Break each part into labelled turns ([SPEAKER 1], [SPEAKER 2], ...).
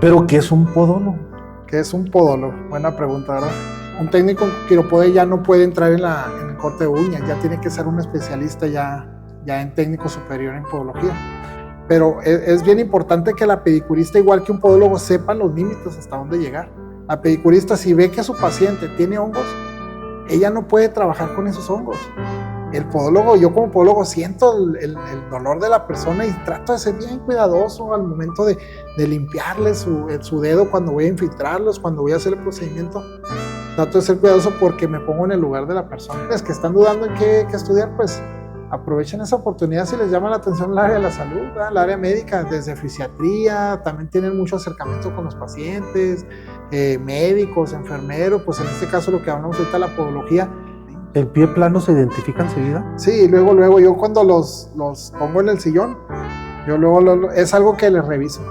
[SPEAKER 1] ¿Pero qué es un podólogo?
[SPEAKER 2] ¿Qué es un podólogo? Buena pregunta, ¿verdad? Un técnico en quiropode ya no puede entrar en el corte de uñas, ya tiene que ser un especialista ya en técnico superior en podología. Pero es bien importante que la pedicurista, igual que un podólogo, sepan los límites hasta dónde llegar. La pedicurista, si ve que su paciente tiene hongos, ella no puede trabajar con esos hongos. El podólogo, yo como podólogo siento el dolor de la persona y trato de ser bien cuidadoso al momento de limpiarle su dedo cuando voy a infiltrarlos, cuando voy a hacer el procedimiento. Trato de ser cuidadoso porque me pongo en el lugar de la persona. Los que están dudando en qué estudiar, pues aprovechen esa oportunidad si les llama la atención el área de la salud, ¿verdad? El área médica, desde fisiatría, también tienen mucho acercamiento con los pacientes, médicos, enfermeros, pues en este caso lo que hablamos ahorita, la podología.
[SPEAKER 1] ¿El pie plano se identifica enseguida?
[SPEAKER 2] Sí, luego yo cuando los pongo en el sillón, yo luego es algo que les reviso.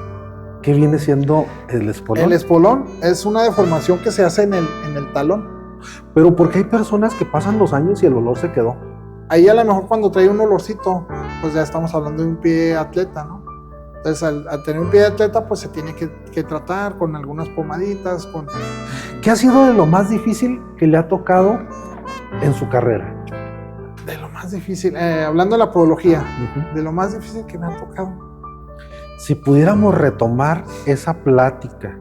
[SPEAKER 1] ¿Qué viene siendo el espolón?
[SPEAKER 2] El espolón es una deformación que se hace en el talón.
[SPEAKER 1] Pero porque hay personas que pasan los años y el olor se quedó.
[SPEAKER 2] Ahí a lo mejor cuando trae un olorcito, pues ya estamos hablando de un pie atleta, ¿no? Entonces al tener un pie de atleta, pues se tiene que tratar con algunas pomaditas.
[SPEAKER 1] ¿Qué ha sido de lo más difícil que le ha tocado en su carrera?
[SPEAKER 2] De lo más difícil, hablando de la podología, de lo más difícil que me ha tocado.
[SPEAKER 1] Si pudiéramos retomar esa plática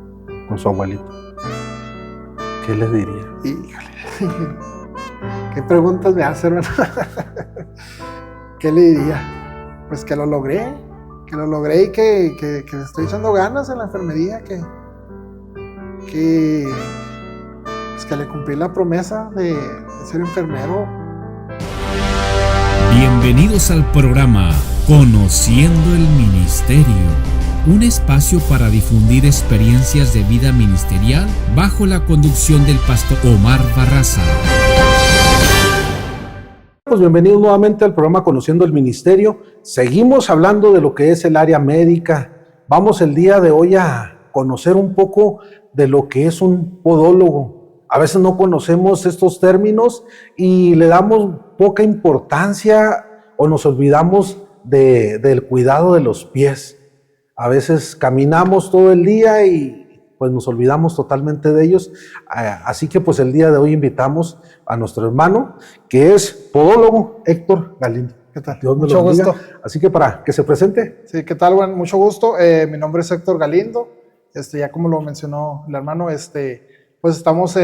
[SPEAKER 1] con su abuelito, ¿qué le diría?
[SPEAKER 2] Híjole, ¿qué preguntas me hace, hermano? ¿Qué le diría? Pues que lo logré y que le estoy echando ganas en la enfermería, que le cumplí la promesa de ser enfermero.
[SPEAKER 3] Bienvenidos al programa Conociendo el Ministerio, un espacio para difundir experiencias de vida ministerial bajo la conducción del pastor Omar Barraza.
[SPEAKER 1] Pues bienvenidos nuevamente al programa Conociendo el Ministerio. Seguimos hablando de lo que es el área médica. Vamos el día de hoy a conocer un poco de lo que es un podólogo. A veces no conocemos estos términos y le damos poca importancia o nos olvidamos del cuidado de los pies. A veces caminamos todo el día y pues nos olvidamos totalmente de ellos. Así que pues el día de hoy invitamos a nuestro hermano, que es podólogo, Héctor Galindo.
[SPEAKER 2] ¿Qué tal?
[SPEAKER 1] Dios me
[SPEAKER 2] Mucho
[SPEAKER 1] lo bendiga.
[SPEAKER 2] gusto.
[SPEAKER 1] Así que para que se presente.
[SPEAKER 2] Sí, ¿qué tal? Bueno, mucho gusto. Mi nombre es Héctor Galindo. Ya como lo mencionó el hermano, pues estamos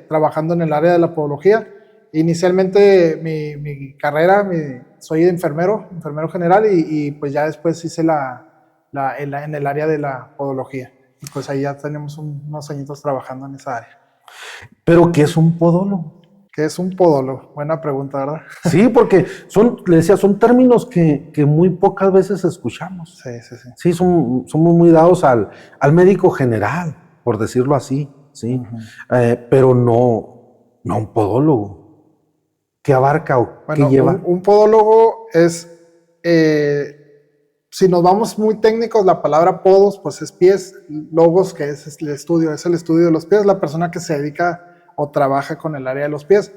[SPEAKER 2] trabajando en el área de la podología. Inicialmente mi carrera, soy enfermero general y pues ya después hice en el área de la podología. Y pues ahí ya tenemos unos añitos trabajando en esa área.
[SPEAKER 1] ¿Pero qué es un podólogo?
[SPEAKER 2] ¿Qué es un podólogo? Buena pregunta, ¿verdad?
[SPEAKER 1] Sí, porque son términos que muy pocas veces escuchamos.
[SPEAKER 2] Sí.
[SPEAKER 1] Sí, somos muy dados al médico general, por decirlo así, ¿sí? Pero no un podólogo. ¿Qué abarca o qué lleva?
[SPEAKER 2] Un podólogo es, si nos vamos muy técnicos, la palabra podos, pues es pies, logos, que es el estudio de los pies, la persona que se dedica o trabaja con el área de los pies.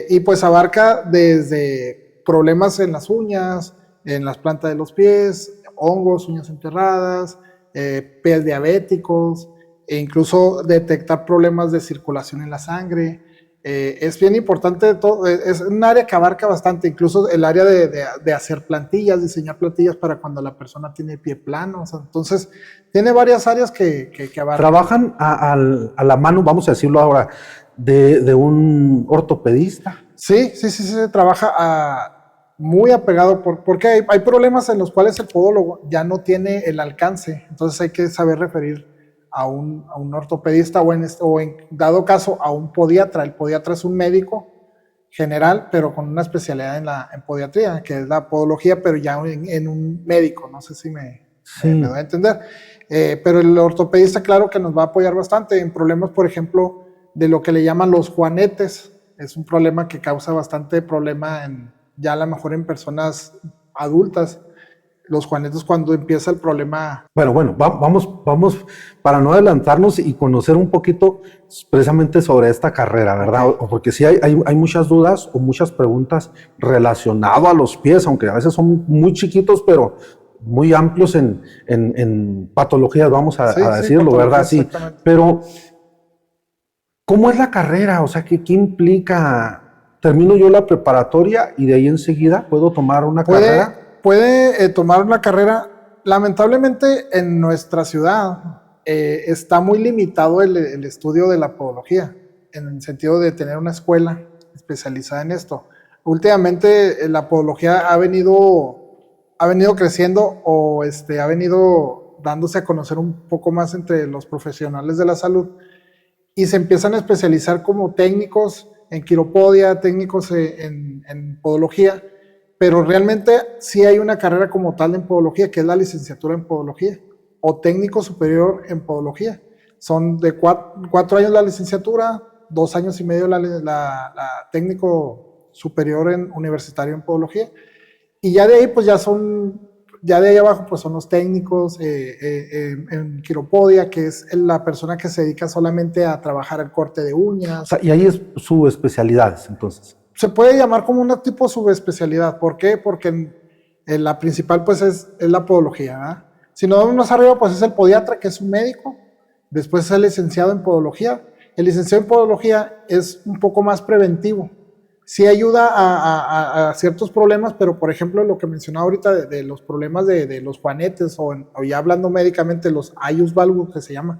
[SPEAKER 2] Y pues abarca desde problemas en las uñas, en las plantas de los pies, hongos, uñas enterradas, pies diabéticos, e incluso detectar problemas de circulación en la sangre. Es bien importante, es un área que abarca bastante, incluso el área de hacer plantillas, diseñar plantillas para cuando la persona tiene pie plano. O sea, entonces, tiene varias áreas que abarcan.
[SPEAKER 1] ¿Trabajan a la mano, vamos a decirlo ahora, de un ortopedista?
[SPEAKER 2] Sí, se trabaja muy apegado, porque hay problemas en los cuales el podólogo ya no tiene el alcance, entonces hay que saber referir a un ortopedista o en dado caso a un podiatra. El podiatra es un médico general, pero con una especialidad en podiatría, que es la podología, pero ya en un médico. No sé si me doy a entender. Pero el ortopedista, claro que nos va a apoyar bastante en problemas, por ejemplo, de lo que le llaman los juanetes. Es un problema que causa bastante problema ya a lo mejor en personas adultas. Los juanetes, cuando empieza el problema.
[SPEAKER 1] Bueno, vamos para no adelantarnos y conocer un poquito precisamente sobre esta carrera, ¿verdad? Okay. Porque sí hay muchas dudas o muchas preguntas relacionadas a los pies, aunque a veces son muy chiquitos, pero muy amplios en patologías, vamos a decirlo,
[SPEAKER 2] patología,
[SPEAKER 1] ¿verdad? Sí,
[SPEAKER 2] exactamente.
[SPEAKER 1] pero ¿cómo es la carrera? O sea, ¿qué implica? ¿Termino yo la preparatoria y de ahí enseguida puedo tomar una carrera?
[SPEAKER 2] Puede tomar una carrera. Lamentablemente en nuestra ciudad está muy limitado el estudio de la podología, en el sentido de tener una escuela especializada en esto. Últimamente la podología ha venido creciendo o ha venido dándose a conocer un poco más entre los profesionales de la salud y se empiezan a especializar como técnicos en quiropodia, técnicos en podología, pero realmente sí hay una carrera como tal en podología, que es la licenciatura en podología, o técnico superior en podología. Son de 4 años la licenciatura, 2 años y medio la técnico superior universitario en podología, y ya de ahí pues ya de ahí abajo pues son los técnicos en quiropodia, que es la persona que se dedica solamente a trabajar el corte de uñas.
[SPEAKER 1] O sea, y ahí es su especialidad, entonces.
[SPEAKER 2] Se puede llamar como una tipo subespecialidad. ¿Por qué? Porque la principal pues es la podología, ¿verdad? Si nos vamos más arriba pues es el podiatra, que es un médico. Después es el licenciado en podología. El licenciado en podología es un poco más preventivo. Sí ayuda a ciertos problemas, pero por ejemplo lo que mencionaba ahorita de los problemas de los juanetes o ya hablando médicamente los ius valgus, que se llama,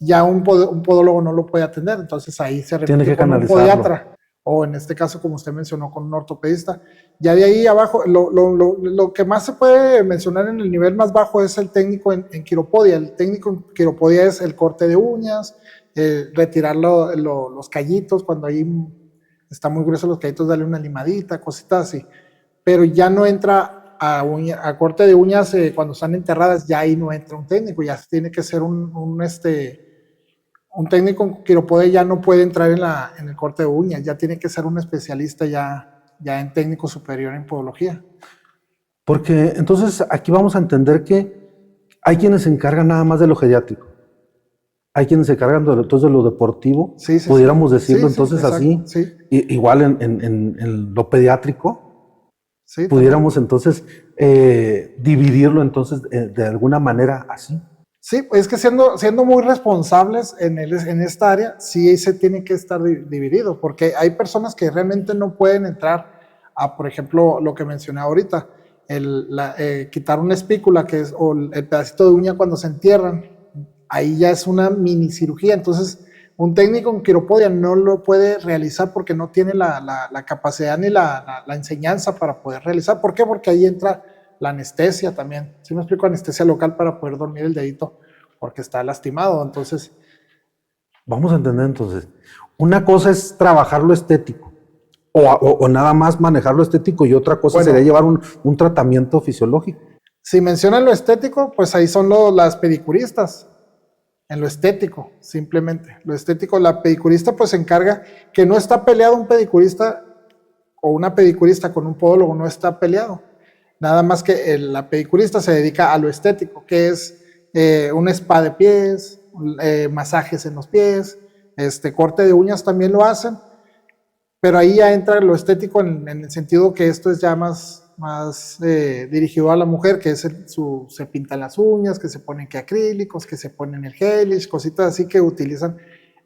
[SPEAKER 2] ya un podólogo no lo puede atender, entonces ahí se repite con un podiatra, o en este caso como usted mencionó con un ortopedista. Ya de ahí abajo, lo que más se puede mencionar en el nivel más bajo es el técnico en quiropodia. El técnico en quiropodia es el corte de uñas, retirar los callitos cuando ahí está muy grueso los callitos, darle una limadita, cositas así, pero ya no entra a corte de uñas cuando están enterradas, ya ahí no entra un técnico, ya tiene que ser un técnico en quiropodia, ya no puede entrar en el corte de uñas, ya tiene que ser un especialista ya en técnico superior en podología.
[SPEAKER 1] Porque entonces aquí vamos a entender que hay quienes se encargan nada más de lo geriátrico. Hay quienes se encargan de lo deportivo, pudiéramos decirlo entonces así.
[SPEAKER 2] Sí.
[SPEAKER 1] Igual en lo pediátrico, pudiéramos entonces dividirlo entonces de alguna manera así.
[SPEAKER 2] Sí, es que siendo muy responsables en esta área, sí se tiene que estar dividido, porque hay personas que realmente no pueden entrar a, por ejemplo, lo que mencioné ahorita, quitar una espícula, o el pedacito de uña cuando se entierran. Ahí ya es una mini cirugía, entonces un técnico en quiropodia no lo puede realizar porque no tiene la capacidad ni la enseñanza para poder realizar. ¿Por qué? Porque ahí entra la anestesia también. ¿Sí me explico? Anestesia local para poder dormir el dedito porque está lastimado, entonces.
[SPEAKER 1] Vamos a entender entonces. Una cosa es trabajar lo estético o nada más manejar lo estético y otra cosa sería llevar un tratamiento fisiológico.
[SPEAKER 2] Si mencionan lo estético, pues ahí son las pedicuristas. En lo estético, simplemente. Lo estético, la pedicurista pues se encarga, que no está peleado un pedicurista o una pedicurista con un podólogo, no está peleado. Nada más que la pedicurista se dedica a lo estético, que es un spa de pies, masajes en los pies, corte de uñas también lo hacen, pero ahí ya entra lo estético en el sentido que esto es ya más dirigido a la mujer, que es se pintan las uñas, que se ponen acrílicos, que se ponen el gelish, cositas así que utilizan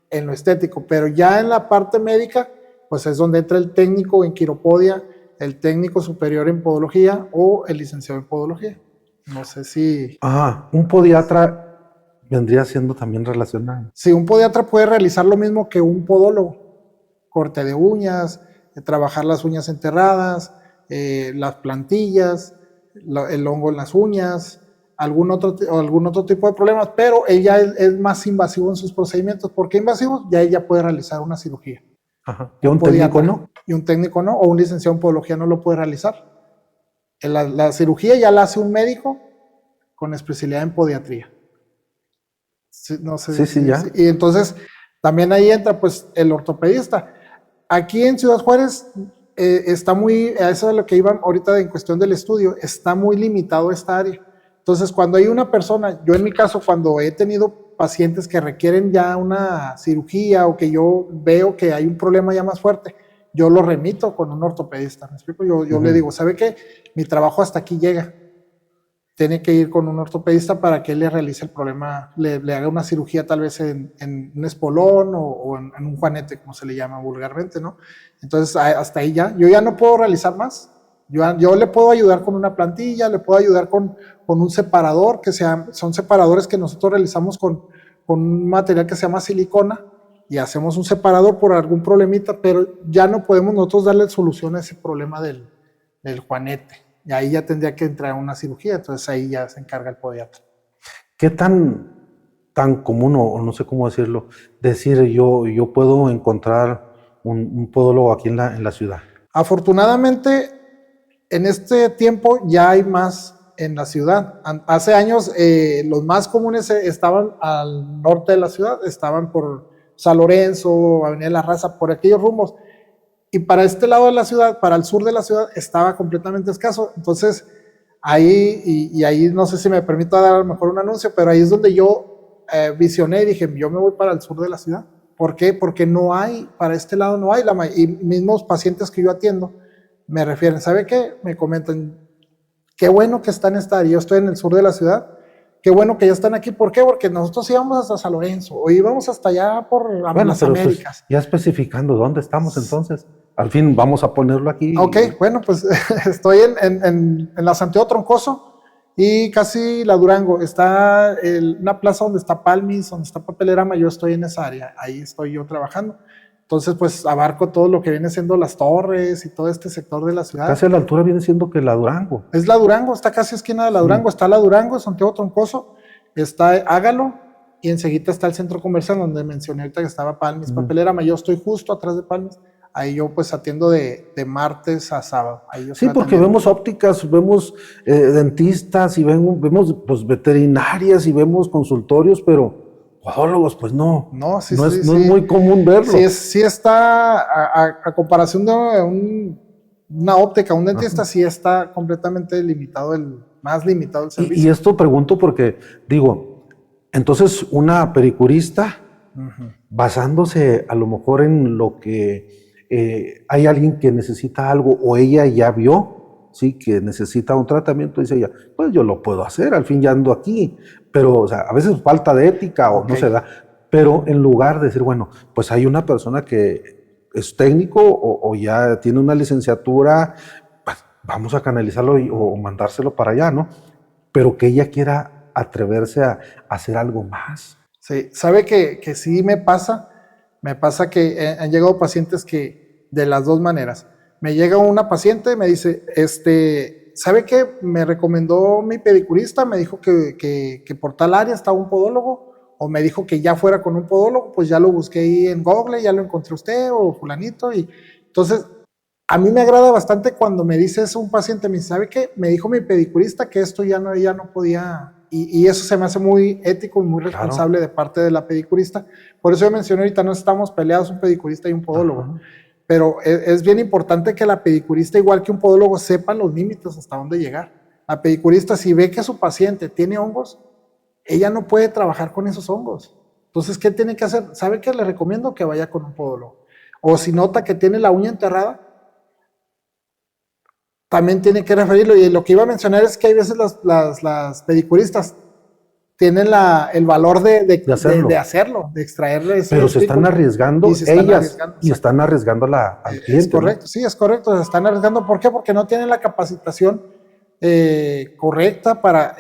[SPEAKER 2] en lo estético, pero ya en la parte médica pues es donde entra el técnico en quiropodia, el técnico superior en podología o el licenciado en podología. No sé si...
[SPEAKER 1] un podiatra vendría siendo también relacionado.
[SPEAKER 2] Sí, un podiatra puede realizar lo mismo que un podólogo, corte de uñas, trabajar las uñas enterradas, las plantillas, el hongo en las uñas, algún otro tipo de problemas, pero ella es más invasivo en sus procedimientos. ¿Por qué invasivo? Ya ella puede realizar una cirugía.
[SPEAKER 1] ¿Y un técnico no?
[SPEAKER 2] Y un técnico no, o un licenciado en podología no lo puede realizar. La cirugía ya la hace un médico con especialidad en podiatría. No sé,
[SPEAKER 1] ya.
[SPEAKER 2] Y entonces también ahí entra pues el ortopedista. Aquí en Ciudad Juárez está eso es lo que iba ahorita en cuestión del estudio, está muy limitado esta área. Entonces, cuando hay una persona, yo en mi caso, cuando he tenido pacientes que requieren ya una cirugía o que yo veo que hay un problema ya más fuerte, yo lo remito con un ortopedista, ¿me explico? Yo le digo, ¿sabe qué? Mi trabajo hasta aquí llega. tiene que ir con un ortopedista para que él le realice el problema, le haga una cirugía tal vez en un espolón o en un juanete, como se le llama vulgarmente, ¿no? Entonces, hasta ahí ya, yo ya no puedo realizar más. Yo le puedo ayudar con una plantilla, le puedo ayudar con un separador, son separadores que nosotros realizamos con un material que se llama silicona, y hacemos un separador por algún problemita, pero ya no podemos nosotros darle solución a ese problema del juanete. Y ahí ya tendría que entrar una cirugía, entonces ahí ya se encarga el podiatra.
[SPEAKER 1] ¿Qué tan común, o no sé cómo decirlo, decir yo puedo encontrar un podólogo aquí en la ciudad?
[SPEAKER 2] Afortunadamente, en este tiempo ya hay más en la ciudad. Hace años los más comunes estaban al norte de la ciudad, estaban por San Lorenzo, Avenida La Raza, por aquellos rumbos. Y para este lado de la ciudad, para el sur de la ciudad, estaba completamente escaso. Entonces, ahí, y ahí no sé si me permito dar a lo mejor un anuncio, pero ahí es donde yo visioné y dije, yo me voy para el sur de la ciudad. ¿Por qué? Porque no hay, para este lado no hay, y mismos pacientes que yo atiendo me refieren, ¿sabe qué? Me comentan, qué bueno que están en esta área, yo estoy en el sur de la ciudad, qué bueno que ya están aquí. ¿Por qué? Porque nosotros íbamos hasta San Lorenzo o íbamos hasta allá por las Américas.
[SPEAKER 1] Pues, ya especificando dónde estamos entonces. Al fin vamos a ponerlo aquí.
[SPEAKER 2] Ok, bueno, pues estoy en la Santiago Troncoso y casi la Durango. Está una plaza donde está Palmis, donde está Papelerama, yo estoy en esa área, ahí estoy yo trabajando. Entonces, pues abarco todo lo que viene siendo las torres y todo este sector de la ciudad.
[SPEAKER 1] Casi a la altura viene siendo que la Durango.
[SPEAKER 2] Es la Durango, está casi esquina de la Durango. Está la Durango, Santiago Troncoso, está Ágalo y enseguida está el centro comercial donde mencioné ahorita que estaba Palmis, Papelerama. Yo estoy justo atrás de Palmis. Ahí yo pues atiendo de martes a sábado. Ahí yo
[SPEAKER 1] sí, porque vemos ópticas, vemos dentistas y vemos pues, veterinarias y vemos consultorios, pero podólogos, pues no. No es muy común verlo.
[SPEAKER 2] Sí está, a comparación de una óptica, un dentista, sí está completamente limitado, más limitado el servicio.
[SPEAKER 1] Y esto pregunto porque, digo, entonces una pedicurista, basándose a lo mejor en lo que hay alguien que necesita algo o ella ya vio, ¿sí? Que necesita un tratamiento, dice ella, pues yo lo puedo hacer, al fin ya ando aquí. Pero, o sea, a veces falta de ética o no se da. Pero en lugar de decir, bueno, pues hay una persona que es técnico o ya tiene una licenciatura, pues vamos a canalizarlo o mandárselo para allá, ¿no? Pero que ella quiera atreverse a hacer algo más.
[SPEAKER 2] Sí, sabe que sí me pasa que han llegado pacientes que de las dos maneras. Me llega una paciente, me dice, ¿sabe qué? Me recomendó mi pedicurista, me dijo que por tal área estaba un podólogo, o me dijo que ya fuera con un podólogo, pues ya lo busqué ahí en Google, ya lo encontré usted o fulanito. Y entonces, a mí me agrada bastante cuando me dice eso un paciente, me dice, ¿sabe qué? Me dijo mi pedicurista que esto ya no podía, y eso se me hace muy ético y muy responsable de parte de la pedicurista. Por eso yo mencioné ahorita, no estamos peleados un pedicurista y un podólogo. Pero es bien importante que la pedicurista, igual que un podólogo, sepan los límites hasta dónde llegar. La pedicurista, si ve que su paciente tiene hongos, ella no puede trabajar con esos hongos. Entonces, ¿qué tiene que hacer? ¿Sabe qué? Le recomiendo que vaya con un podólogo. O si nota que tiene la uña enterrada, también tiene que referirlo. Y lo que iba a mencionar es que hay veces las pedicuristas tienen el valor de hacerlo, de extraerle ese
[SPEAKER 1] pero se están arriesgando ellas y están arriesgando al cliente.
[SPEAKER 2] Es correcto, ¿no? Sí, es correcto, se están arriesgando. ¿Por qué? Porque no tienen la capacitación correcta para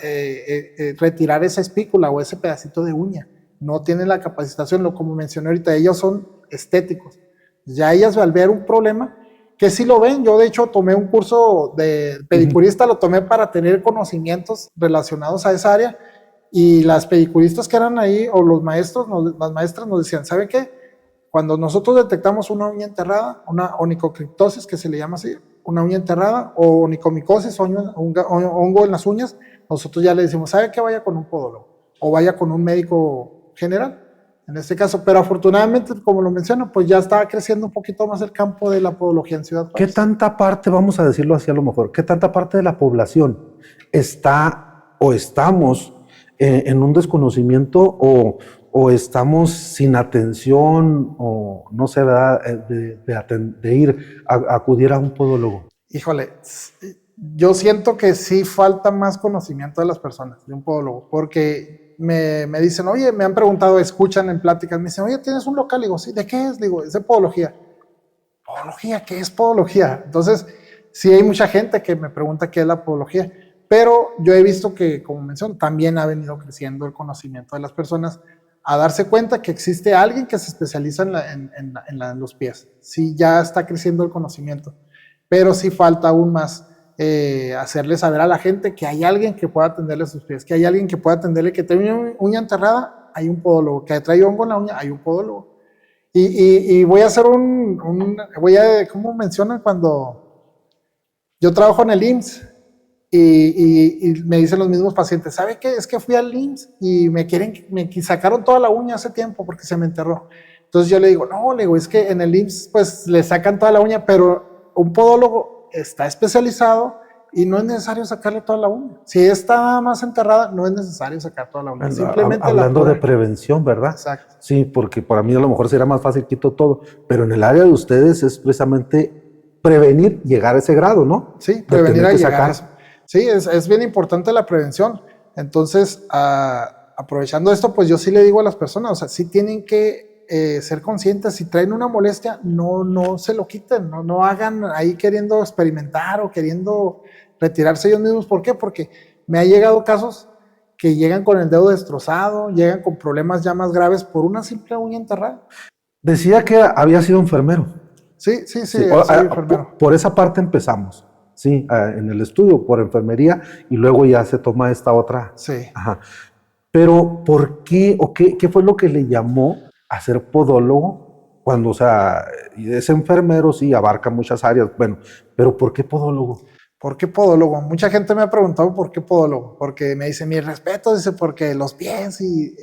[SPEAKER 2] retirar esa espícula o ese pedacito de uña. No tienen la capacitación, como mencioné ahorita, ellos son estéticos. Ya ellas al ver un problema, que sí lo ven. Yo de hecho tomé un curso de pedicurista, lo tomé para tener conocimientos relacionados a esa área. Y las pedicuristas que eran ahí, o los maestros, las maestras nos decían, ¿sabe qué? Cuando nosotros detectamos una uña enterrada, una onicocriptosis, que se le llama así, una uña enterrada, o onicomicosis, hongo en las uñas, nosotros ya le decimos, ¿sabe qué? Vaya con un podólogo, o vaya con un médico general, en este caso. Pero afortunadamente, como lo menciono, pues ya está creciendo un poquito más el campo de la podología en Ciudad Juárez.
[SPEAKER 1] ¿Qué tanta parte, vamos a decirlo así a lo mejor, qué tanta parte de la población está o estamos en un desconocimiento o estamos sin atención o no sé, ¿verdad? De ir a acudir a un podólogo?
[SPEAKER 2] Híjole, Yo siento que sí falta más conocimiento de las personas, de un podólogo, porque me dicen, oye, me han preguntado, escuchan en pláticas, me dicen, oye, ¿tienes un local? Digo, sí, ¿de qué es? Digo, es de podología. ¿Podología? ¿Qué es podología? Entonces, sí hay mucha gente que me pregunta qué es la podología, pero yo he visto que, como menciono, también ha venido creciendo el conocimiento de las personas a darse cuenta que existe alguien que se especializa en los pies. Sí, ya está creciendo el conocimiento, pero sí falta aún más hacerle saber a la gente que hay alguien que pueda atenderle sus pies, que hay alguien que pueda atenderle, que tiene una uña enterrada, hay un podólogo, que trae hongo en la uña, hay un podólogo. Y voy a hacer ¿cómo mencionan cuando yo trabajo en el IMSS? Y me dicen los mismos pacientes, ¿sabe qué? Es que fui al IMSS y me sacaron toda la uña hace tiempo porque se me enterró. Entonces yo le digo, no, le digo, es que en el IMSS pues le sacan toda la uña, pero un podólogo está especializado y no es necesario sacarle toda la uña. Si está más enterrada, no es necesario sacar toda la uña. Simplemente
[SPEAKER 1] hablando de prevención, ¿verdad?
[SPEAKER 2] Exacto.
[SPEAKER 1] Sí, porque para mí a lo mejor sería más fácil, quito todo, pero en el área de ustedes es precisamente prevenir llegar a ese grado, ¿no?
[SPEAKER 2] Sí, prevenir a llegar a eso. Sí, es bien importante la prevención. Entonces, aprovechando esto, pues yo sí le digo a las personas, o sea, sí tienen que ser conscientes, si traen una molestia, no se lo quiten, no hagan ahí queriendo experimentar o queriendo retirarse ellos mismos. ¿Por qué? Porque me ha llegado casos que llegan con el dedo destrozado, llegan con problemas ya más graves por una simple uña enterrada.
[SPEAKER 1] Decía que había sido enfermero.
[SPEAKER 2] Sí, soy enfermero.
[SPEAKER 1] Por esa parte empezamos, sí, en el estudio, por enfermería, y luego ya se toma esta otra.
[SPEAKER 2] Sí.
[SPEAKER 1] Ajá. Pero, ¿por qué o qué fue lo que le llamó a ser podólogo? Cuando, o sea, es enfermero, sí, abarca muchas áreas, bueno, pero ¿por qué podólogo?
[SPEAKER 2] ¿Por qué podólogo? Mucha gente me ha preguntado por qué podólogo, porque me dice, mi respeto, dice, porque los pies y...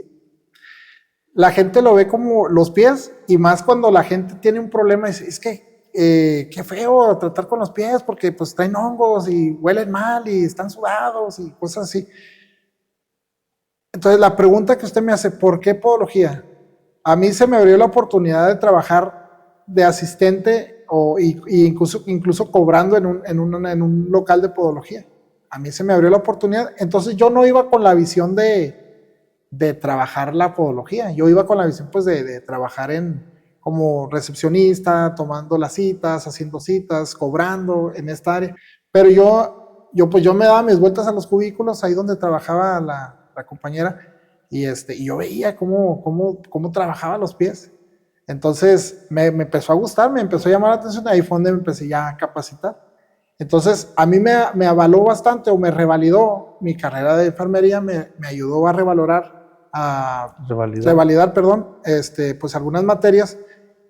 [SPEAKER 2] La gente lo ve como los pies, y más cuando la gente tiene un problema, dice, es que qué feo tratar con los pies, porque pues traen hongos y huelen mal y están sudados y cosas así. Entonces la pregunta que usted me hace, ¿por qué podología? A mí se me abrió la oportunidad de trabajar de asistente y incluso cobrando en un local de podología. A mí se me abrió la oportunidad. Entonces yo no iba con la visión de trabajar la podología. Yo iba con la visión pues de trabajar como recepcionista, tomando las citas, haciendo citas, cobrando en esta área. Pero yo me daba mis vueltas a los cubículos, ahí donde trabajaba la compañera, y yo veía cómo trabajaba los pies. Entonces me empezó a gustar, me empezó a llamar la atención, ahí fue donde me empecé ya a capacitar. Entonces a mí me avaló bastante, o me revalidó mi carrera de enfermería, me ayudó a revalidar, pues algunas materias,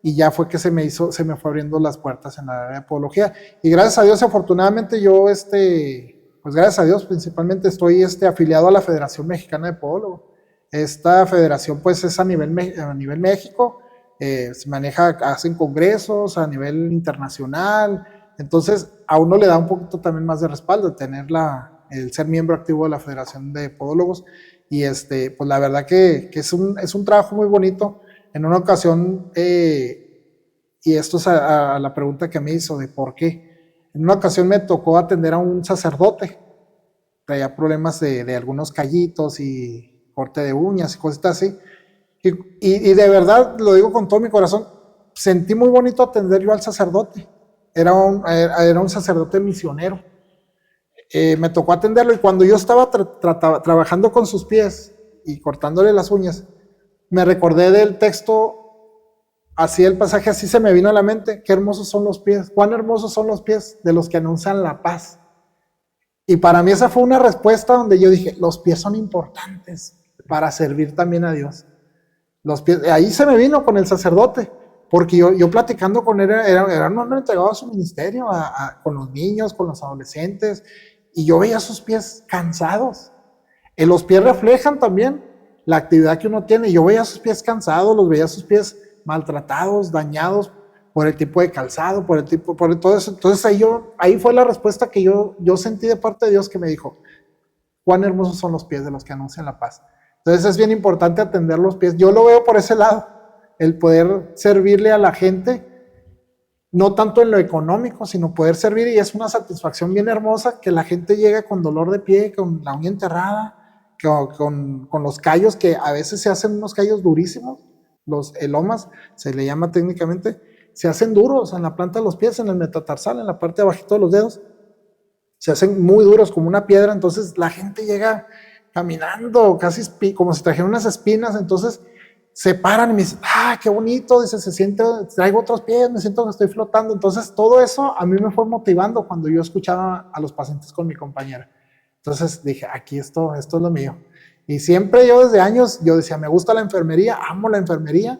[SPEAKER 2] y ya fue que se me fue abriendo las puertas en la área de podología. Y gracias a Dios, afortunadamente, yo pues gracias a Dios principalmente estoy afiliado a la Federación Mexicana de Podólogos. Esta federación pues es a nivel México, se maneja, hacen congresos a nivel internacional, entonces a uno le da un poquito también más de respaldo tener el ser miembro activo de la Federación de Podólogos. Y pues la verdad que es un trabajo muy bonito. En una ocasión, y esto es a la pregunta que me hizo de por qué, en una ocasión me tocó atender a un sacerdote, traía problemas de algunos callitos y corte de uñas y cositas así, y de verdad, lo digo con todo mi corazón, sentí muy bonito atender yo al sacerdote. Era un sacerdote misionero. Me tocó atenderlo, y cuando yo estaba trabajando con sus pies y cortándole las uñas, me recordé del texto, así el pasaje, así se me vino a la mente: qué hermosos son los pies, cuán hermosos son los pies de los que anuncian la paz. Y para mí esa fue una respuesta donde yo dije, los pies son importantes para servir también a Dios. Los pies, ahí se me vino con el sacerdote, porque yo platicando con él, era un hombre entregado a su ministerio, con los niños, con los adolescentes, y yo veía sus pies cansados. Los pies reflejan también la actividad que uno tiene. Yo veía sus pies cansados, los veía sus pies maltratados, dañados por el tipo de calzado, por todo eso. Entonces ahí fue la respuesta que yo sentí de parte de Dios, que me dijo, cuán hermosos son los pies de los que anuncian la paz. Entonces es bien importante atender los pies. Yo lo veo por ese lado, el poder servirle a la gente no tanto en lo económico, sino poder servir, y es una satisfacción bien hermosa que la gente llega con dolor de pie, con la uña enterrada, con los callos, que a veces se hacen unos callos durísimos, los elomas, se le llama técnicamente, se hacen duros en la planta de los pies, en el metatarsal, en la parte de abajito de los dedos, se hacen muy duros como una piedra. Entonces la gente llega caminando casi como si trajeran unas espinas, entonces se paran y me dicen, qué bonito, dice, se siente, traigo otros pies, me siento que estoy flotando. Entonces todo eso a mí me fue motivando cuando yo escuchaba a los pacientes con mi compañera. Entonces dije, aquí esto es lo mío. Y siempre yo desde años, yo decía, me gusta la enfermería, amo la enfermería,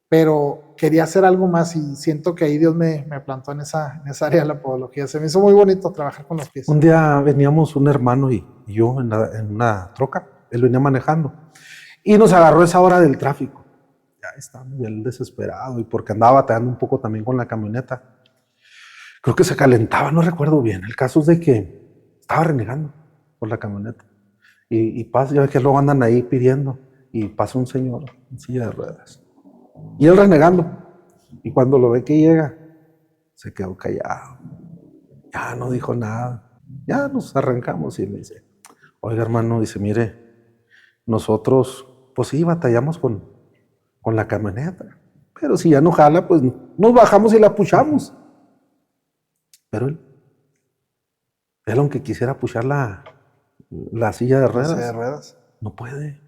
[SPEAKER 2] pero quería hacer algo más, y siento que ahí Dios me plantó en esa área de la podología. Se me hizo muy bonito trabajar con los pies.
[SPEAKER 1] Un día veníamos un hermano y yo en una troca, él venía manejando, y nos agarró esa hora del tráfico. Ya estaba bien desesperado, y porque andaba batallando un poco también con la camioneta. Creo que se calentaba, no recuerdo bien. El caso es de que estaba renegando por la camioneta. Y pasa, ya ves que luego andan ahí pidiendo, y pasa un señor en silla de ruedas. Y él renegando. Y cuando lo ve que llega, se quedó callado. Ya no dijo nada. Ya nos arrancamos y me dice, oiga hermano, dice, mire, nosotros pues sí batallamos con la camioneta, pero si ya no jala, pues nos bajamos y la puchamos. Pero él aunque quisiera puchar la silla de ruedas, no puede.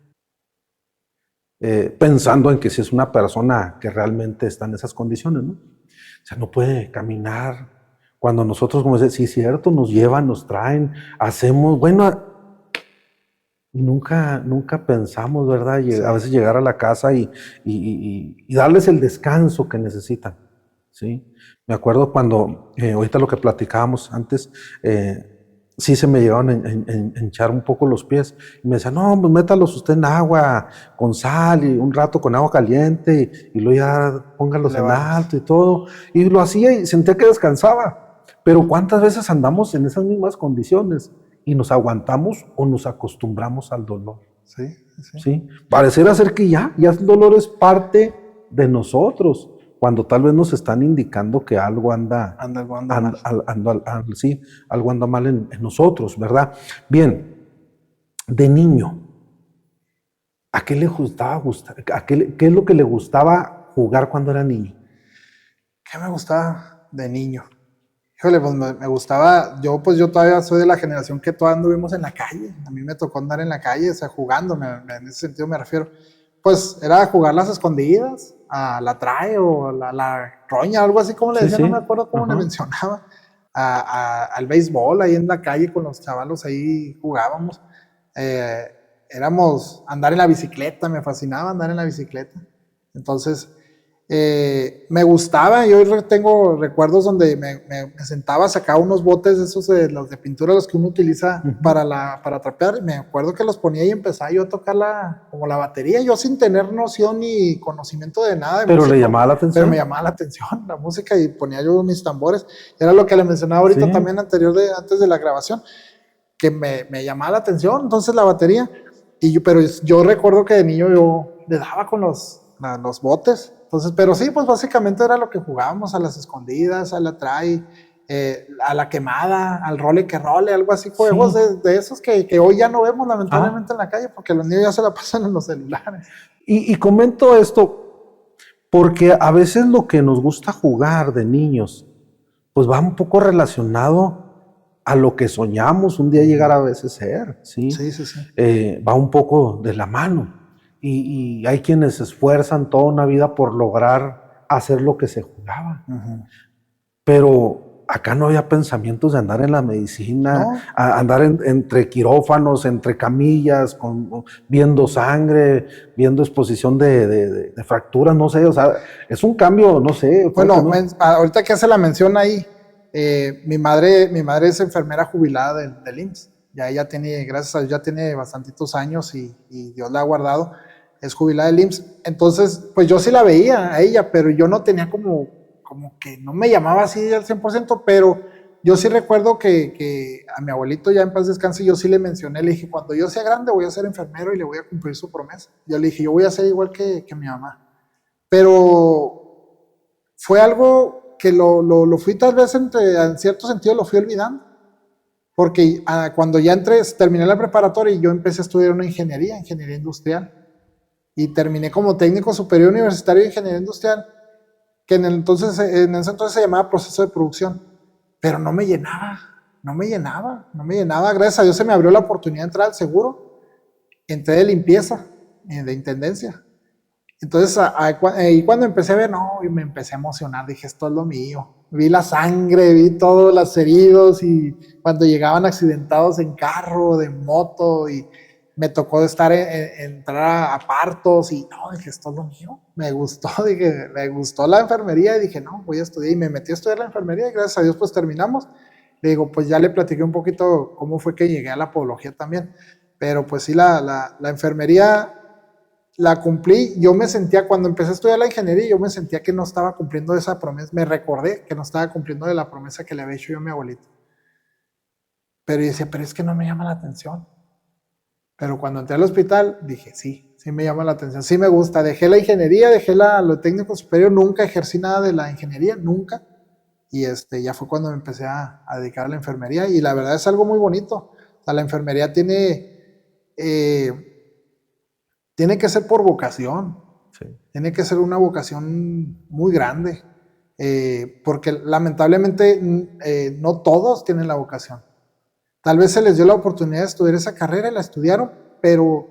[SPEAKER 1] Pensando en que si es una persona que realmente está en esas condiciones, ¿no? O sea, no puede caminar. Cuando nosotros, como dice, sí es cierto, nos llevan, nos traen, hacemos, bueno, nunca pensamos, ¿verdad? Sí. A veces llegar a la casa y darles el descanso que necesitan, ¿sí? Me acuerdo cuando, ahorita lo que platicábamos antes, sí se me llegaron a hinchar un poco los pies, y me decían, no, pues métalos usted en agua con sal y un rato con agua caliente y luego ya póngalos en alto y todo, y lo hacía y sentía que descansaba. Pero ¿cuántas veces andamos en esas mismas condiciones y nos aguantamos o nos acostumbramos al dolor? Sí. Pareciera ser que ya el dolor es parte de nosotros, cuando tal vez nos están indicando que algo anda mal en nosotros, ¿verdad? Bien, de niño, ¿a qué le gustaba qué es lo que le gustaba jugar cuando era niño?
[SPEAKER 2] ¿Qué me gustaba de niño? Híjole, pues me gustaba, yo todavía soy de la generación que todavía anduvimos en la calle. A mí me tocó andar en la calle, o sea, jugando, en ese sentido me refiero. Pues era jugar las escondidas, a la trae o a la roña, algo así como le decía, no me acuerdo cómo le mencionaba, al béisbol ahí en la calle con los chavalos, ahí jugábamos. Andar en la bicicleta, me fascinaba andar en la bicicleta. Entonces, me gustaba, yo tengo recuerdos donde me sentaba, sacaba unos botes esos los de pintura, los que uno utiliza para trapear, y me acuerdo que los ponía y empezaba yo a tocar como la batería, yo sin tener noción ni conocimiento de nada de
[SPEAKER 1] pero
[SPEAKER 2] música,
[SPEAKER 1] le llamaba la atención.
[SPEAKER 2] Pero me llamaba la atención la música, y ponía yo mis tambores. Era lo que le mencionaba ahorita también antes de la grabación, que me llamaba la atención, entonces la batería. Pero yo recuerdo que de niño yo le daba con los botes. Entonces, pero sí, pues básicamente era lo que jugábamos, a las escondidas, a la trae, a la quemada, al role que role, algo así, juegos de esos que hoy ya no vemos lamentablemente en la calle, porque los niños ya se la pasan en los celulares.
[SPEAKER 1] Y comento esto porque a veces lo que nos gusta jugar de niños, pues va un poco relacionado a lo que soñamos un día llegar a veces ser, ¿sí? Va un poco de la mano. Y hay quienes se esfuerzan toda una vida por lograr hacer lo que se jugaba. Pero acá no había pensamientos de andar en la medicina, andar entre quirófanos, entre camillas, viendo sangre, viendo exposición de fracturas, no sé, o sea, es un cambio, no sé.
[SPEAKER 2] Bueno, ahorita que hace la mención ahí, mi madre es enfermera jubilada del IMSS. Ya ella tiene, gracias a Dios, ya tiene bastantitos años y Dios la ha guardado. Es jubilada del IMSS. Entonces, pues yo sí la veía a ella, pero yo no tenía como que no me llamaba así al 100%, pero yo sí recuerdo que a mi abuelito, ya en paz descanse, yo sí le mencioné, le dije, cuando yo sea grande voy a ser enfermero y le voy a cumplir su promesa. Yo le dije, yo voy a ser igual que mi mamá. Pero fue algo que lo fui tal vez en cierto sentido lo fui olvidando. Porque cuando ya terminé la preparatoria y yo empecé a estudiar una ingeniería industrial. Y terminé como técnico superior universitario de ingeniería industrial, que en ese entonces se llamaba proceso de producción. Pero no me llenaba. Gracias a Dios se me abrió la oportunidad de entrar al seguro. Entré de limpieza, de intendencia. Entonces, ahí cuando empecé a ver, y me empecé a emocionar, dije, esto es lo mío. Vi la sangre, vi todos los heridos y cuando llegaban accidentados en carro, de moto, y me tocó entrar a partos y dije, esto es lo mío. Me gustó la enfermería y dije, no, voy a estudiar. Y me metí a estudiar la enfermería y gracias a Dios pues terminamos. Le digo, pues ya le platiqué un poquito cómo fue que llegué a la podología también. Pero pues sí, la enfermería la cumplí. Yo me sentía, cuando empecé a estudiar la ingeniería, yo me sentía que no estaba cumpliendo esa promesa. Me recordé que no estaba cumpliendo de la promesa que le había hecho yo a mi abuelito. Pero yo decía, pero es que no me llama la atención. Pero cuando entré al hospital, dije, sí me llama la atención, sí me gusta. Dejé la ingeniería, dejé lo técnico superior, nunca ejercí nada de la ingeniería, nunca. Y ya fue cuando me empecé a dedicar a la enfermería. Y la verdad es algo muy bonito. O sea, la enfermería tiene que ser por vocación. Sí. Tiene que ser una vocación muy grande. Porque lamentablemente no todos tienen la vocación. Tal vez se les dio la oportunidad de estudiar esa carrera y la estudiaron, pero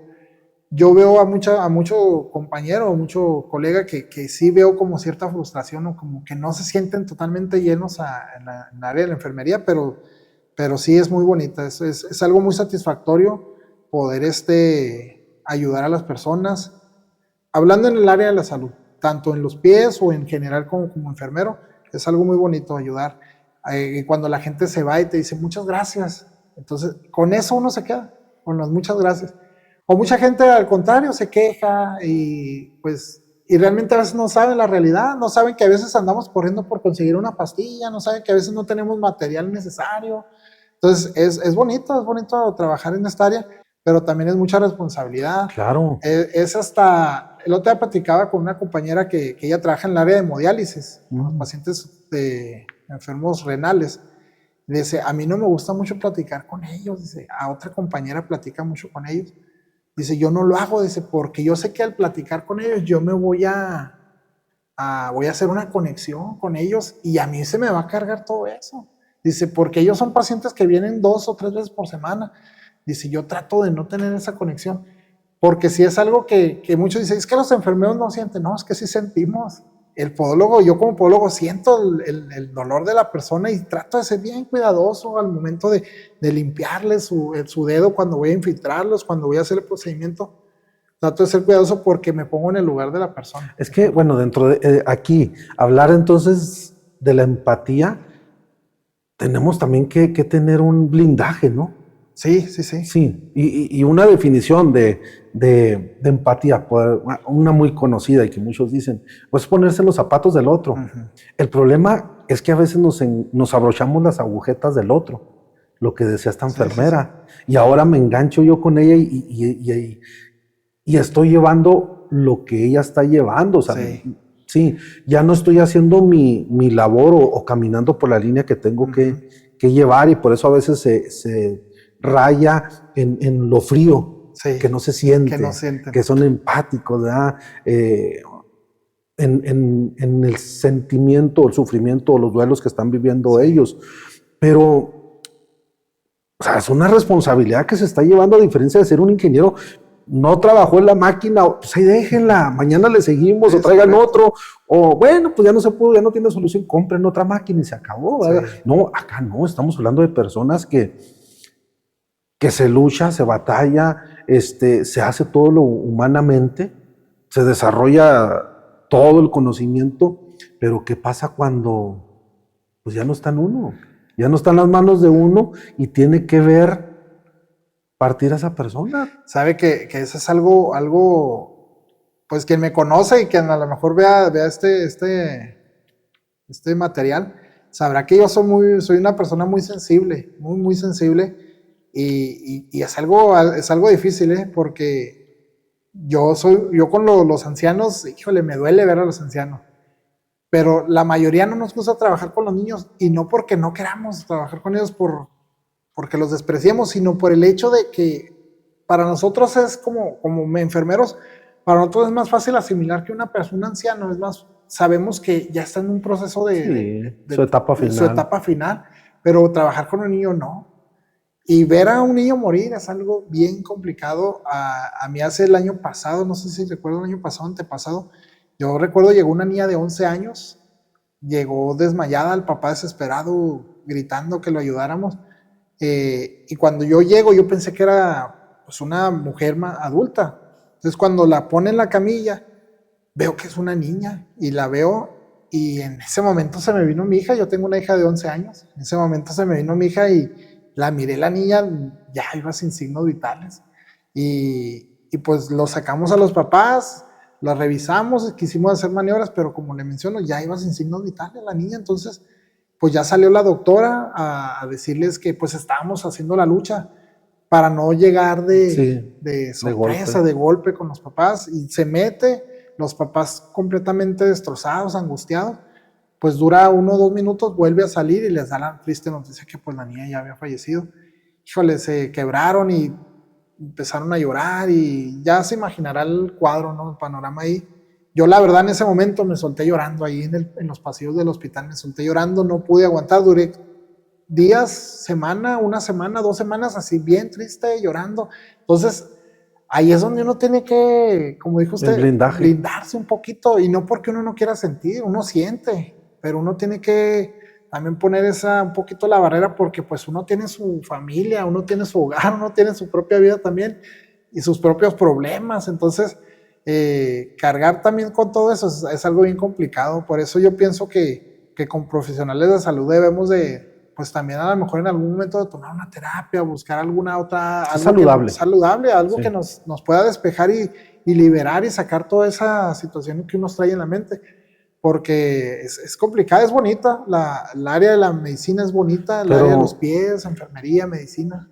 [SPEAKER 2] yo veo a mucho compañero, mucho colega que sí veo como cierta frustración o como que no se sienten totalmente llenos en el área de la enfermería, pero sí es muy bonita, es algo muy satisfactorio poder ayudar a las personas. Hablando en el área de la salud, tanto en los pies o en general como enfermero, es algo muy bonito ayudar. Cuando la gente se va y te dice muchas gracias, entonces con eso uno se queda, con las muchas gracias. O mucha gente al contrario se queja y realmente a veces no saben la realidad, no saben que a veces andamos corriendo por conseguir una pastilla, no saben que a veces no tenemos material necesario. Entonces es bonito trabajar en esta área, pero también es mucha responsabilidad.
[SPEAKER 1] Claro.
[SPEAKER 2] El otro día platicaba con una compañera que ella trabaja en el área de hemodiálisis, pacientes enfermos renales. Dice, a mí no me gusta mucho platicar con ellos. Dice, a otra compañera platica mucho con ellos. Dice, yo no lo hago, dice, porque yo sé que al platicar con ellos yo me voy a hacer una conexión con ellos y a mí se me va a cargar todo eso. Dice, porque ellos son pacientes que vienen 2 o 3 veces por semana. Dice, yo trato de no tener esa conexión. Porque si es algo que muchos dicen, es que los enfermeros no sienten. No, es que sí sentimos. El podólogo, yo como podólogo siento el dolor de la persona y trato de ser bien cuidadoso al momento de limpiarle su dedo cuando voy a infiltrarlos, cuando voy a hacer el procedimiento. Trato de ser cuidadoso porque me pongo en el lugar de la persona.
[SPEAKER 1] Es que, bueno, dentro de aquí, hablar entonces de la empatía, tenemos también que tener un blindaje, ¿no?
[SPEAKER 2] Sí.
[SPEAKER 1] Sí, y una definición de empatía, una muy conocida y que muchos dicen, pues ponerse en los zapatos del otro. Uh-huh. El problema es que a veces nos abrochamos las agujetas del otro, lo que decía esta enfermera, sí. Y ahora me engancho yo con ella y estoy llevando lo que ella está llevando, o sea, sí, ya no estoy haciendo mi labor o caminando por la línea que tengo uh-huh. que llevar, y por eso a veces se raya en lo frío, sí, que no se siente, que son empáticos, ¿verdad? En el sentimiento, el sufrimiento, los duelos que están viviendo sí. ellos. Pero, o sea, es una responsabilidad que se está llevando, a diferencia de ser un ingeniero. No trabajó en la máquina, pues ahí déjenla, mañana le seguimos, o traigan otro, o bueno, pues ya no se pudo, ya no tiene solución, compren otra máquina y se acabó. Sí. No, acá no, estamos hablando de personas que se lucha, se batalla, se hace todo lo humanamente, se desarrolla todo el conocimiento, pero ¿qué pasa cuando pues ya no está en uno? Ya no está en las manos de uno y tiene que ver partir a esa persona.
[SPEAKER 2] Sabe que eso es algo, pues quien me conoce y quien a lo mejor vea este material, sabrá que yo soy una persona muy sensible, muy sensible. Y es algo difícil, porque yo con los ancianos, híjole, me duele ver a los ancianos. pero la mayoría no nos gusta trabajar con los niños, y no porque no queramos trabajar con ellos porque los despreciemos, sino por el hecho de que para nosotros es como enfermeros, para nosotros es más fácil asimilar que una persona anciana, es más, sabemos que ya está en un proceso de
[SPEAKER 1] su etapa final.
[SPEAKER 2] Su etapa final, pero trabajar con un niño no. Y ver a un niño morir es algo bien complicado. A mí hace el año pasado, no sé si recuerdo el año pasado, antepasado, yo recuerdo llegó una niña de 11 años, llegó desmayada, el papá desesperado, gritando que lo ayudáramos. Y cuando yo llego, yo pensé que era pues una mujer adulta. Entonces cuando la pone en la camilla, veo que es una niña y la veo, y en ese momento se me vino mi hija. Yo tengo una hija de 11 años. En ese momento se me vino mi hija y la miré, la niña ya iba sin signos vitales. Y pues lo sacamos a los papás, la revisamos, quisimos hacer maniobras, pero como le menciono, ya iba sin signos vitales la niña. Entonces pues ya salió la doctora a decirles que pues estábamos haciendo la lucha para no llegar de sorpresa, de golpe con los papás, y se mete, los papás completamente destrozados, angustiados. Pues dura 1 o 2 minutos, vuelve a salir y les da la triste noticia que pues la niña ya había fallecido. Híjole, se quebraron y empezaron a llorar, y ya se imaginará el cuadro, ¿no? El panorama ahí. Yo la verdad en ese momento me solté llorando ahí en los pasillos del hospital, me solté llorando, no pude aguantar, duré días, semana, 1 semana, 2 semanas, así bien triste, llorando. Entonces, ahí es donde uno tiene que, como dijo usted, blindarse un poquito, y no porque uno no quiera sentir, uno siente, pero uno tiene que también poner un poquito la barrera, porque pues uno tiene su familia, uno tiene su hogar, uno tiene su propia vida también, y sus propios problemas. Entonces, cargar también con todo eso es algo bien complicado. Por eso yo pienso que con profesionales de salud debemos de, pues también a lo mejor en algún momento de tomar una terapia, buscar alguna otra, algo saludable, algo que nos pueda despejar y liberar y sacar toda esa situación que nos trae en la mente, porque es complicada. Es bonita, el área de la medicina es bonita, el área de los pies, enfermería, medicina.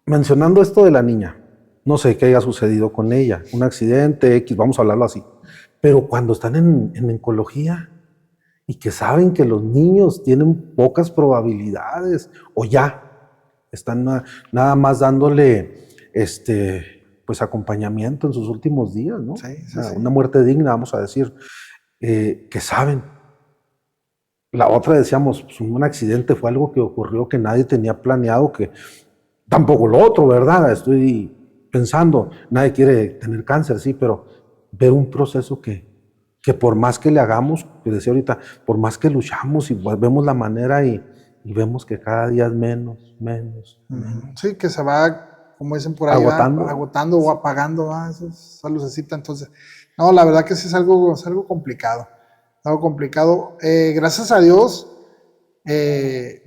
[SPEAKER 1] Mencionando esto de la niña, no sé qué haya sucedido con ella, un accidente X, vamos a hablarlo así, pero cuando están en oncología y que saben que los niños tienen pocas probabilidades, o ya están nada más dándole pues acompañamiento en sus últimos días, ¿no?
[SPEAKER 2] Sí.
[SPEAKER 1] Una muerte digna, vamos a decir, que saben. La otra decíamos, pues un accidente fue algo que ocurrió, que nadie tenía planeado, que tampoco lo otro, ¿verdad? Estoy pensando, nadie quiere tener cáncer, sí, pero ver un proceso que por más que le hagamos, que decía ahorita, por más que luchamos y vemos la manera y vemos que cada día es menos.
[SPEAKER 2] Sí, que se va, como dicen por ahí, agotando o apagando, esa lucecita. Entonces, no, la verdad que sí es algo complicado. Algo complicado. Gracias a Dios,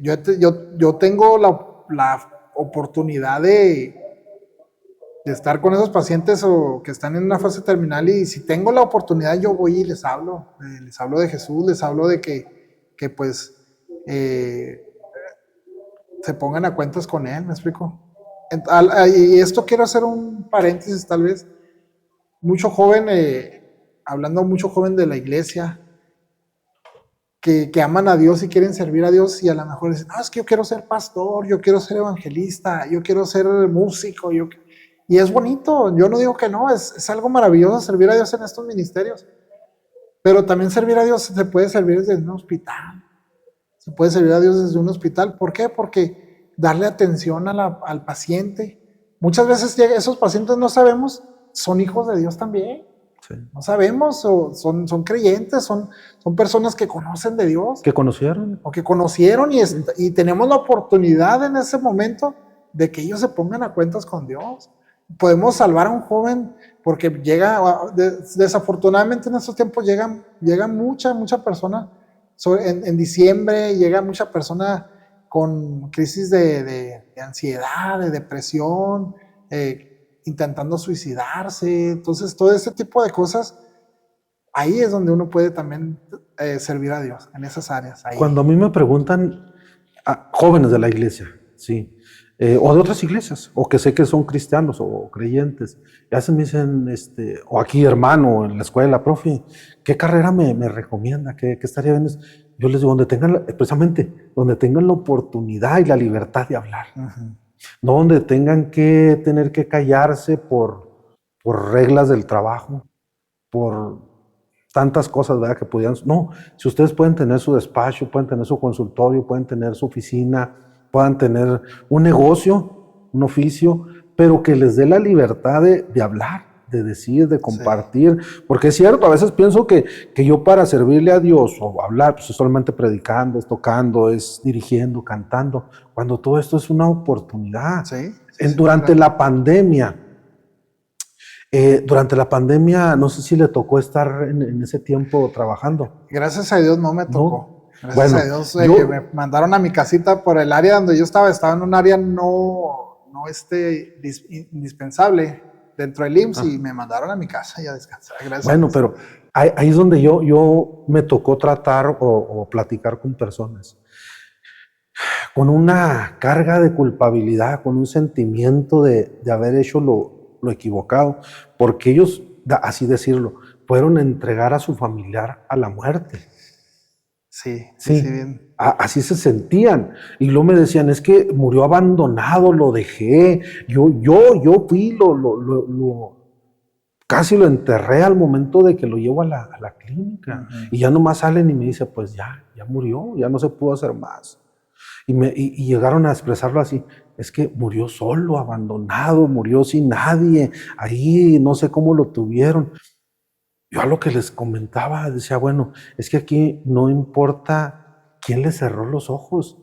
[SPEAKER 2] yo tengo la oportunidad de estar con esos pacientes o que están en una fase terminal, y si tengo la oportunidad yo voy y les hablo de Jesús, les hablo de que pues se pongan a cuentas con Él, ¿me explico? Y esto quiero hacer un paréntesis tal vez. Hablando mucho joven de la iglesia, que aman a Dios y quieren servir a Dios, y a lo mejor dicen, no, es que yo quiero ser pastor, yo quiero ser evangelista, yo quiero ser músico, y es bonito, yo no digo que no, es algo maravilloso servir a Dios en estos ministerios, pero también servir a Dios se puede servir desde un hospital, ¿por qué? Porque darle atención al paciente, muchas veces esos pacientes no sabemos, son hijos de Dios también. Sí. No sabemos, o son creyentes, son personas que conocen de Dios.
[SPEAKER 1] Que conocieron.
[SPEAKER 2] O que conocieron, y tenemos la oportunidad en ese momento de que ellos se pongan a cuentas con Dios. Podemos salvar a un joven, porque desafortunadamente en estos tiempos llega mucha persona, en diciembre llega mucha persona con crisis de ansiedad, de depresión, intentando suicidarse. Entonces todo ese tipo de cosas, ahí es donde uno puede también servir a Dios, en esas áreas. Ahí.
[SPEAKER 1] Cuando a mí me preguntan, jóvenes de la iglesia, sí, o de otras iglesias, o que sé que son cristianos o creyentes. Y a veces me dicen, o aquí hermano, en la escuela, profe, ¿qué carrera me recomienda? ¿Qué estaría bien? Yo les digo, donde tengan la oportunidad y la libertad de hablar. No donde tengan que tener que callarse por reglas del trabajo, por tantas cosas, ¿verdad? Que pudieran. No, si ustedes pueden tener su despacho, pueden tener su consultorio, pueden tener su oficina, puedan tener un negocio, un oficio, pero que les dé la libertad de hablar, de decir, de compartir. Sí. Porque es cierto, a veces pienso que yo para servirle a Dios o hablar, pues es solamente predicando, es tocando, es dirigiendo, cantando, cuando todo esto es una oportunidad. Sí, durante la pandemia, no sé si le tocó estar en ese tiempo trabajando.
[SPEAKER 2] Gracias a Dios no me tocó. ¿No? Gracias a Dios que me mandaron a mi casita por el área donde yo estaba en un área no indispensable dentro del IMSS y me mandaron a mi casa y a descansar. Gracias.
[SPEAKER 1] Bueno, pero ahí es donde yo me tocó tratar o platicar con personas con una carga de culpabilidad, con un sentimiento de haber hecho lo equivocado, porque ellos, así decirlo, fueron a entregar a su familiar a la muerte.
[SPEAKER 2] Sí, bien.
[SPEAKER 1] Así se sentían. Y luego me decían, es que murió abandonado, lo dejé. Yo fui, casi lo enterré al momento de que lo llevo a la clínica. Y ya nomás salen y me dice, pues ya murió, ya no se pudo hacer más. Y llegaron a expresarlo así, es que murió solo, abandonado, murió sin nadie, ahí no sé cómo lo tuvieron. Yo a lo que les comentaba, decía, bueno, es que aquí no importa quién le cerró los ojos,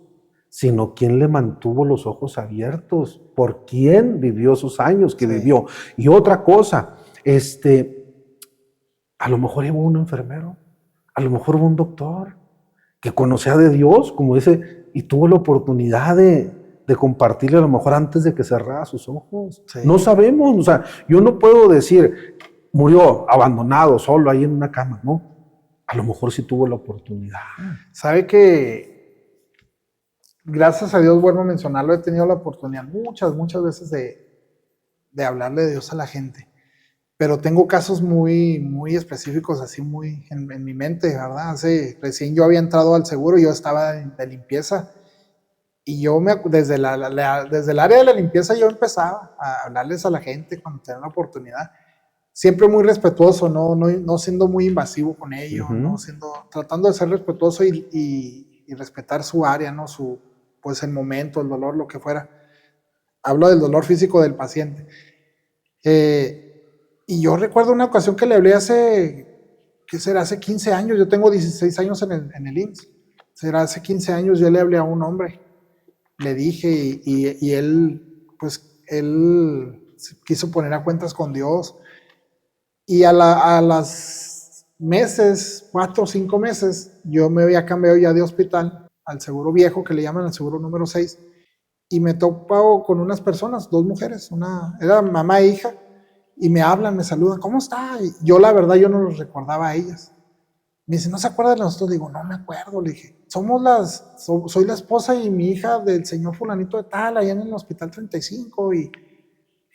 [SPEAKER 1] sino quién le mantuvo los ojos abiertos, por quién vivió sus años que vivió. Y otra cosa, a lo mejor hubo un enfermero, a lo mejor hubo un doctor que conocía de Dios, como dice, y tuvo la oportunidad de compartirle a lo mejor antes de que cerrara sus ojos. Sí. No sabemos, o sea, yo no puedo decir, murió abandonado, solo ahí en una cama, ¿no? A lo mejor sí tuvo la oportunidad.
[SPEAKER 2] Sabe que, gracias a Dios, vuelvo a mencionarlo, he tenido la oportunidad muchas veces de hablarle de Dios a la gente. Pero tengo casos muy específicos, así muy en mi mente, ¿verdad? Recién yo había entrado al seguro, yo estaba de limpieza, y yo desde el área de la limpieza yo empezaba a hablarles a la gente cuando tenía la oportunidad, siempre muy respetuoso, no siendo muy invasivo con ellos, tratando de ser respetuoso y respetar su área, ¿no? Pues el momento, el dolor, lo que fuera. Hablo del dolor físico del paciente. Y yo recuerdo una ocasión que le hablé hace 15 años, yo tengo 16 años en el IMSS, hace 15 años yo le hablé a un hombre, le dije y él quiso poner a cuentas con Dios, y a las meses, 4 o 5 meses, yo me había cambiado ya de hospital al seguro viejo, que le llaman el seguro número 6, y me topo con unas personas, 2 mujeres, era mamá e hija, y me hablan, me saludan, ¿cómo está? Y yo la verdad, yo no los recordaba a ellas. Me dice, ¿no se acuerda de nosotros? Digo, no me acuerdo. Le dije, soy la esposa y mi hija del señor fulanito de tal, allá en el hospital 35. Y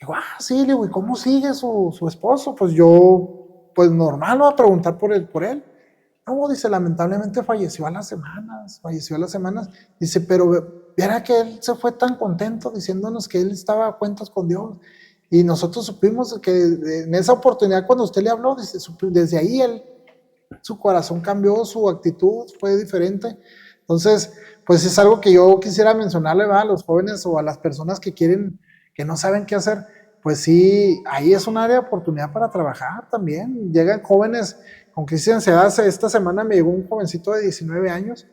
[SPEAKER 2] digo, sí, le digo, ¿y cómo sigue su esposo? Pues yo, normal, voy a preguntar por él. No, dice, lamentablemente falleció a las semanas. Dice, pero viera que él se fue tan contento diciéndonos que él estaba a cuentas con Dios. Y nosotros supimos que en esa oportunidad cuando usted le habló, desde ahí su corazón cambió, su actitud fue diferente. Entonces, pues es algo que yo quisiera mencionarle a los jóvenes o a las personas que no saben qué hacer. Pues sí, ahí es un área de oportunidad para trabajar también. Llegan jóvenes con crisis de ansiedad. Esta semana me llegó un jovencito de 19 años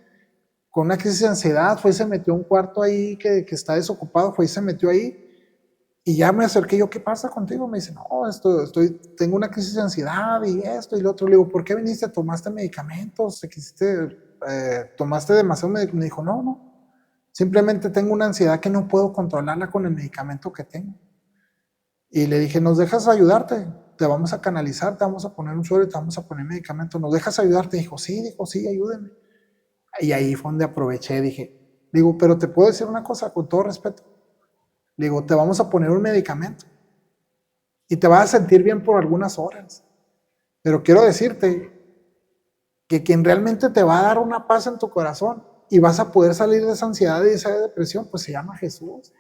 [SPEAKER 2] con una crisis de ansiedad, fue y se metió a un cuarto ahí que está desocupado, fue y se metió ahí. Y ya me acerqué yo, ¿qué pasa contigo? Me dice, no, tengo una crisis de ansiedad y esto y lo otro. Le digo, ¿por qué viniste? ¿Tomaste medicamentos? ¿Tomaste demasiado medicamento? Me dijo, no. Simplemente tengo una ansiedad que no puedo controlarla con el medicamento que tengo. Y le dije, ¿nos dejas ayudarte? Te vamos a canalizar, te vamos a poner un suero y te vamos a poner medicamento. ¿Nos dejas ayudarte? Dijo, sí, ayúdenme. Y ahí fue donde aproveché, digo, pero te puedo decir una cosa con todo respeto. Le digo, te vamos a poner un medicamento y te vas a sentir bien por algunas horas. Pero quiero decirte que quien realmente te va a dar una paz en tu corazón y vas a poder salir de esa ansiedad y de esa depresión, pues se llama Jesús.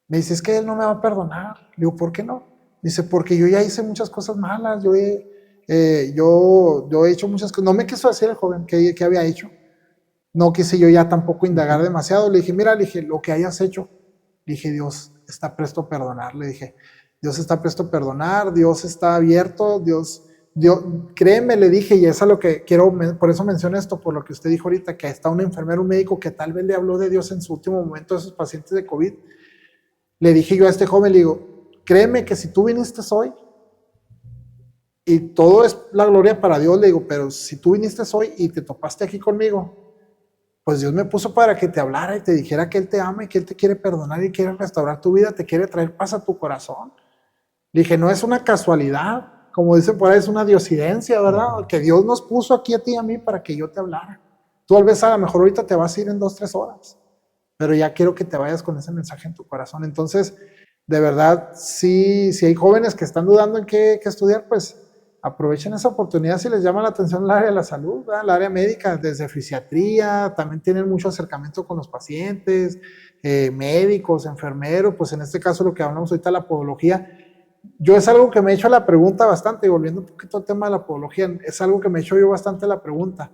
[SPEAKER 2] Me dice, es que Él no me va a perdonar. Le digo, ¿por qué no? Dice, porque yo ya hice muchas cosas malas, yo he hecho muchas cosas. No me quiso decir el joven qué había hecho. No quise yo ya tampoco indagar demasiado. Le dije, mira, le dije, lo que hayas hecho, le dije, Dios está presto a perdonar. Le dije, Dios está presto a perdonar, Dios está abierto, Dios, créeme, le dije, y eso es lo que quiero, por eso menciono esto, por lo que usted dijo ahorita, que está un enfermero, un médico que tal vez le habló de Dios en su último momento a esos pacientes de COVID. Le dije yo a este joven, le digo, créeme que si tú viniste hoy, y todo es la gloria para Dios, le digo, pero si tú viniste hoy y te topaste aquí conmigo, pues Dios me puso para que te hablara y te dijera que Él te ama y que Él te quiere perdonar y quiere restaurar tu vida, te quiere traer paz a tu corazón. Le dije, no es una casualidad, como dicen por ahí, es una diosidencia, ¿verdad? Que Dios nos puso aquí a ti y a mí para que yo te hablara. Tú tal vez a lo mejor ahorita te vas a ir en 2, 3 horas, pero ya quiero que te vayas con ese mensaje en tu corazón. Entonces, de verdad, si hay jóvenes que están dudando en qué estudiar, pues aprovechen esa oportunidad si les llama la atención el área de la salud, ¿verdad? El área médica, desde fisiatría, también tienen mucho acercamiento con los pacientes, médicos, enfermeros, pues en este caso lo que hablamos ahorita, la podología. Yo es algo que me he hecho la pregunta bastante, y volviendo un poquito al tema de la podología, es algo que me he hecho yo bastante la pregunta.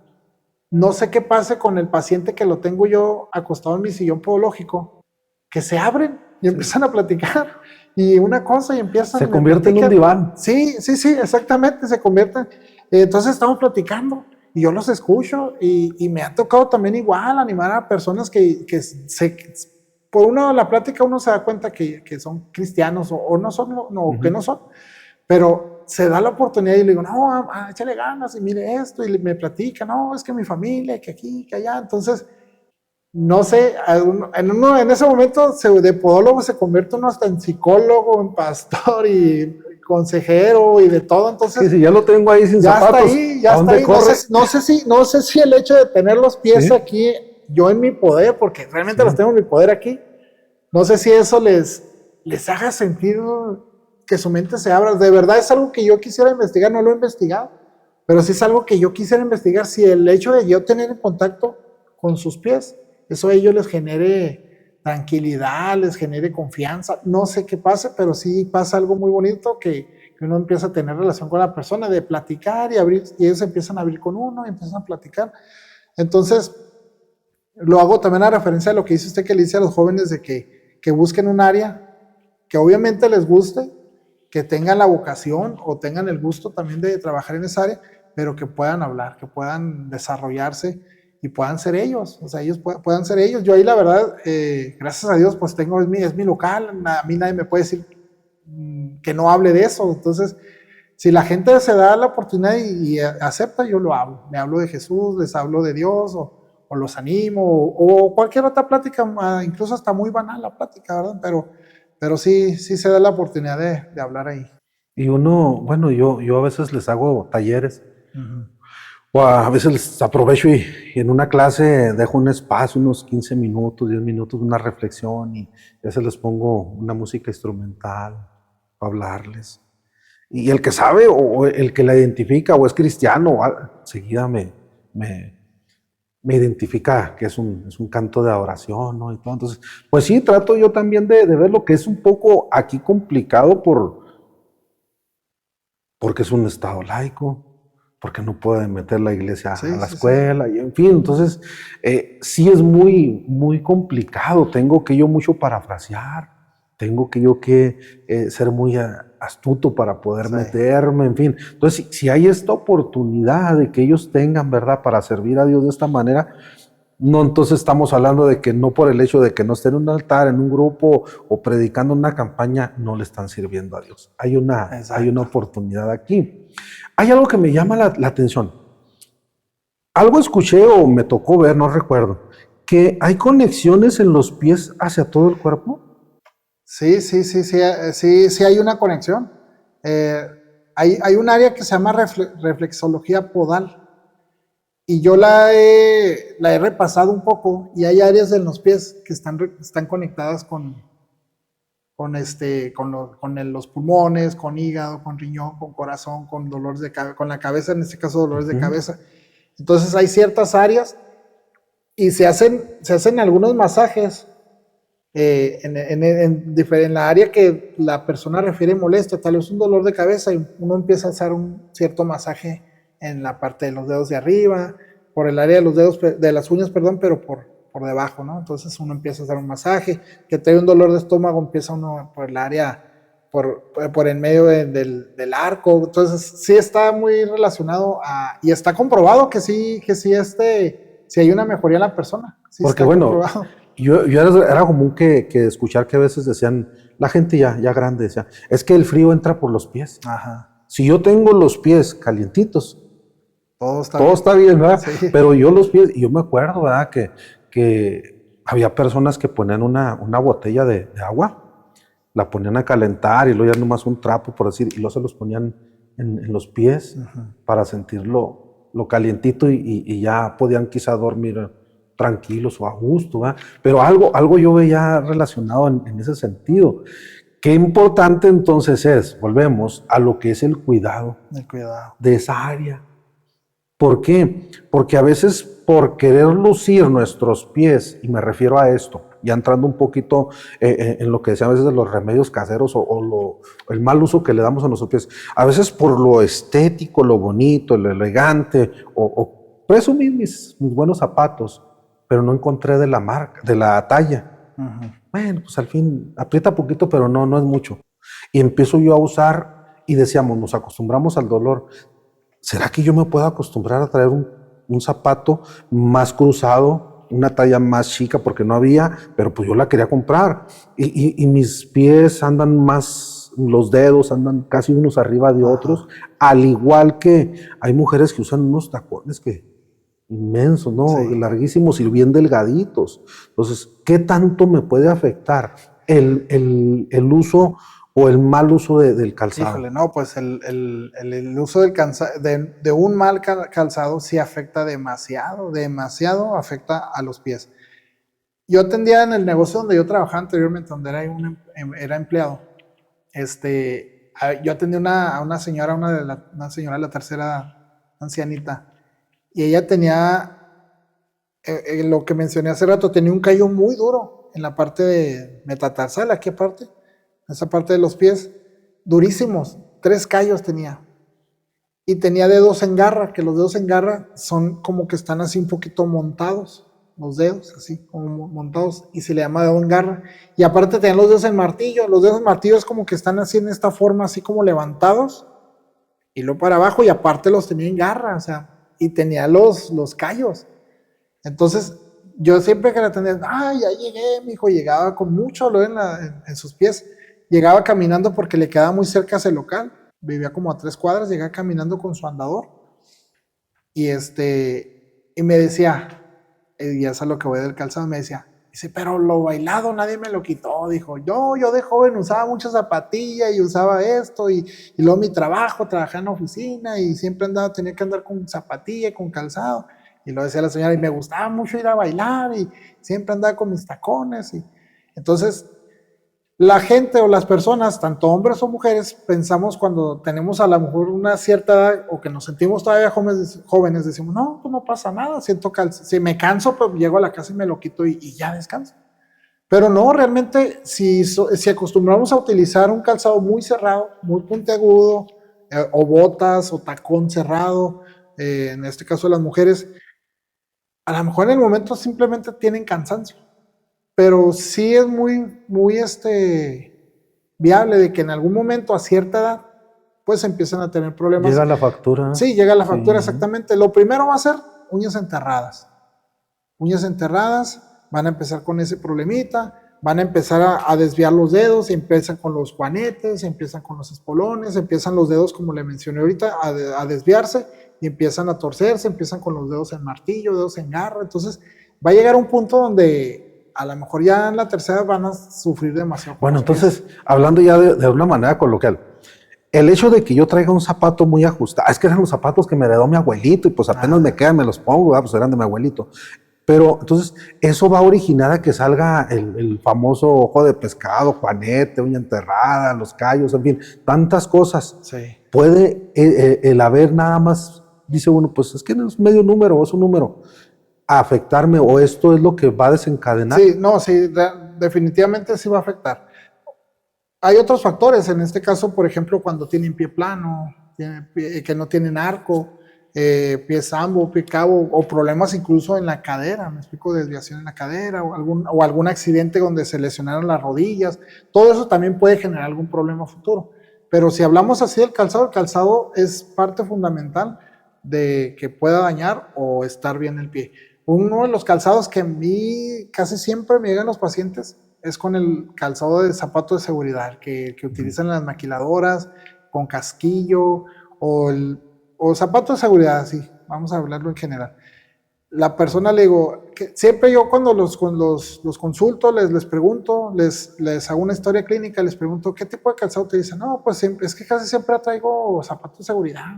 [SPEAKER 2] No sé qué pase con el paciente que lo tengo yo acostado en mi sillón podológico, que se abren y empiezan a platicar, y una cosa y empiezan...
[SPEAKER 1] Se convierte en un diván.
[SPEAKER 2] Sí, exactamente, se convierten. Entonces estamos platicando y yo los escucho y me ha tocado también igual animar a personas que por la plática uno se da cuenta que son cristianos o no son, que no son, pero se da la oportunidad y le digo, no, échale ganas y mire esto, y me platica, no, es que mi familia, que aquí, que allá. Entonces, no sé, en ese momento de podólogo se convierte uno hasta en psicólogo, en pastor y consejero y de todo. Entonces,
[SPEAKER 1] sí, ya lo tengo ahí sin zapatos.
[SPEAKER 2] Ya está ahí. No sé si el hecho de tener los pies aquí, yo en mi poder, porque realmente los tengo en mi poder aquí, no sé si eso les haga sentir que su mente se abra. De verdad es algo que yo quisiera investigar, no lo he investigado, pero sí es algo que yo quisiera investigar, si el hecho de yo tener en contacto con sus pies, eso a ellos les genere tranquilidad, les genere confianza. No sé qué pase, pero sí pasa algo muy bonito que uno empieza a tener relación con la persona, de platicar y abrir, y ellos empiezan a abrir con uno y empiezan a platicar. Entonces, lo hago también a referencia a lo que dice usted, que le dice a los jóvenes de que busquen un área que obviamente les guste, que tengan la vocación o tengan el gusto también de trabajar en esa área, pero que puedan hablar, que puedan desarrollarse y puedan ser ellos, o sea, ellos puedan ser ellos. Yo ahí la verdad, gracias a Dios, pues es mi local, a mí nadie me puede decir que no hable de eso. Entonces, si la gente se da la oportunidad y acepta, yo lo hablo. Le hablo de Jesús, les hablo de Dios, o los animo, o cualquier otra plática, incluso hasta muy banal la plática, ¿verdad? Pero sí se da la oportunidad de hablar ahí.
[SPEAKER 1] Y uno, bueno, yo a veces les hago talleres, o a veces les aprovecho y en una clase dejo un espacio, unos 15 minutos, 10 minutos, una reflexión, y a veces les pongo una música instrumental para hablarles. Y el que sabe o el que la identifica o es cristiano, enseguida me identifica que es un canto de adoración, ¿no? Y todo. Entonces, pues sí, trato yo también de ver lo que es un poco aquí complicado porque es un estado laico, porque no pueden meter la iglesia a la escuela, y en fin, entonces sí es muy, muy complicado. Tengo que yo mucho parafrasear, tengo que yo ser muy astuto para poder meterme, en fin. Entonces, si hay esta oportunidad de que ellos tengan, ¿verdad?, para servir a Dios de esta manera, no, entonces estamos hablando de que no por el hecho de que no estén en un altar, en un grupo o predicando una campaña, no le están sirviendo a Dios. Hay una oportunidad aquí. Hay algo que me llama la atención. Algo escuché o me tocó ver, no recuerdo, que hay conexiones en los pies hacia todo el cuerpo.
[SPEAKER 2] Sí hay una conexión. Hay un área que se llama reflexología podal. Y yo la he repasado un poco, y hay áreas en los pies que están conectadas con los pulmones, con hígado, con riñón, con corazón, con dolores con la cabeza, en este caso dolores de cabeza. Entonces hay ciertas áreas y se hacen algunos masajes en la área que la persona refiere molestia, tal vez un dolor de cabeza, y uno empieza a hacer un cierto masaje en la parte de los dedos de arriba, por el área de los dedos, de las uñas, perdón, pero por debajo, ¿no? Entonces uno empieza a hacer un masaje, que trae un dolor de estómago, empieza uno por el área, por en medio del arco. Entonces sí está muy relacionado y está comprobado que sí hay una mejoría en la persona. Sí.
[SPEAKER 1] Porque bueno, yo era común que escuchar que a veces decían, la gente ya grande decía, es que el frío entra por los pies.
[SPEAKER 2] Ajá.
[SPEAKER 1] Si yo tengo los pies calientitos, todo
[SPEAKER 2] bien.
[SPEAKER 1] Está bien, ¿verdad? Sí. Pero yo los pies, y yo me acuerdo, ¿verdad? Que había personas que ponían una botella de agua, la ponían a calentar y luego ya nomás un trapo, por decir, y luego se los ponían en los pies para sentirlo lo calientito y ya podían quizá dormir tranquilos o a gusto, ¿verdad? Pero algo yo veía relacionado en ese sentido. Qué importante entonces volvemos a lo que es el cuidado de esa área. ¿Por qué? Porque a veces por querer lucir nuestros pies, y me refiero a esto, ya entrando un poquito en lo que decía a veces de los remedios caseros o el mal uso que le damos a nuestros pies, a veces por lo estético, lo bonito, lo elegante, o presumir mis buenos zapatos, pero no encontré de la marca, de la talla. Bueno, pues al fin aprieta poquito, pero no es mucho. Y empiezo yo a usar y decíamos, nos acostumbramos al dolor. ¿Será que yo me puedo acostumbrar a traer un zapato más cruzado, una talla más chica? Porque no había, pero pues yo la quería comprar. Y mis pies andan más, los dedos andan casi unos arriba de otros, al igual que hay mujeres que usan unos tacones inmensos, ¿no? Sí. Larguísimos y bien delgaditos. Entonces, ¿qué tanto me puede afectar el uso o el mal uso del calzado?
[SPEAKER 2] Híjole, no, pues el uso de un mal calzado sí afecta demasiado afecta a los pies. Yo atendía en el negocio donde yo trabajaba anteriormente, donde era empleado. Yo atendí a una señora, una señora de la tercera, ancianita, y ella tenía, lo que mencioné hace rato, tenía un callo muy duro en la parte de metatarsal, aquí aparte, esa parte de los pies, durísimos, 3 callos tenía. Y tenía dedos en garra, que los dedos en garra son como que están así un poquito montados, los dedos así como montados, y se le llama dedo en garra. Y aparte tenían los dedos en martillo, los dedos en martillo es como que están así en esta forma, así como levantados, y luego para abajo, y aparte los tenía en garra, o sea, y tenía los callos. Entonces, yo siempre que la atendía, ya llegué, mi hijo, llegaba con mucho dolor en sus pies. Llegaba caminando porque le quedaba muy cerca ese local, vivía como a 3 cuadras, llegaba caminando con su andador y me decía, y eso es lo que voy del calzado, me dice, pero lo bailado nadie me lo quitó, dijo, yo de joven usaba mucha zapatilla y usaba esto y luego mi trabajo, trabajaba en la oficina y siempre tenía que andar con zapatilla, con calzado, y lo decía la señora, y me gustaba mucho ir a bailar y siempre andaba con mis tacones, y entonces la gente o las personas, tanto hombres o mujeres, pensamos cuando tenemos a lo mejor una cierta edad o que nos sentimos todavía jóvenes, decimos, no, pues no pasa nada, si me canso, pues llego a la casa y me lo quito y ya descanso. Pero no, realmente, si acostumbramos a utilizar un calzado muy cerrado, muy puntiagudo, o botas o tacón cerrado, en este caso las mujeres, a lo mejor en el momento simplemente tienen cansancio. Pero sí es muy viable de que en algún momento a cierta edad pues empiezan a tener problemas.
[SPEAKER 1] Llega la factura.
[SPEAKER 2] Sí, llega la factura, sí. Exactamente. Lo primero va a ser uñas enterradas. Uñas enterradas, van a empezar con ese problemita, van a empezar a desviar los dedos, empiezan con los juanetes, empiezan con los espolones, empiezan los dedos, como le mencioné ahorita, a desviarse y empiezan a torcerse, empiezan con los dedos en martillo, dedos en garra. Entonces va a llegar un punto donde a lo mejor ya en la tercera van a sufrir demasiado.
[SPEAKER 1] Bueno, entonces, hablando ya de una manera coloquial, el hecho de que yo traiga un zapato muy ajustado, es que eran los zapatos que me heredó mi abuelito y pues apenas me quedan, me los pongo, pues eran de mi abuelito. Pero entonces eso va a originar a que salga el famoso ojo de pescado, juanete, uña enterrada, los callos, en fin, tantas cosas.
[SPEAKER 2] Sí.
[SPEAKER 1] Puede el haber nada más, dice uno, pues es que no es medio número o es un número, a afectarme, o esto es lo que va a desencadenar.
[SPEAKER 2] Sí, no, sí, definitivamente sí va a afectar. Hay otros factores, en este caso, por ejemplo, cuando tienen pie plano, que no tienen arco, pie sambo, pie cabo, o problemas incluso en la cadera, me explico, desviación en la cadera, o algún accidente donde se lesionaron las rodillas, todo eso también puede generar algún problema futuro. Pero si hablamos así del calzado, el calzado es parte fundamental de que pueda dañar o estar bien el pie. Uno de los calzados que a mí casi siempre me llegan los pacientes es con el calzado de zapato de seguridad que utilizan las maquiladoras, con casquillo o zapato de seguridad, sí, vamos a hablarlo en general. La persona le digo, que siempre yo cuando los consulto, les pregunto, les hago una historia clínica, les pregunto qué tipo de calzado utilizan. No, pues es que casi siempre traigo zapatos de seguridad,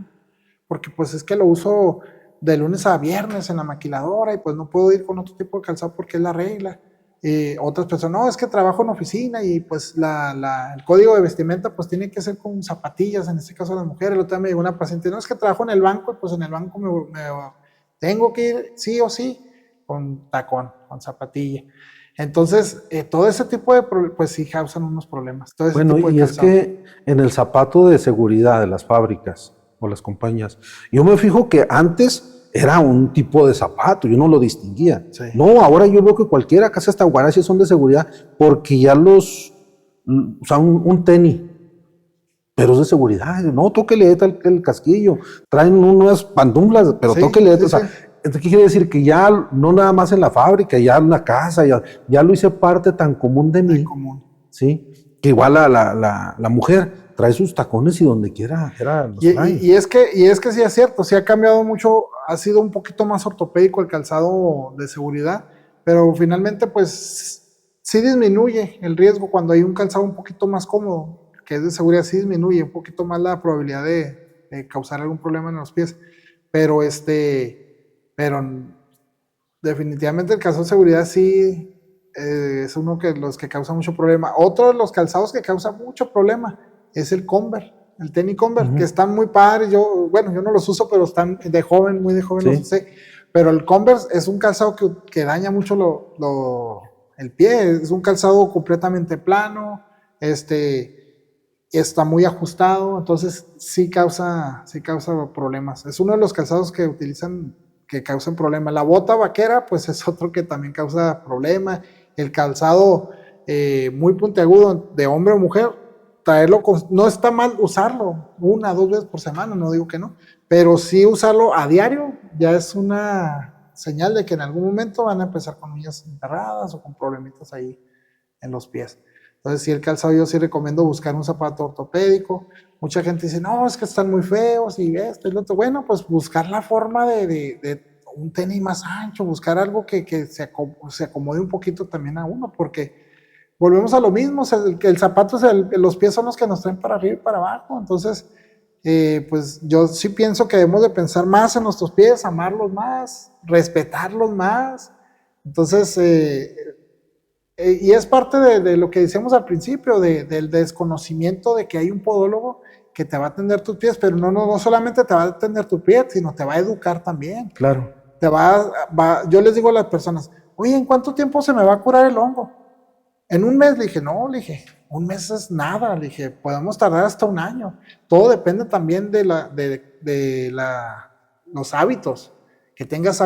[SPEAKER 2] porque pues es que lo uso de lunes a viernes en la maquiladora y pues no puedo ir con otro tipo de calzado porque es la regla. Otras personas, no, es que trabajo en oficina y pues el código de vestimenta pues tiene que ser con zapatillas, en este caso las mujeres. El otro día me llegó una paciente, no, es que trabajo en el banco y pues en el banco me tengo que ir sí o sí con tacón, con zapatilla. Entonces, todo ese tipo de pues sí causan unos problemas. Todo ese
[SPEAKER 1] Bueno,
[SPEAKER 2] tipo de
[SPEAKER 1] y es que en el zapato de seguridad de las fábricas o las compañías, yo me fijo que antes era un tipo de zapato, yo no lo distinguía.
[SPEAKER 2] Sí.
[SPEAKER 1] No, ahora yo veo que cualquiera, casi hasta guaraches son de seguridad, porque ya o sea, un tenis, pero es de seguridad. No, tóquele el casquillo, traen unas pantuflas, pero
[SPEAKER 2] Sí,
[SPEAKER 1] tóquele.
[SPEAKER 2] sí,
[SPEAKER 1] O sea,
[SPEAKER 2] sí.
[SPEAKER 1] ¿qué quiere decir? Que ya no nada más en la fábrica, ya en la casa, ya lo hice parte tan común de mí.
[SPEAKER 2] Muy común.
[SPEAKER 1] ¿Sí? Que igual la mujer trae sus tacones y donde quiera los trae.
[SPEAKER 2] Y es que sí es cierto, sí ha cambiado mucho, ha sido un poquito más ortopédico el calzado de seguridad, pero finalmente pues sí disminuye el riesgo cuando hay un calzado un poquito más cómodo, que es de seguridad, sí disminuye un poquito más la probabilidad de causar algún problema en los pies, pero definitivamente el calzado de seguridad sí es uno de los que causa mucho problema. Otro de los calzados que causa mucho problema es el Converse, el tenis Converse, que están muy padres. Yo no los uso, pero están muy de joven los usé. Pero el Converse es un calzado que daña mucho el pie. Es un calzado completamente plano, está muy ajustado, entonces sí causa problemas. Es uno de los calzados que utilizan que causan problemas. La bota vaquera, pues es otro que también causa problemas. El calzado muy puntiagudo de hombre o mujer, traerlo, no está mal usarlo 1 o 2 veces por semana, no digo que no, pero sí usarlo a diario ya es una señal de que en algún momento van a empezar con uñas enterradas o con problemitas ahí en los pies. Entonces, sí, el calzado yo sí recomiendo buscar un zapato ortopédico. Mucha gente dice, no, es que están muy feos y esto y lo otro. Bueno, pues buscar la forma de un tenis más ancho, buscar algo que se acomode un poquito también a uno, porque volvemos a lo mismo, o sea, el zapato, los pies son los que nos traen para arriba y para abajo. Entonces, pues yo sí pienso que debemos de pensar más en nuestros pies, amarlos más, respetarlos más. Entonces, y es parte de lo que decíamos al principio, del desconocimiento de que hay un podólogo que te va a atender tus pies, pero no solamente te va a atender tus pies, sino te va a educar también.
[SPEAKER 1] Claro.
[SPEAKER 2] Yo les digo a las personas, oye, ¿en cuánto tiempo se me va a curar el hongo? En un mes. Le dije, no, le dije, un mes es nada, le dije, podemos tardar hasta 1 año. Todo depende también de los hábitos, que tengas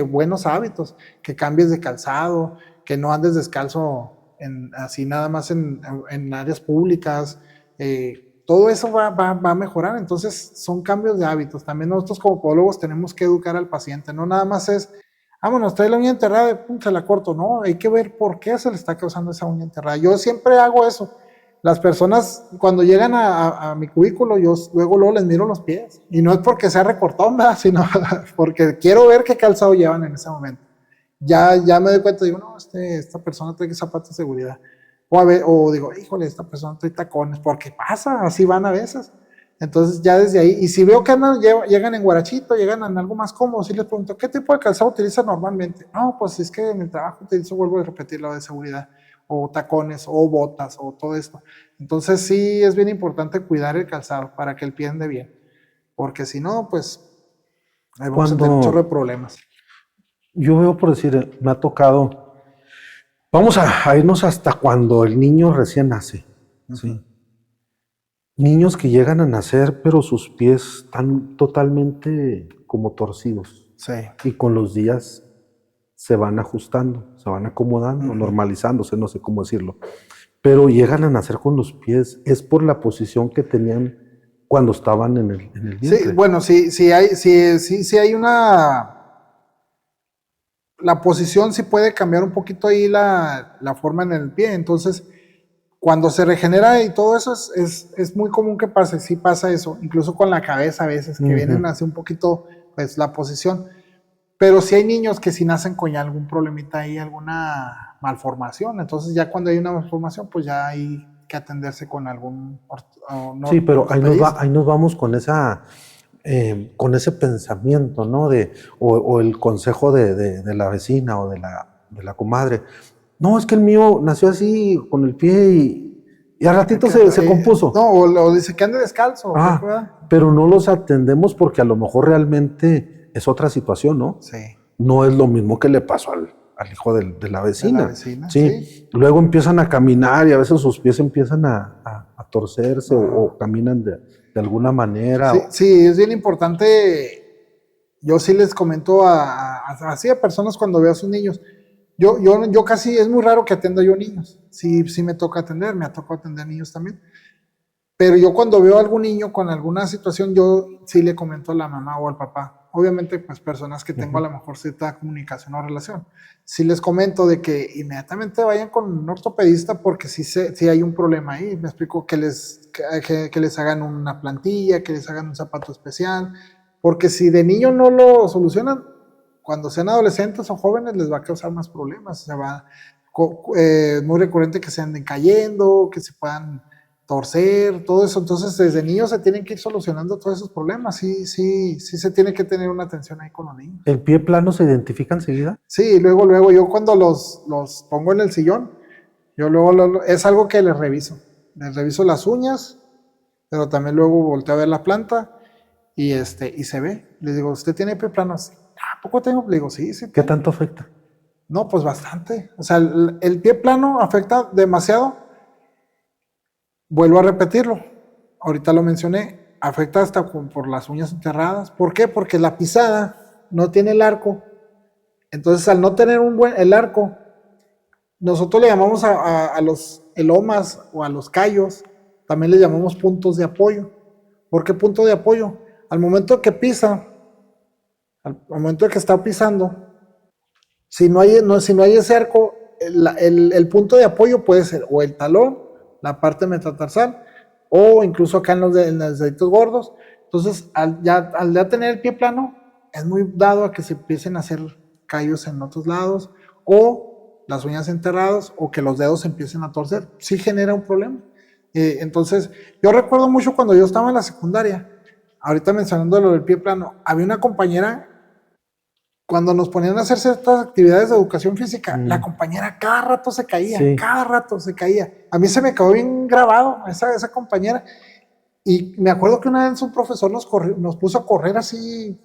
[SPEAKER 2] buenos hábitos, que cambies de calzado, que no andes descalzo así nada más en áreas públicas. Todo eso va a mejorar. Entonces son cambios de hábitos. También nosotros como podólogos tenemos que educar al paciente, no nada más es, vámonos, trae la uña enterrada, se la corto. No, hay que ver por qué se le está causando esa uña enterrada. Yo siempre hago eso. Las personas cuando llegan a mi cubículo, yo luego les miro los pies. Y no es porque sea recortón, ¿verdad? Sino porque quiero ver qué calzado llevan en ese momento. Ya me doy cuenta, digo, no, esta persona trae zapatos de seguridad. O digo, híjole, esta persona trae tacones, porque pasa, así van a veces. Entonces ya desde ahí, y si veo que llegan en guarachito, llegan en algo más cómodo, si les pregunto, ¿qué tipo de calzado utilizan normalmente? No, pues es que en el trabajo utilizo, vuelvo a repetir, lo de seguridad, o tacones, o botas, o todo esto. Entonces sí es bien importante cuidar el calzado para que el pie ande bien, porque si no, pues ahí vamos a tener un chorro de problemas.
[SPEAKER 1] Yo veo, por decir, me ha tocado, vamos a irnos hasta cuando el niño recién nace, ¿sí? Niños que llegan a nacer, pero sus pies están totalmente como torcidos.
[SPEAKER 2] Sí.
[SPEAKER 1] Y con los días se van ajustando, se van acomodando, normalizándose, no sé cómo decirlo. Pero llegan a nacer con los pies, es por la posición que tenían cuando estaban en el vientre.
[SPEAKER 2] Sí, bueno, sí hay una... La posición sí puede cambiar un poquito ahí la forma en el pie, entonces cuando se regenera y todo eso es muy común que pase, sí pasa eso, incluso con la cabeza a veces, que vienen así un poquito, pues la posición, pero sí hay niños que sí nacen con ya algún problemita ahí, alguna malformación, entonces ya cuando hay una malformación, pues ya hay que atenderse con algún...
[SPEAKER 1] sí, pero ahí nos vamos con esa... con ese pensamiento, ¿no? O el consejo de la vecina o de la comadre. No, es que el mío nació así, con el pie y al ratito se compuso.
[SPEAKER 2] No, o dice que ande descalzo.
[SPEAKER 1] Pero no los atendemos porque a lo mejor realmente es otra situación, ¿no?
[SPEAKER 2] Sí.
[SPEAKER 1] No es lo mismo que le pasó al hijo de la vecina.
[SPEAKER 2] De la vecina,
[SPEAKER 1] sí. Luego empiezan a caminar y a veces sus pies empiezan a torcerse o caminan de alguna manera.
[SPEAKER 2] Sí, es bien importante. Yo sí les comento así a personas cuando veo a sus niños. Yo casi, es muy raro que atienda yo niños. Sí me toca atender, me ha tocado atender niños también. Pero yo cuando veo a algún niño con alguna situación, yo sí le comento a la mamá o al papá. Obviamente, pues personas que tengo a lo mejor cierta comunicación o relación. Sí les comento de que inmediatamente vayan con un ortopedista porque sí hay un problema ahí. Me explico, que les hagan una plantilla, que les hagan un zapato especial. Porque si de niño no lo solucionan, cuando sean adolescentes o jóvenes les va a causar más problemas. Es muy recurrente que se anden cayendo, que se puedan torcer, todo eso. Entonces, desde niños se tienen que ir solucionando todos esos problemas. Sí se tiene que tener una atención ahí con los niños.
[SPEAKER 1] ¿El pie plano se identifica enseguida?
[SPEAKER 2] Sí, luego yo cuando los pongo en el sillón, yo luego es algo que les reviso. Les reviso las uñas, pero también luego volteo a ver la planta y se ve. Les digo, ¿usted tiene pie plano? ¿A poco tengo? Le digo, sí.
[SPEAKER 1] ¿Qué tanto afecta?
[SPEAKER 2] No, pues bastante. O sea, el pie plano afecta demasiado. Vuelvo a repetirlo. Ahorita lo mencioné. Afecta hasta por las uñas enterradas. ¿Por qué? Porque la pisada no tiene el arco. Entonces, al no tener el arco, nosotros le llamamos a los elomas o a los callos, también le llamamos puntos de apoyo. ¿Por qué punto de apoyo? Al momento que pisa, al momento de que está pisando, si no hay ese arco, el punto de apoyo puede ser o el talón, la parte metatarsal, o incluso acá en los deditos gordos. Entonces, al ya tener el pie plano, es muy dado a que se empiecen a hacer callos en otros lados, o las uñas enterradas, o que los dedos empiecen a torcer. Sí genera un problema. Entonces, yo recuerdo mucho cuando yo estaba en la secundaria, ahorita mencionando lo del pie plano, había una compañera, cuando nos ponían a hacer ciertas actividades de educación física, la compañera cada rato se caía, A mí se me quedó bien grabado esa compañera. Y me acuerdo que una vez un profesor nos puso a correr así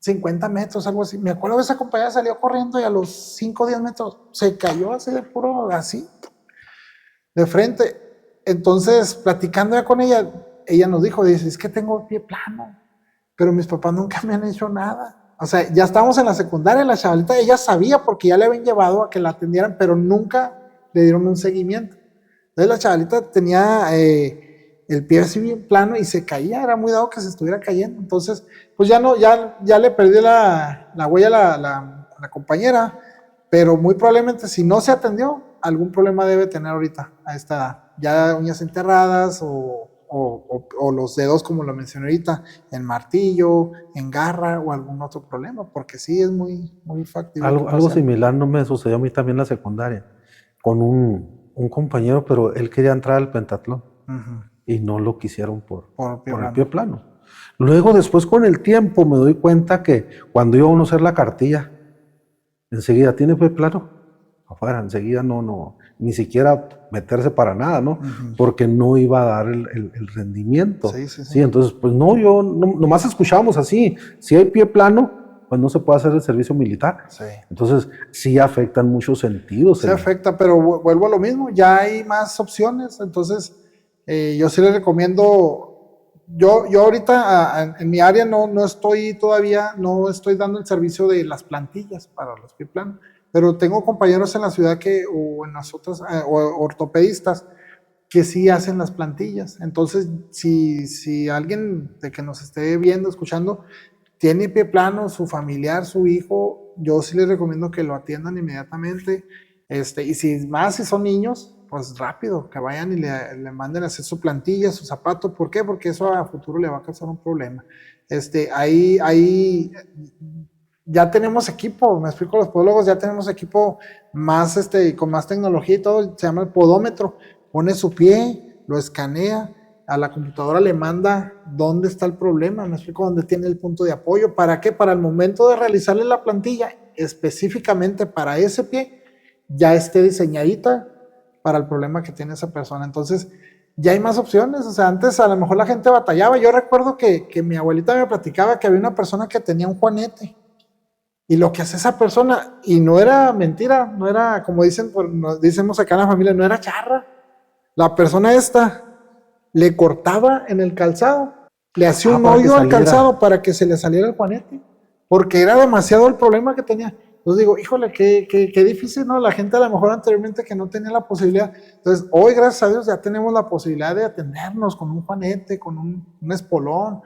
[SPEAKER 2] 50 metros, algo así. Me acuerdo que esa compañera salió corriendo y a los 5 o 10 metros se cayó así de puro, así, de frente. Entonces, platicando ya con ella nos dijo, dice, es que tengo el pie plano, pero mis papás nunca me han hecho nada. O sea, ya estábamos en la secundaria, la chavalita, ella sabía porque ya le habían llevado a que la atendieran, pero nunca le dieron un seguimiento. Entonces la chavalita tenía el pie así bien plano y se caía, era muy dado que se estuviera cayendo. Entonces, pues ya le perdió la huella a la compañera, pero muy probablemente si no se atendió, algún problema debe tener ahorita a esta edad. Ya uñas enterradas o los dedos, como lo mencioné ahorita, en martillo, en garra o algún otro problema, porque sí es muy factible.
[SPEAKER 1] Algo similar no me sucedió a mí también en la secundaria, con un compañero, pero él quería entrar al pentatlón. y no lo quisieron por el
[SPEAKER 2] plano.
[SPEAKER 1] pie plano. Luego, después, con el tiempo, me doy cuenta que cuando iba a uno a hacer la cartilla, enseguida, ¿tiene pie plano? Afuera, enseguida no, ni siquiera meterse para nada, ¿no? Porque no iba a dar el rendimiento. Sí, entonces, pues no, nomás escuchábamos así, si hay pie plano, pues no se puede hacer el servicio militar.
[SPEAKER 2] Sí.
[SPEAKER 1] Entonces, sí afecta en muchos sentidos.
[SPEAKER 2] Sí afecta, pero vuelvo a lo mismo, ya hay más opciones, entonces yo sí les recomiendo, yo ahorita en mi área no estoy dando el servicio de las plantillas para los pie planos, pero tengo compañeros en la ciudad o en las otras, o ortopedistas, que sí hacen las plantillas. Entonces, si alguien de que nos esté viendo, escuchando, tiene pie plano, su familiar, su hijo, yo sí les recomiendo que lo atiendan inmediatamente. Y si son niños, pues rápido, que vayan y le manden a hacer su plantilla, su zapato. ¿Por qué? Porque eso a futuro le va a causar un problema. Ahí ya tenemos equipo, me explico, los podólogos ya tenemos equipo más, con más tecnología y todo, se llama el podómetro. Pone su pie, lo escanea, a la computadora le manda dónde está el problema, me explico, dónde tiene el punto de apoyo. ¿Para qué? Para el momento de realizarle la plantilla, específicamente para ese pie, ya esté diseñadita para el problema que tiene esa persona. Entonces, ya hay más opciones. O sea, antes a lo mejor la gente batallaba. Yo recuerdo que mi abuelita me platicaba que había una persona que tenía un juanete. Y lo que hace esa persona, y no era mentira, no era, como decimos acá en la familia, no era charra. La persona le cortaba en el calzado, le hacía un hoyo al calzado para que se le saliera el juanete, porque era demasiado el problema que tenía. Entonces digo, híjole, qué difícil, ¿no? La gente a lo mejor anteriormente que no tenía la posibilidad. Entonces, hoy, gracias a Dios, ya tenemos la posibilidad de atendernos con un juanete, con un espolón,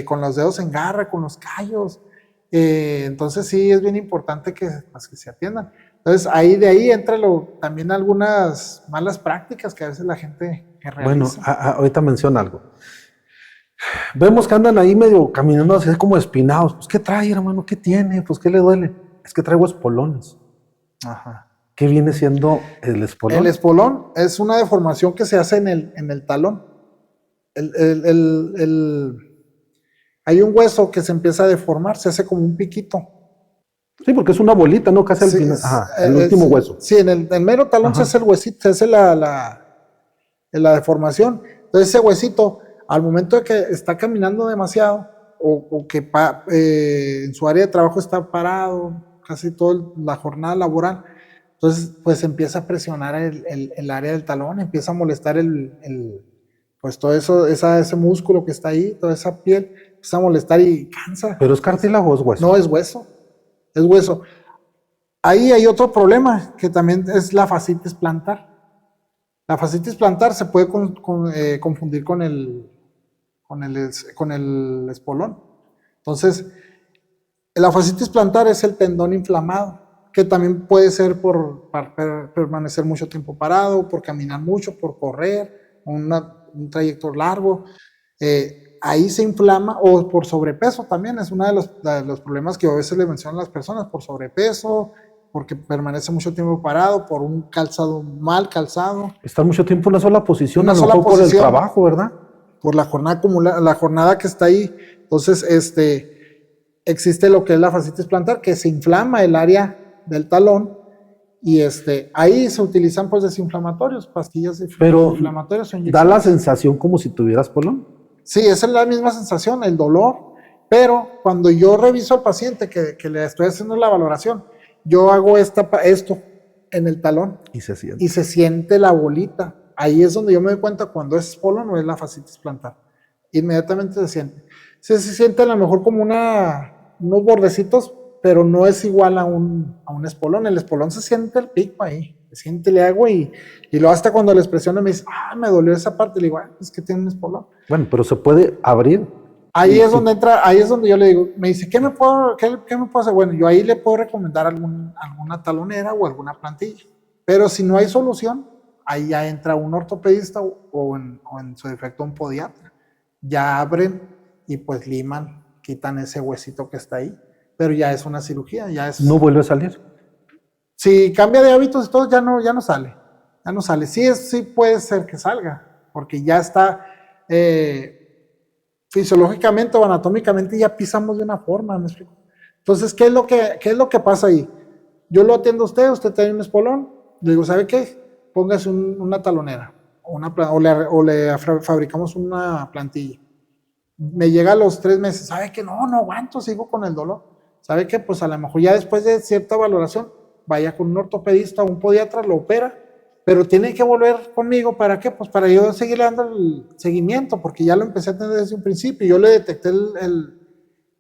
[SPEAKER 2] con los dedos en garra, con los callos. Entonces sí, es bien importante que se atiendan. Entonces, de ahí entra también algunas malas prácticas que a veces la gente realiza.
[SPEAKER 1] Bueno, ahorita menciona algo. Vemos que andan ahí medio caminando así como espinados. Pues, ¿qué trae, hermano? ¿Qué tiene? Pues, ¿qué le duele? Es que traigo espolones. Ajá. ¿Qué viene siendo el espolón?
[SPEAKER 2] El espolón es una deformación que se hace en el talón. Hay un hueso que se empieza a deformar, se hace como un piquito.
[SPEAKER 1] Sí, porque es una bolita, ¿no? Casi el último hueso.
[SPEAKER 2] Sí, en el mero talón se hace el huesito, se hace la deformación. Entonces ese huesito, al momento de que está caminando demasiado, o que en su área de trabajo está parado casi toda la jornada laboral, entonces pues empieza a presionar el área del talón, empieza a molestar pues todo eso, ese músculo que está ahí, toda esa piel, empieza a molestar y cansa.
[SPEAKER 1] ¿Pero es cartílago o es hueso?
[SPEAKER 2] No, es hueso. Es hueso. Ahí hay otro problema, que también es la fascitis plantar. La fascitis plantar se puede confundir con el espolón. Entonces, la fascitis plantar es el tendón inflamado, que también puede ser por permanecer mucho tiempo parado, por caminar mucho, por correr, un trayecto largo. Ahí se inflama, o por sobrepeso también, es uno de los problemas que a veces le mencionan a las personas, por sobrepeso, porque permanece mucho tiempo parado, por un calzado mal calzado.
[SPEAKER 1] Estar mucho tiempo en una sola posición, a lo mejor por el trabajo, ¿verdad?
[SPEAKER 2] Por la jornada acumulada, la jornada que está ahí. Entonces, existe lo que es la fascitis plantar, que se inflama el área del talón, y ahí se utilizan pues desinflamatorios, pastillas desinflamatorias.
[SPEAKER 1] Pero da la sensación como si tuvieras espolón.
[SPEAKER 2] Sí, esa es la misma sensación, el dolor, pero cuando yo reviso al paciente que le estoy haciendo la valoración, yo hago esto en el talón
[SPEAKER 1] y se
[SPEAKER 2] siente la bolita. Ahí es donde yo me doy cuenta cuando es espolón o es la fascitis plantar. Inmediatamente se siente. Se siente a lo mejor como unos bordecitos, pero no es igual a un espolón. El espolón se siente el pico ahí. Se siente, le hago y luego hasta cuando les presiono me dice, me dolió esa parte. Le digo, es que tiene un espolón.
[SPEAKER 1] Bueno, pero se puede abrir.
[SPEAKER 2] Ahí es donde entra, ahí es donde yo le digo, me dice, ¿qué me puedo hacer? Bueno, yo ahí le puedo recomendar alguna talonera o alguna plantilla. Pero si no hay solución, ahí ya entra un ortopedista o en su defecto un podiatra. Ya abren y pues liman, quitan ese huesito que está ahí. Pero ya es una cirugía,
[SPEAKER 1] ¿No vuelve a salir?
[SPEAKER 2] Si cambia de hábitos y todo, ya no sale. Ya no sale. Sí puede ser que salga, porque ya está fisiológicamente o anatómicamente ya pisamos de una forma, ¿me explico? Entonces, ¿qué es lo que pasa ahí? Yo lo atiendo a usted trae un espolón, le digo, ¿sabe qué? Póngase una talonera o le fabricamos una plantilla. Me llega a los 3 meses, ¿sabe qué? No aguanto, sigo con el dolor. ¿Sabe qué? Pues a lo mejor ya después de cierta valoración, vaya con un ortopedista o un podiatra, lo opera, pero tiene que volver conmigo, ¿para qué? Pues para yo seguirle dando el seguimiento, porque ya lo empecé a tener desde un principio, yo le detecté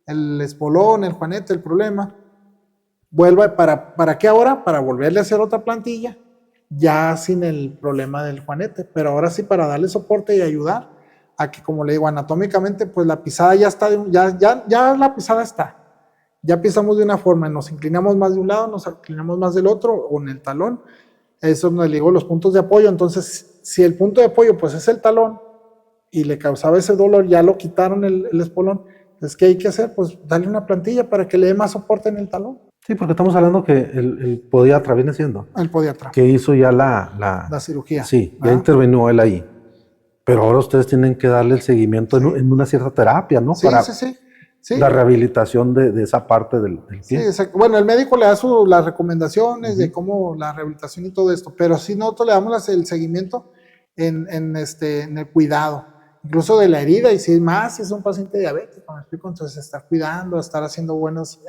[SPEAKER 2] el espolón, el juanete, el problema. Vuelva, ¿para qué ahora? Para volverle a hacer otra plantilla, ya sin el problema del juanete, pero ahora sí para darle soporte y ayudar a que, como le digo, anatómicamente, pues la pisada ya está, ya la pisada está. Ya pisamos de una forma, nos inclinamos más de un lado, nos inclinamos más del otro, o en el talón. Eso me digo los puntos de apoyo. Entonces, si el punto de apoyo pues es el talón y le causaba ese dolor, ya lo quitaron el espolón, entonces, ¿qué hay que hacer? Pues darle una plantilla para que le dé más soporte en el talón.
[SPEAKER 1] Sí, porque estamos hablando que el podiatra viene siendo.
[SPEAKER 2] El podiatra.
[SPEAKER 1] Que hizo ya la
[SPEAKER 2] cirugía.
[SPEAKER 1] Sí, ya intervino él ahí. Pero ahora ustedes tienen que darle el seguimiento en una cierta terapia, ¿no?
[SPEAKER 2] Sí,
[SPEAKER 1] para
[SPEAKER 2] sí.
[SPEAKER 1] La rehabilitación de esa parte del pie.
[SPEAKER 2] Sí, exacto. Bueno, el médico le da las recomendaciones de cómo la rehabilitación y todo esto, pero sí nosotros le damos el seguimiento en el cuidado, incluso de la herida, y si es un paciente diabético, ¿me explico? Entonces estar cuidando, estar haciendo buenas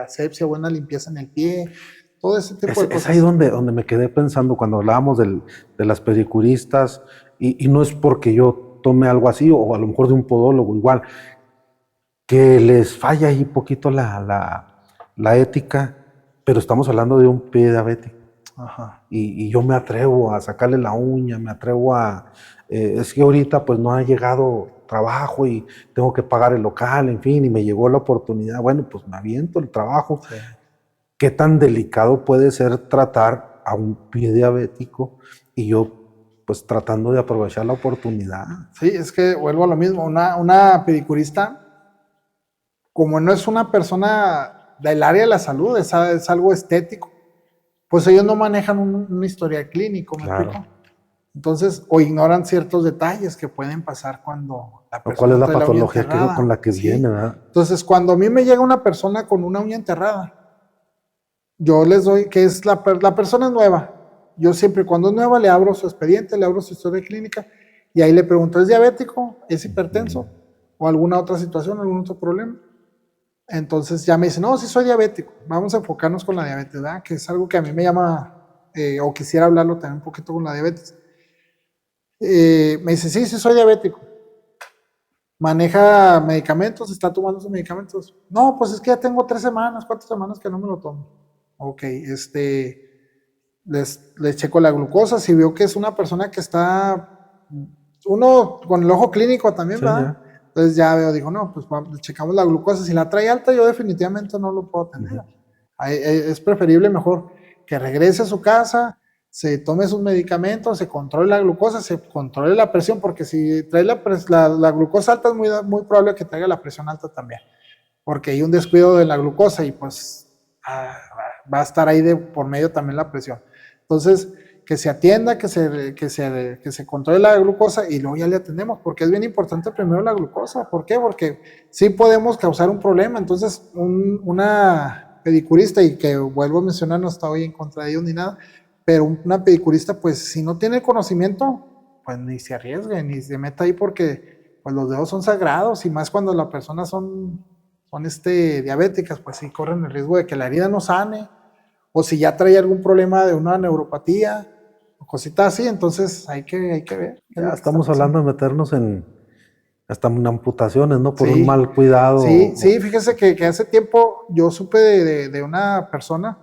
[SPEAKER 2] asepsia, buena limpieza en el pie, todo ese tipo de cosas.
[SPEAKER 1] Es ahí donde me quedé pensando cuando hablábamos de las pedicuristas, y no es porque yo tome algo así, o a lo mejor de un podólogo igual, que les falla ahí poquito la ética, pero estamos hablando de un pie diabético.
[SPEAKER 2] Ajá.
[SPEAKER 1] Y yo me atrevo a sacarle la uña, me atrevo a... es que ahorita pues no ha llegado trabajo y tengo que pagar el local, en fin, y me llegó la oportunidad. Bueno, pues me aviento el trabajo. Sí. ¿Qué tan delicado puede ser tratar a un pie diabético? Y yo pues tratando de aprovechar la oportunidad.
[SPEAKER 2] Sí, es que vuelvo a lo mismo, una pedicurista, como no es una persona del área de la salud, es algo estético, pues ellos no manejan un historial clínico, ¿me explico? Entonces, o ignoran ciertos detalles que pueden pasar cuando la persona
[SPEAKER 1] ¿cuál es la patología con la que viene, verdad?
[SPEAKER 2] Entonces, cuando a mí me llega una persona con una uña enterrada, yo les doy, que es la persona es nueva, yo siempre cuando es nueva le abro su expediente, le abro su historia clínica, y ahí le pregunto, ¿es diabético? ¿Es hipertenso? ¿O alguna otra situación, algún otro problema? Entonces ya me dice, no, sí soy diabético, vamos a enfocarnos con la diabetes, ¿verdad? Que es algo que a mí me llama, o quisiera hablarlo también un poquito con la diabetes. Me dice, sí soy diabético. ¿Maneja medicamentos? ¿Está tomando sus medicamentos? No, pues es que ya tengo 4 semanas que no me lo tomo. Ok, les checo la glucosa, si veo que es una persona que está, uno con el ojo clínico también, sí, ¿verdad? Ya. Entonces ya veo, digo, no, pues checamos la glucosa, si la trae alta yo definitivamente no lo puedo atender. Es preferible mejor que regrese a su casa, se tome sus medicamentos, se controle la glucosa, se controle la presión, porque si trae la glucosa alta es muy probable que traiga la presión alta también, porque hay un descuido de la glucosa y pues va a estar ahí por medio también la presión. Entonces, que se atienda, que se controle la glucosa y luego ya le atendemos, porque es bien importante primero la glucosa. ¿Por qué? Porque sí podemos causar un problema. Entonces, una pedicurista, y que vuelvo a mencionar, no está hoy en contra de ellos ni nada, pero una pedicurista, pues si no tiene conocimiento, pues ni se arriesgue, ni se meta ahí, porque pues los dedos son sagrados, y más cuando las personas son diabéticas, pues sí corren el riesgo de que la herida no sane, o si ya trae algún problema de una neuropatía, o cositas así. Entonces hay que ver.
[SPEAKER 1] Ya estamos hablando de meternos hasta en amputaciones, ¿no? Por un mal cuidado.
[SPEAKER 2] Sí, fíjese que hace tiempo yo supe de una persona,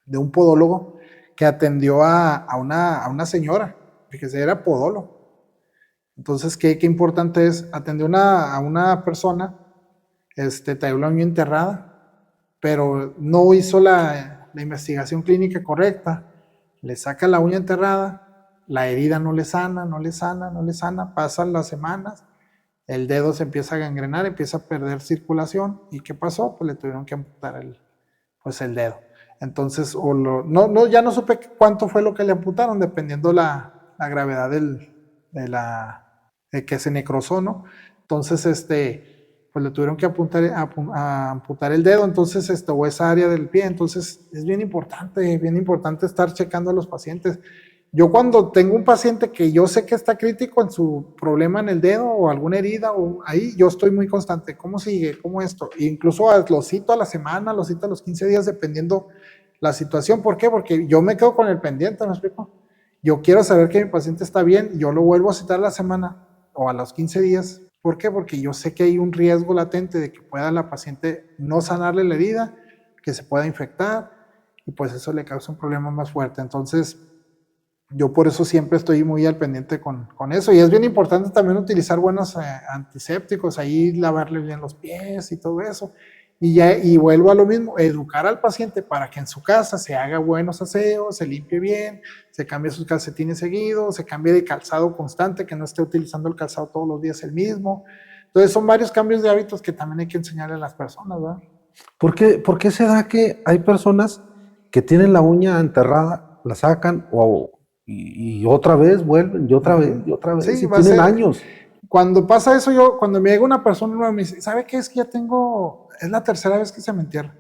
[SPEAKER 2] de un podólogo, que atendió a una señora, fíjese, era podólogo. Entonces, qué importante es, atendió a una persona, traía la uña enterrada, pero no hizo la investigación clínica correcta, le saca la uña enterrada, la herida no le sana, pasan las semanas, el dedo se empieza a gangrenar, empieza a perder circulación, ¿y qué pasó? Pues le tuvieron que amputar el dedo. Entonces, ya no supe cuánto fue lo que le amputaron, dependiendo la gravedad de la que se necrosó, ¿no? Entonces, pues le tuvieron que amputar el dedo, entonces, o esa área del pie. Entonces, es bien importante estar checando a los pacientes. Yo cuando tengo un paciente que yo sé que está crítico en su problema en el dedo o alguna herida, o ahí yo estoy muy constante. ¿Cómo sigue? ¿Cómo esto? E incluso lo cito a la semana, lo cito a los 15 días, dependiendo la situación. ¿Por qué? Porque yo me quedo con el pendiente, ¿me explico? Yo quiero saber que mi paciente está bien, yo lo vuelvo a citar a la semana o a los 15 días. ¿Por qué? Porque yo sé que hay un riesgo latente de que pueda la paciente no sanarle la herida, que se pueda infectar, y pues eso le causa un problema más fuerte. Entonces, yo por eso siempre estoy muy al pendiente con eso. Y es bien importante también utilizar buenos antisépticos, ahí lavarle bien los pies y todo eso. Y vuelvo a lo mismo, educar al paciente para que en su casa se haga buenos aseos, se limpie bien, se cambie sus calcetines seguidos, se cambie de calzado constante, que no esté utilizando el calzado todos los días el mismo. Entonces son varios cambios de hábitos que también hay que enseñarle a las personas, ¿verdad?
[SPEAKER 1] ¿Por qué se da que hay personas que tienen la uña enterrada, la sacan y otra vez vuelven, y otra vez,
[SPEAKER 2] Sí,
[SPEAKER 1] y tienen años?
[SPEAKER 2] Cuando pasa eso, cuando me llega una persona nueva, me dice, ¿sabe qué? Es que es la tercera vez que se me entierra,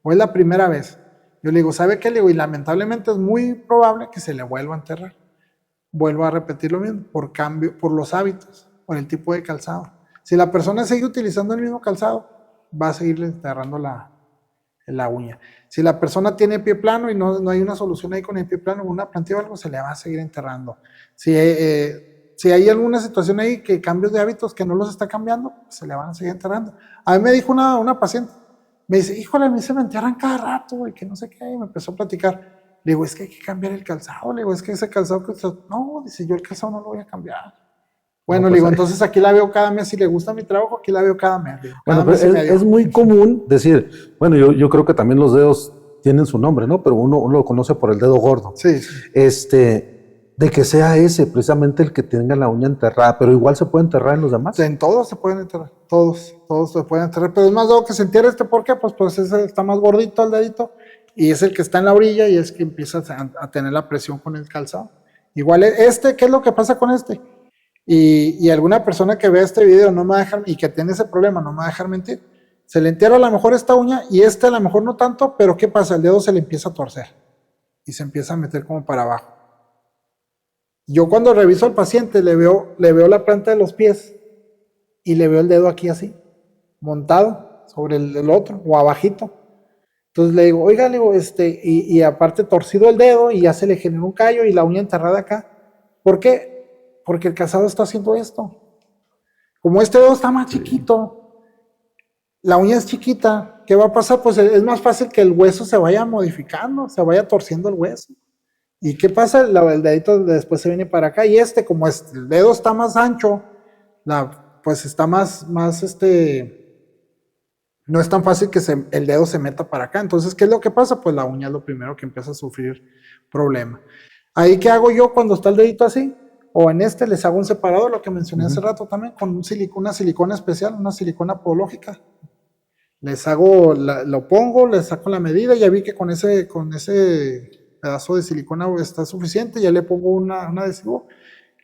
[SPEAKER 2] o es la primera vez. Yo le digo, ¿sabe qué? Le digo, y lamentablemente es muy probable que se le vuelva a enterrar. Vuelvo a repetir lo mismo, por los hábitos, por el tipo de calzado. Si la persona sigue utilizando el mismo calzado, va a seguirle enterrando la uña. Si la persona tiene pie plano y no hay una solución ahí con el pie plano, una plantilla o algo, se le va a seguir enterrando. Si hay alguna situación ahí, que cambios de hábitos que no los está cambiando, se le van a seguir enterrando. A mí me dijo una paciente, me dice, híjole, a mí se me entierran cada rato, güey, que no sé qué, y me empezó a platicar. Le digo, es que hay que cambiar el calzado. Le digo, es que ese calzado que usted... No, dice, yo el calzado no lo voy a cambiar. Bueno, no, pues, le digo, entonces aquí la veo cada mes. Si le gusta mi trabajo, aquí la veo cada mes. Digo, cada
[SPEAKER 1] bueno,
[SPEAKER 2] mes
[SPEAKER 1] es muy común decir, bueno, yo creo que también los dedos tienen su nombre, ¿no? Pero uno lo conoce por el dedo gordo.
[SPEAKER 2] Sí.
[SPEAKER 1] De que sea ese precisamente el que tenga la uña enterrada, pero igual se puede enterrar en los demás.
[SPEAKER 2] En todos se pueden enterrar, todos se pueden enterrar, pero es más dado que se entierre ¿por qué? Pues ese está más gordito el dedito, y es el que está en la orilla, y es que empieza a tener la presión con el calzado. Igual ¿qué es lo que pasa con este? Y alguna persona que vea este video no me va a dejar, y que tiene ese problema, no me va a dejar mentir. Se le entierra a lo mejor esta uña, y a lo mejor no tanto, pero ¿qué pasa? El dedo se le empieza a torcer, y se empieza a meter como para abajo. Yo cuando reviso al paciente le veo la planta de los pies y le veo el dedo aquí así, montado sobre el otro o abajito. Entonces le digo, oiga, le digo, y aparte torcido el dedo y ya se le generó un callo y la uña enterrada acá. ¿Por qué? Porque el calzado está haciendo esto. Como este dedo está más chiquito, la uña es chiquita, ¿qué va a pasar? Pues es más fácil que el hueso se vaya modificando, se vaya torciendo el hueso. ¿Y qué pasa? El dedito después se viene para acá, y como el dedo está más ancho, pues está más no es tan fácil que el dedo se meta para acá. Entonces, ¿qué es lo que pasa? Pues la uña es lo primero que empieza a sufrir problema. Ahí, ¿qué hago yo cuando está el dedito así? O les hago un separador, lo que mencioné hace rato también, con una silicona especial, una silicona podológica. Lo pongo, les saco la medida, ya vi que con ese pedazo de silicona está suficiente, ya le pongo un adhesivo,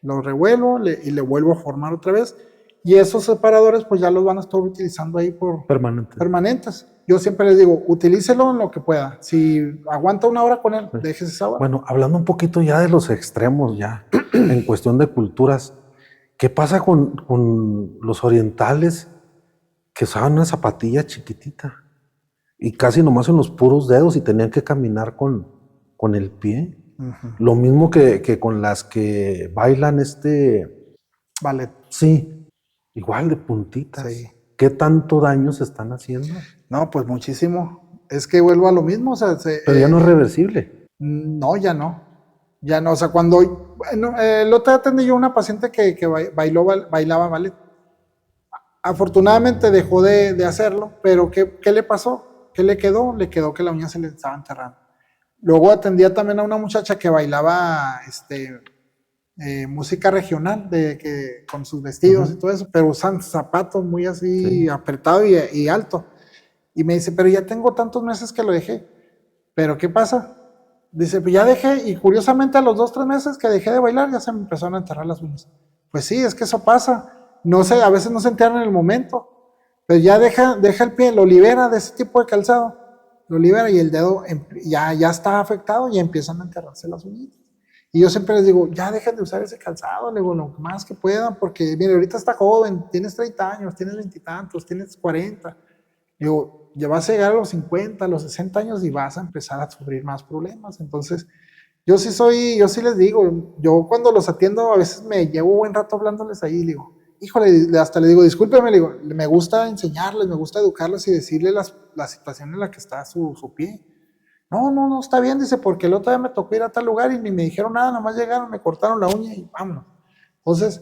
[SPEAKER 2] lo revuelvo y le vuelvo a formar otra vez, y esos separadores pues ya los van a estar utilizando ahí por permanentes. Yo siempre les digo, utilícelo en lo que pueda. Si aguanta una hora con él, déjese esa hora.
[SPEAKER 1] Bueno, hablando un poquito ya de los extremos, ya en cuestión de culturas, ¿qué pasa con los orientales que usaban una zapatilla chiquitita y casi nomás en los puros dedos y tenían que caminar con el pie? Uh-huh. Lo mismo que con las que bailan
[SPEAKER 2] ballet.
[SPEAKER 1] Sí, igual de puntitas. Sí. ¿Qué tanto daño se están haciendo?
[SPEAKER 2] No, pues muchísimo. Es que vuelvo a lo mismo. O sea,
[SPEAKER 1] pero ya no es reversible.
[SPEAKER 2] No, ya no. Ya no. O sea, cuando... el otro día atendí yo a una paciente que bailaba ballet. Afortunadamente dejó de hacerlo, pero ¿qué le pasó? ¿Qué le quedó? Le quedó que la uña se le estaba enterrando. Luego atendía también a una muchacha que bailaba música regional, con sus vestidos y todo eso, pero usan zapatos muy así apretado y alto. Y me dice, pero ya tengo tantos meses que lo dejé. ¿Pero qué pasa? Dice, pues ya dejé, y curiosamente a los 2-3 meses que dejé de bailar, ya se me empezaron a enterrar las uñas. Pues sí, es que eso pasa. No sé, a veces no se enteran en el momento, pero ya deja el pie, lo libera de ese tipo de calzado, lo libera y el dedo ya está afectado y empiezan a enterrarse las uñitas. Y yo siempre les digo, ya dejen de usar ese calzado, le digo, lo más que puedan, porque mire, ahorita está joven, tienes 30 años, tienes 20 y tantos, tienes 40. Digo, ya vas a llegar a los 50, a los 60 años y vas a empezar a sufrir más problemas. Entonces, yo sí les digo, yo cuando los atiendo a veces me llevo buen rato hablándoles ahí y digo, híjole, hasta le digo, discúlpeme, le digo, me gusta enseñarles, me gusta educarles y decirles la situación en la que está su pie. No, está bien, dice, porque el otro día me tocó ir a tal lugar y ni me dijeron nada, nomás llegaron, me cortaron la uña y vámonos. Entonces,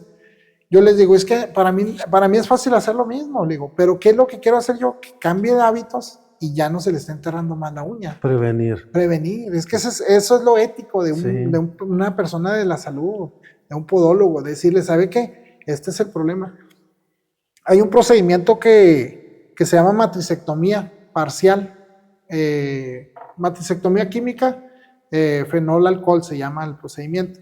[SPEAKER 2] yo les digo, es que para mí es fácil hacer lo mismo, le digo, pero ¿qué es lo que quiero hacer yo? Que cambie de hábitos y ya no se le esté enterrando más la uña.
[SPEAKER 1] Prevenir.
[SPEAKER 2] Es que eso es lo ético de una persona de la salud, de un podólogo, decirle, ¿sabe qué? Este es el problema. Hay un procedimiento que se llama matricectomía parcial, matricectomía química, fenol alcohol se llama el procedimiento.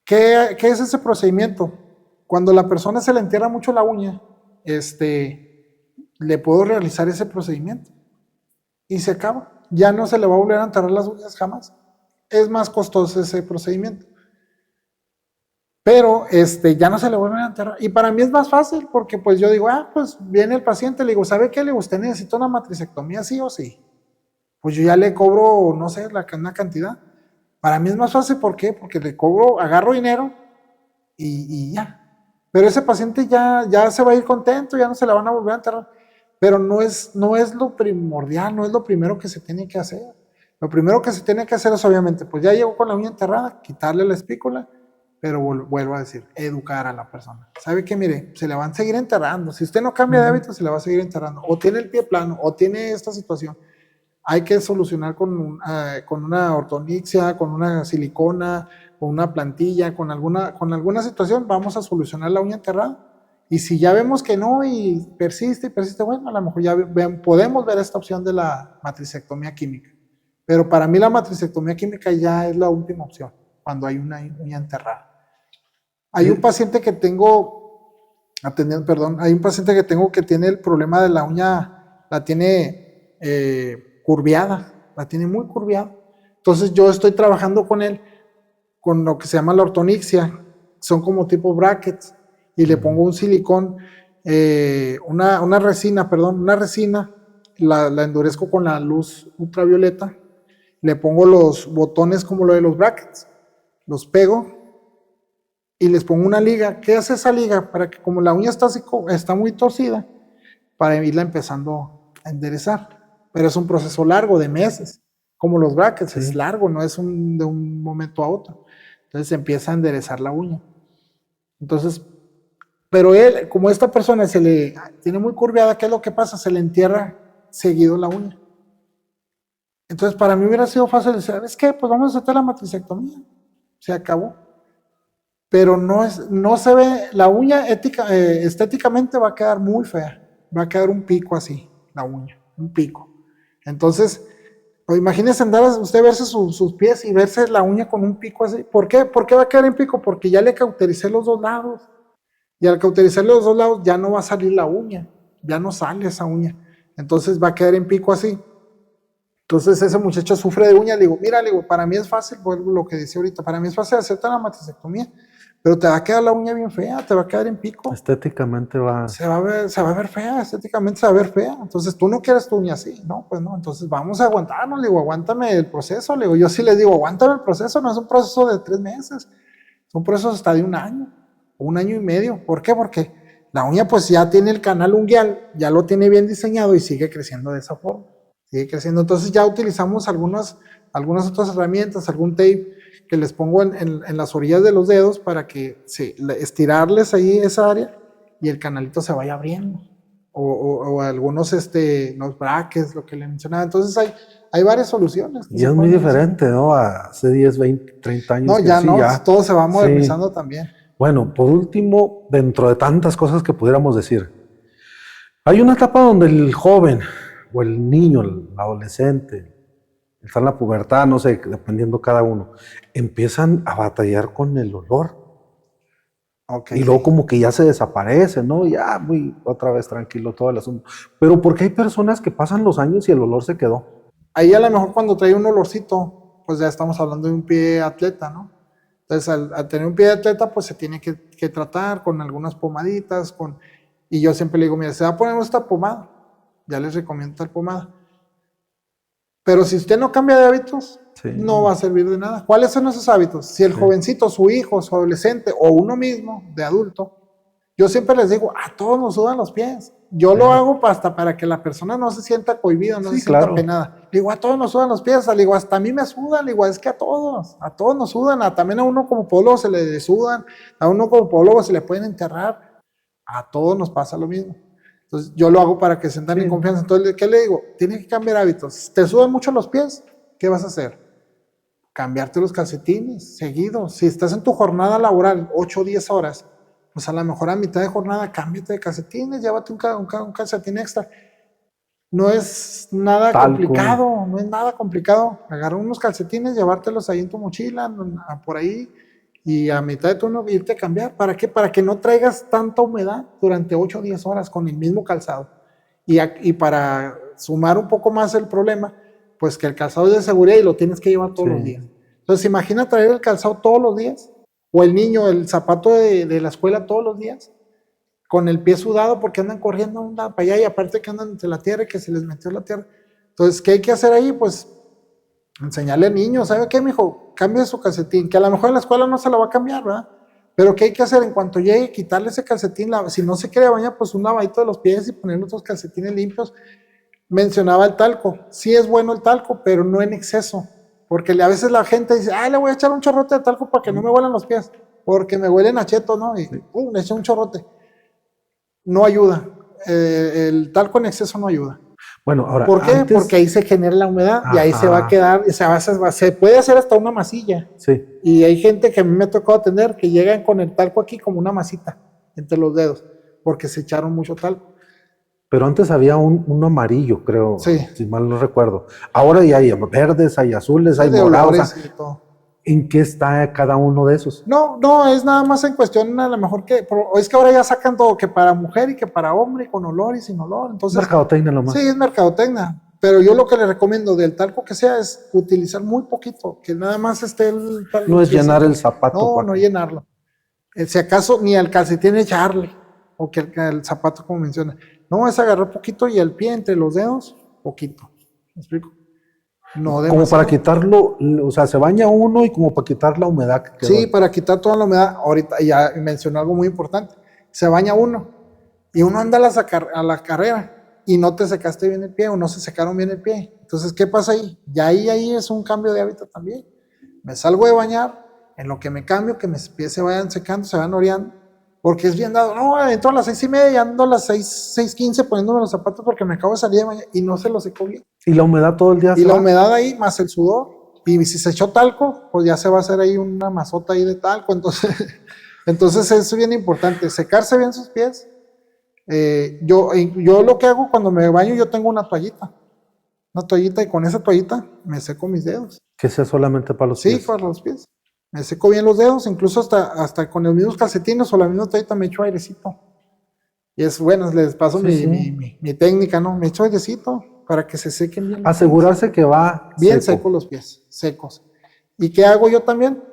[SPEAKER 2] ¿Qué es ese procedimiento? Cuando la persona se le entierra mucho la uña, le puedo realizar ese procedimiento y se acaba. Ya no se le va a volver a enterrar las uñas jamás. Es más costoso ese procedimiento. Pero ya no se le vuelven a enterrar. Y para mí es más fácil porque pues yo digo, pues viene el paciente, le digo, ¿sabe qué? Le digo, ¿usted necesita una matricectomía sí o sí? Pues yo ya le cobro, no sé, una cantidad. Para mí es más fácil, ¿por qué? Porque le cobro, agarro dinero y ya. Pero ese paciente ya se va a ir contento, ya no se la van a volver a enterrar. Pero no es lo primordial, no es lo primero que se tiene que hacer. Lo primero que se tiene que hacer es, obviamente, pues ya llegó con la uña enterrada, quitarle la espícula, pero vuelvo a decir, educar a la persona. ¿Sabe qué? Mire, se le van a seguir enterrando. Si usted no cambia de hábito, se le va a seguir enterrando. O tiene el pie plano, o tiene esta situación. Hay que solucionar con una ortonixia, con una silicona, con una plantilla, con alguna situación, vamos a solucionar la uña enterrada. Y si ya vemos que no y persiste, bueno, a lo mejor ya podemos ver esta opción de la matricectomía química. Pero para mí la matricectomía química ya es la última opción, cuando hay una uña enterrada. Hay un paciente que tengo que tiene el problema de la uña, la tiene curviada, la tiene muy curviada. Entonces yo estoy trabajando con él con lo que se llama la ortonixia, son como tipo brackets, y le pongo un silicón, una resina, la endurezco con la luz ultravioleta, le pongo los botones como lo de los brackets, los pego y les pongo una liga. ¿Qué hace esa liga? Para que como la uña está muy torcida, para irla empezando a enderezar. Pero es un proceso largo de meses, como los brackets, sí. Es largo, no es de un momento a otro. Entonces se empieza a enderezar la uña. Entonces, pero él, como esta persona se le tiene muy curveada, ¿qué es lo que pasa? Se le entierra seguido la uña. Entonces para mí hubiera sido fácil decir, ¿sabes qué? Pues vamos a hacer la matricectomía. Se acabó. Pero no se ve, la uña estéticamente va a quedar muy fea. Va a quedar un pico así, la uña, un pico. Entonces, pues imagínese usted verse sus pies y verse la uña con un pico así. ¿Por qué? ¿Por qué va a quedar en pico? Porque ya le cautericé los dos lados. Y al cauterizarle los dos lados ya no va a salir la uña. Ya no sale esa uña. Entonces va a quedar en pico así. Entonces ese muchacho sufre de uña. Le digo, mira, para mí es fácil, lo que decía ahorita, para mí es fácil hacerte la matricectomía. Pero te va a quedar la uña bien fea, te va a quedar en pico.
[SPEAKER 1] Estéticamente se va
[SPEAKER 2] a ver fea, estéticamente se va a ver fea. Entonces tú no quieres tu uña así, no, pues no. Entonces vamos a aguantarnos, le digo, aguántame el proceso. Le digo, yo sí les digo, aguántame el proceso, no es un proceso de 3 meses, es un proceso hasta de 1 año, o 1 año y medio. ¿Por qué? Porque la uña pues ya tiene el canal unguial, ya lo tiene bien diseñado y sigue creciendo de esa forma. Sigue creciendo. Entonces ya utilizamos algunas otras herramientas, algún tape que les pongo en las orillas de los dedos para que estirarles ahí esa área y el canalito se vaya abriendo. O algunos los brackets, lo que le mencionaba. Entonces hay varias soluciones.
[SPEAKER 1] Y es muy diferente, ¿no? Hace 10, 20, 30 años.
[SPEAKER 2] No, ya sí, no, ya todo se va modernizando también.
[SPEAKER 1] Bueno, por último, dentro de tantas cosas que pudiéramos decir, hay una etapa donde el joven o el niño, el adolescente, está en la pubertad, no sé, dependiendo cada uno, empiezan a batallar con el olor.
[SPEAKER 2] Ok.
[SPEAKER 1] Y luego como que ya se desaparece, ¿no? Ya, muy otra vez tranquilo todo el asunto. Pero porque hay personas que pasan los años y el olor se quedó.
[SPEAKER 2] Ahí a lo mejor cuando trae un olorcito, pues ya estamos hablando de un pie atleta, ¿no? Entonces, al tener un pie de atleta, pues se tiene que tratar con algunas pomaditas, y yo siempre le digo, mira, se va a poner esta pomada, ya les recomiendo tal pomada. Pero si usted no cambia de hábitos,
[SPEAKER 1] Sí.
[SPEAKER 2] no va a servir de nada. ¿Cuáles son esos hábitos? Si el jovencito, su hijo, su adolescente, o uno mismo, de adulto, yo siempre les digo, a todos nos sudan los pies. Yo lo hago hasta para que la persona no se sienta cohibida, no se sienta penada. Le digo, a todos nos sudan los pies, le digo, hasta a mí me sudan, le digo, es que a todos nos sudan, también a uno como podólogo se le sudan, a uno como podólogo se le pueden enterrar, a todos nos pasa lo mismo. Entonces yo lo hago para que se sientan en confianza. Entonces, ¿qué le digo? Tienes que cambiar hábitos. ¿Te sudan mucho los pies? ¿Qué vas a hacer? Cambiarte los calcetines seguido. Si estás en tu jornada laboral 8 o 10 horas, pues a lo mejor a mitad de jornada cámbiate de calcetines, llévate un calcetín extra. No es nada complicado, no es nada complicado. Agarrar unos calcetines, llevártelos ahí en tu mochila, por ahí, y a mitad de turno irte a cambiar. ¿Para qué? Para que no traigas tanta humedad durante 8 o 10 horas con el mismo calzado. Y para sumar un poco más el problema, pues que el calzado es de seguridad y lo tienes que llevar todos los días. Entonces imagina traer el calzado todos los días, o el niño el zapato de la escuela todos los días, con el pie sudado porque andan corriendo un lado para allá y aparte que andan entre la tierra y que se les metió la tierra. Entonces, ¿qué hay que hacer ahí? Pues enseñarle al niño, ¿sabe qué, mijo? Cambie su calcetín, que a lo mejor en la escuela no se lo va a cambiar, ¿verdad? Pero ¿qué hay que hacer? En cuanto llegue, quitarle ese calcetín, si no se quiere bañar, pues un lavadito de los pies y ponerle otros calcetines limpios. Mencionaba el talco, sí es bueno el talco, pero no en exceso, porque a veces la gente dice, le voy a echar un chorrote de talco para que no me huelan los pies, porque me huelen a cheto, ¿no? Y le eché un chorrote. No ayuda, el talco en exceso no ayuda.
[SPEAKER 1] Bueno, ahora,
[SPEAKER 2] ¿por qué? Porque ahí se genera la humedad y ahí se va a quedar, se puede hacer hasta una masilla.
[SPEAKER 1] Sí.
[SPEAKER 2] Y hay gente que a mí me ha tocado atender que llegan con el talco aquí como una masita entre los dedos, porque se echaron mucho talco.
[SPEAKER 1] Pero antes había uno amarillo, creo, si mal no recuerdo. Ahora ya hay verdes, hay azules, hay morados. ¿En qué está cada uno de esos?
[SPEAKER 2] No, es nada más en cuestión, a lo mejor es que ahora ya sacan todo, que para mujer y que para hombre, con olor y sin olor. Entonces,
[SPEAKER 1] mercadotecnia nomás.
[SPEAKER 2] Sí, es mercadotecnia. Pero yo lo que le recomiendo del talco que sea es utilizar muy poquito, que nada más esté el talco.
[SPEAKER 1] No es llenar el zapato.
[SPEAKER 2] No llenarlo. Si acaso ni al calcetín echarle, o que el zapato como menciona. No, es agarrar poquito y el pie entre los dedos, poquito. ¿Me explico? No demasiado.
[SPEAKER 1] Como para quitarlo, o sea, se baña uno y como para quitar la humedad que quedó.
[SPEAKER 2] Sí, para quitar toda la humedad. Ahorita ya mencionó algo muy importante. Se baña uno y uno anda a la carrera y no te secaste bien el pie o no se secaron bien el pie. Entonces, ¿qué pasa ahí? Ya ahí es un cambio de hábito también. Me salgo de bañar, en lo que me cambio, que mis pies se vayan secando, se van oreando, porque es bien dado. No, entro a las 6:30 y ando a las 6:15 poniéndome los zapatos porque me acabo de salir de bañar y no se los secó bien.
[SPEAKER 1] Y la humedad todo el día.
[SPEAKER 2] Y la humedad ahí, más el sudor. Y si se echó talco, pues ya se va a hacer ahí una masota ahí de talco. Entonces es bien importante, secarse bien sus pies. Yo lo que hago cuando me baño, yo tengo una toallita y con esa toallita me seco mis dedos.
[SPEAKER 1] ¿Que sea solamente para los pies?
[SPEAKER 2] Sí, para los pies. Me seco bien los dedos, incluso hasta con los mismos calcetines o la misma toallita me echo airecito. Y es bueno, les paso mi técnica, ¿no? Me echo airecito para que se sequen bien.
[SPEAKER 1] Asegurarse que va
[SPEAKER 2] bien secos los pies, secos. ¿Y qué hago yo también?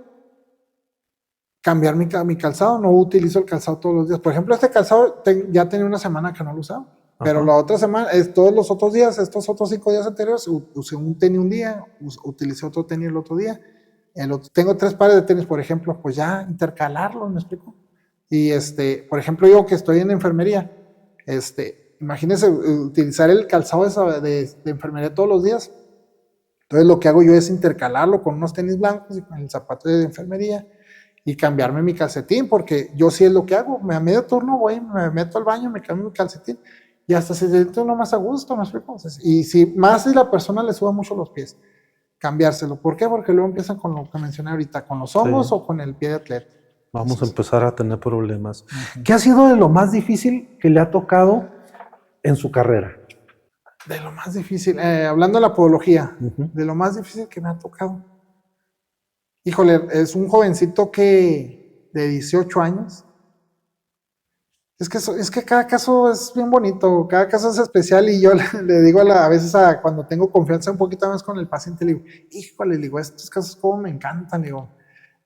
[SPEAKER 2] Cambiar mi calzado. No utilizo el calzado todos los días. Por ejemplo, este calzado ya tenía una semana que no lo usaba. Pero la otra semana, todos los otros días, estos otros 5 días anteriores, usé un tenis un día, utilicé otro tenis el otro día. Tengo 3 pares de tenis, por ejemplo, pues ya intercalarlos, ¿me explico? Y por ejemplo, yo que estoy en enfermería, imagínense utilizar el calzado de enfermería todos los días. Entonces lo que hago yo es intercalarlo con unos tenis blancos y con el zapato de enfermería y cambiarme mi calcetín, porque yo sí es lo que hago. A medio turno voy, me meto al baño, me cambio mi calcetín y hasta se siente uno más a gusto, ¿me explico? Y si la persona le suba mucho los pies, cambiárselo. ¿Por qué? Porque luego empiezan con lo que mencioné ahorita, con los hongos o con el pie de atleta.
[SPEAKER 1] Vamos a empezar a tener problemas. ¿Qué ha sido de lo más difícil que le ha tocado en su carrera?
[SPEAKER 2] De lo más difícil, hablando de la podología, de lo más difícil que me ha tocado. Híjole, es un jovencito de 18 años, Es que cada caso es bien bonito, cada caso es especial y yo le digo a veces cuando tengo confianza un poquito más con el paciente, le digo, híjole, le digo, estos casos como me encantan, digo,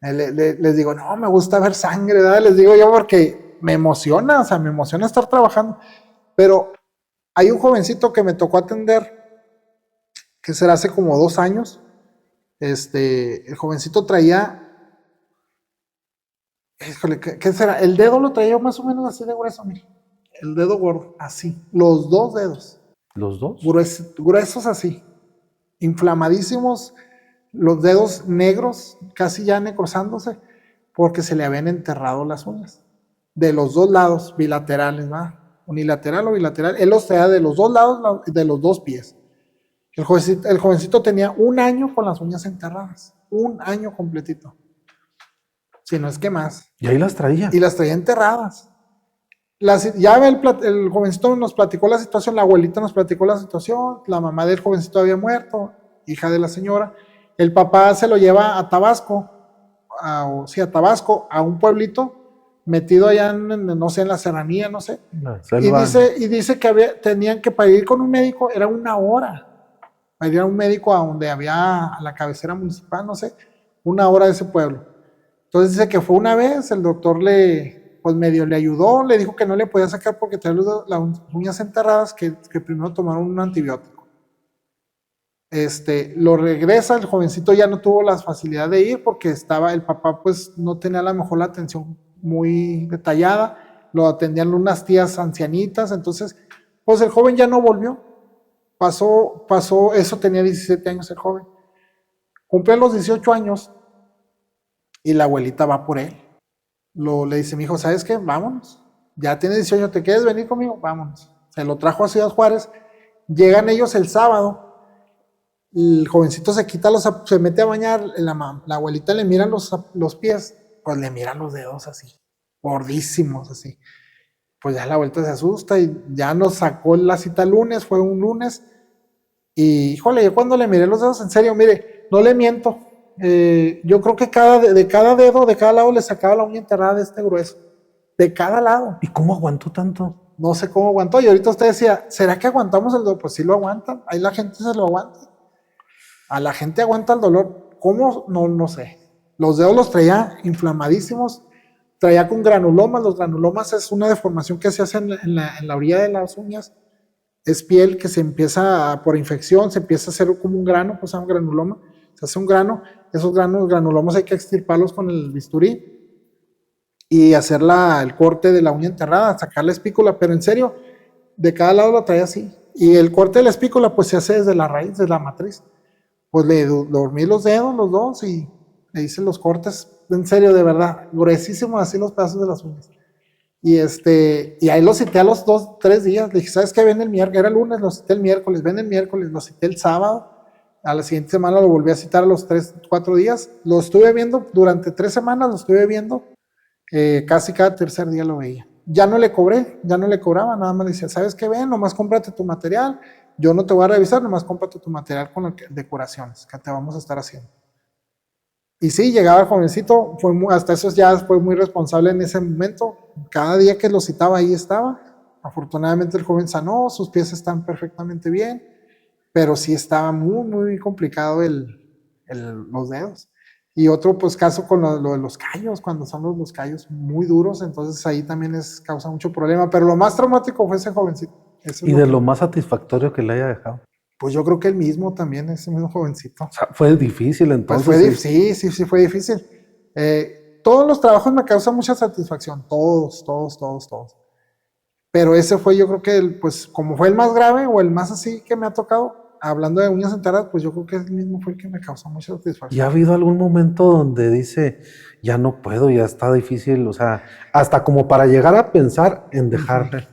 [SPEAKER 2] les digo, no, me gusta ver sangre, ¿verdad? Les digo yo porque me emociona, o sea, me emociona estar trabajando, pero hay un jovencito que me tocó atender, que será hace como 2 años, el jovencito traía, híjole, ¿qué será? El dedo lo traía más o menos así de grueso, mira. El dedo gordo, así. Los 2 dedos.
[SPEAKER 1] ¿Los dos?
[SPEAKER 2] Gruesos así. Inflamadísimos. Los dedos negros, casi ya necrosándose, porque se le habían enterrado las uñas. De los 2 lados, bilaterales, ¿va? Unilateral o bilateral. Él los traía de los 2 lados, de los 2 pies. El jovencito tenía 1 año con las uñas enterradas. 1 año completito. Si no es que más.
[SPEAKER 1] Y ahí las traía.
[SPEAKER 2] Y las traía enterradas. Ya el jovencito nos platicó la situación, la abuelita nos platicó la situación, la mamá del jovencito había muerto, hija de la señora. El papá se lo lleva a Tabasco, a Tabasco, a un pueblito metido allá no sé, en la serranía, no sé. Y dice que tenían que para ir con un médico, era 1 hora. Para ir a un médico a donde había a la cabecera municipal, no sé, 1 hora de ese pueblo. Entonces dice que fue una vez, el doctor pues medio le ayudó, le dijo que no le podía sacar porque tenía las uñas enterradas, que primero tomaron un antibiótico. Lo regresa, el jovencito ya no tuvo la facilidad de ir porque el papá pues no tenía a lo mejor la atención muy detallada, lo atendían unas tías ancianitas, entonces pues el joven ya no volvió. Pasó, eso tenía 17 años el joven. Cumplió los 18 años. Y la abuelita va por él. Le dice, mi hijo, ¿sabes qué? Vámonos. Ya tienes 18, ¿te quieres venir conmigo? Vámonos. Se lo trajo a Ciudad Juárez. Llegan ellos el sábado. El jovencito se mete a bañar. La abuelita le mira los pies. Pues le mira los dedos así. Gordísimos así. Pues ya la abuelita se asusta y ya nos sacó la cita el lunes. Fue un lunes. Y, híjole, yo cuando le miré los dedos, en serio, mire, no le miento. Yo creo que de cada dedo, de cada lado le sacaba la uña enterrada de este grueso. De cada lado.
[SPEAKER 1] ¿Y cómo aguantó tanto?
[SPEAKER 2] No sé cómo aguantó. Y ahorita usted decía, ¿será que aguantamos el dolor? Pues sí lo aguantan. Ahí la gente se lo aguanta. A la gente aguanta el dolor. ¿Cómo? No sé. Los dedos los traía inflamadísimos. Traía con granulomas. Los granulomas es una deformación que se hace en la orilla de las uñas. Es piel que se empieza, por infección, se empieza a hacer como un grano, pues un granuloma. Se hace un grano, esos granulomas hay que extirparlos con el bisturí y hacer el corte de la uña enterrada, sacar la espícula, pero en serio, de cada lado lo traía así. Y el corte de la espícula pues se hace desde la raíz, desde la matriz. Pues le dormí los dedos, los 2, y le hice los cortes, en serio, de verdad, gruesísimos así los pedazos de las uñas. Y ahí los cité a los 2, 3 días, le dije, ¿sabes qué? Ven el miércoles, era lunes, los cité el miércoles, ven el miércoles, los cité el sábado. A la siguiente semana lo volví a citar a los 3, 4 días. Lo estuve viendo durante 3 semanas, lo estuve viendo. Casi cada tercer día lo veía. Ya no le cobraba, nada más le decía, ¿sabes qué? Ven, nomás cómprate tu material. Yo no te voy a revisar, nomás cómprate tu material con decoraciones que te vamos a estar haciendo. Y sí, llegaba el jovencito, hasta eso ya fue muy responsable en ese momento. Cada día que lo citaba ahí estaba. Afortunadamente el joven sanó, sus pies están perfectamente bien. Pero sí estaba muy, muy complicado los dedos. Y otro pues caso con lo de los callos, cuando son los callos muy duros, entonces ahí también causa mucho problema. Pero lo más traumático fue ese jovencito.
[SPEAKER 1] ¿Y de lo más satisfactorio que le haya dejado?
[SPEAKER 2] Pues yo creo que el mismo también, ese mismo jovencito.
[SPEAKER 1] O sea, fue difícil entonces.
[SPEAKER 2] Pues sí, fue difícil. Todos los trabajos me causan mucha satisfacción, todos. Pero ese fue, yo creo que pues como fue el más grave o el más así que me ha tocado, hablando de uñas enterradas, pues yo creo que el mismo fue el que me causó mucha satisfacción.
[SPEAKER 1] ¿Y ha habido algún momento donde dice, ya no puedo, ya está difícil? O sea, hasta como para llegar a pensar en dejarle.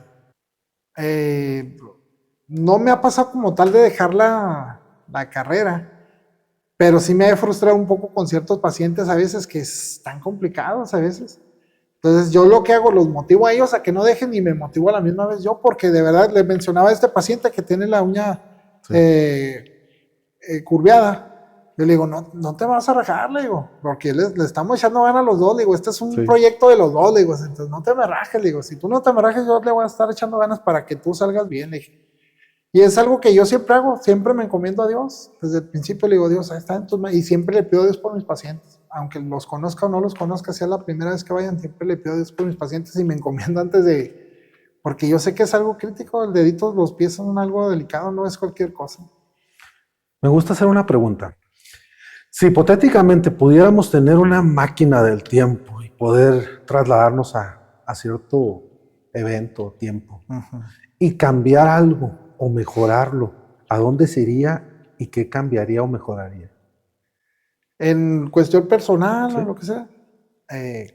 [SPEAKER 2] No me ha pasado como tal de dejar la carrera, pero sí me he frustrado un poco con ciertos pacientes a veces que están complicados a veces. Entonces yo lo que hago, los motivo a ellos a que no dejen y me motivo a la misma vez yo, porque de verdad le mencionaba a este paciente que tiene la uña curveada. Yo le digo, no te vas a rajar, le digo, porque le estamos echando ganas a los dos, le digo, este es un
[SPEAKER 1] Sí.
[SPEAKER 2] proyecto de los dos, le digo, entonces no te me rajes, le digo, si tú no te me rajes, yo le voy a estar echando ganas para que tú salgas bien, le dije. Y es algo que yo siempre hago, siempre me encomiendo a Dios. Desde el principio le digo, Dios, ahí está en tus manos. Y siempre le pido a Dios por mis pacientes. Aunque los conozca o no los conozca, sea la primera vez que vayan, siempre le pido a Dios por mis pacientes y me encomiendo antes de... Porque yo sé que es algo crítico, el dedito, los pies son algo delicado, no es cualquier cosa.
[SPEAKER 1] Me gusta hacer una pregunta. Si hipotéticamente pudiéramos tener una máquina del tiempo y poder trasladarnos a cierto evento, tiempo, y cambiar algo o mejorarlo, ¿a dónde se iría y qué cambiaría o mejoraría?
[SPEAKER 2] En cuestión personal
[SPEAKER 1] Sí.
[SPEAKER 2] o lo que sea,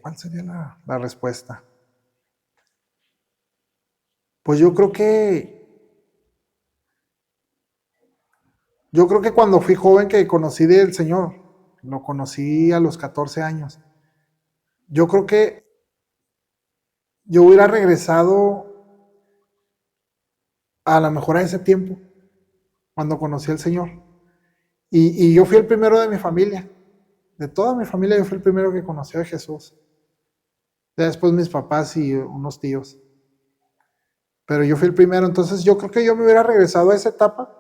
[SPEAKER 2] ¿cuál sería la respuesta? Pues yo creo que cuando fui joven que conocí del Señor, lo conocí a los 14 años, yo creo que yo hubiera regresado a lo mejor a ese tiempo, cuando conocí al Señor. Y yo fui el primero de mi familia, de toda mi familia yo fui el primero que conoció a Jesús. Ya después mis papás y unos tíos. Pero yo fui el primero, entonces yo creo que yo me hubiera regresado a esa etapa.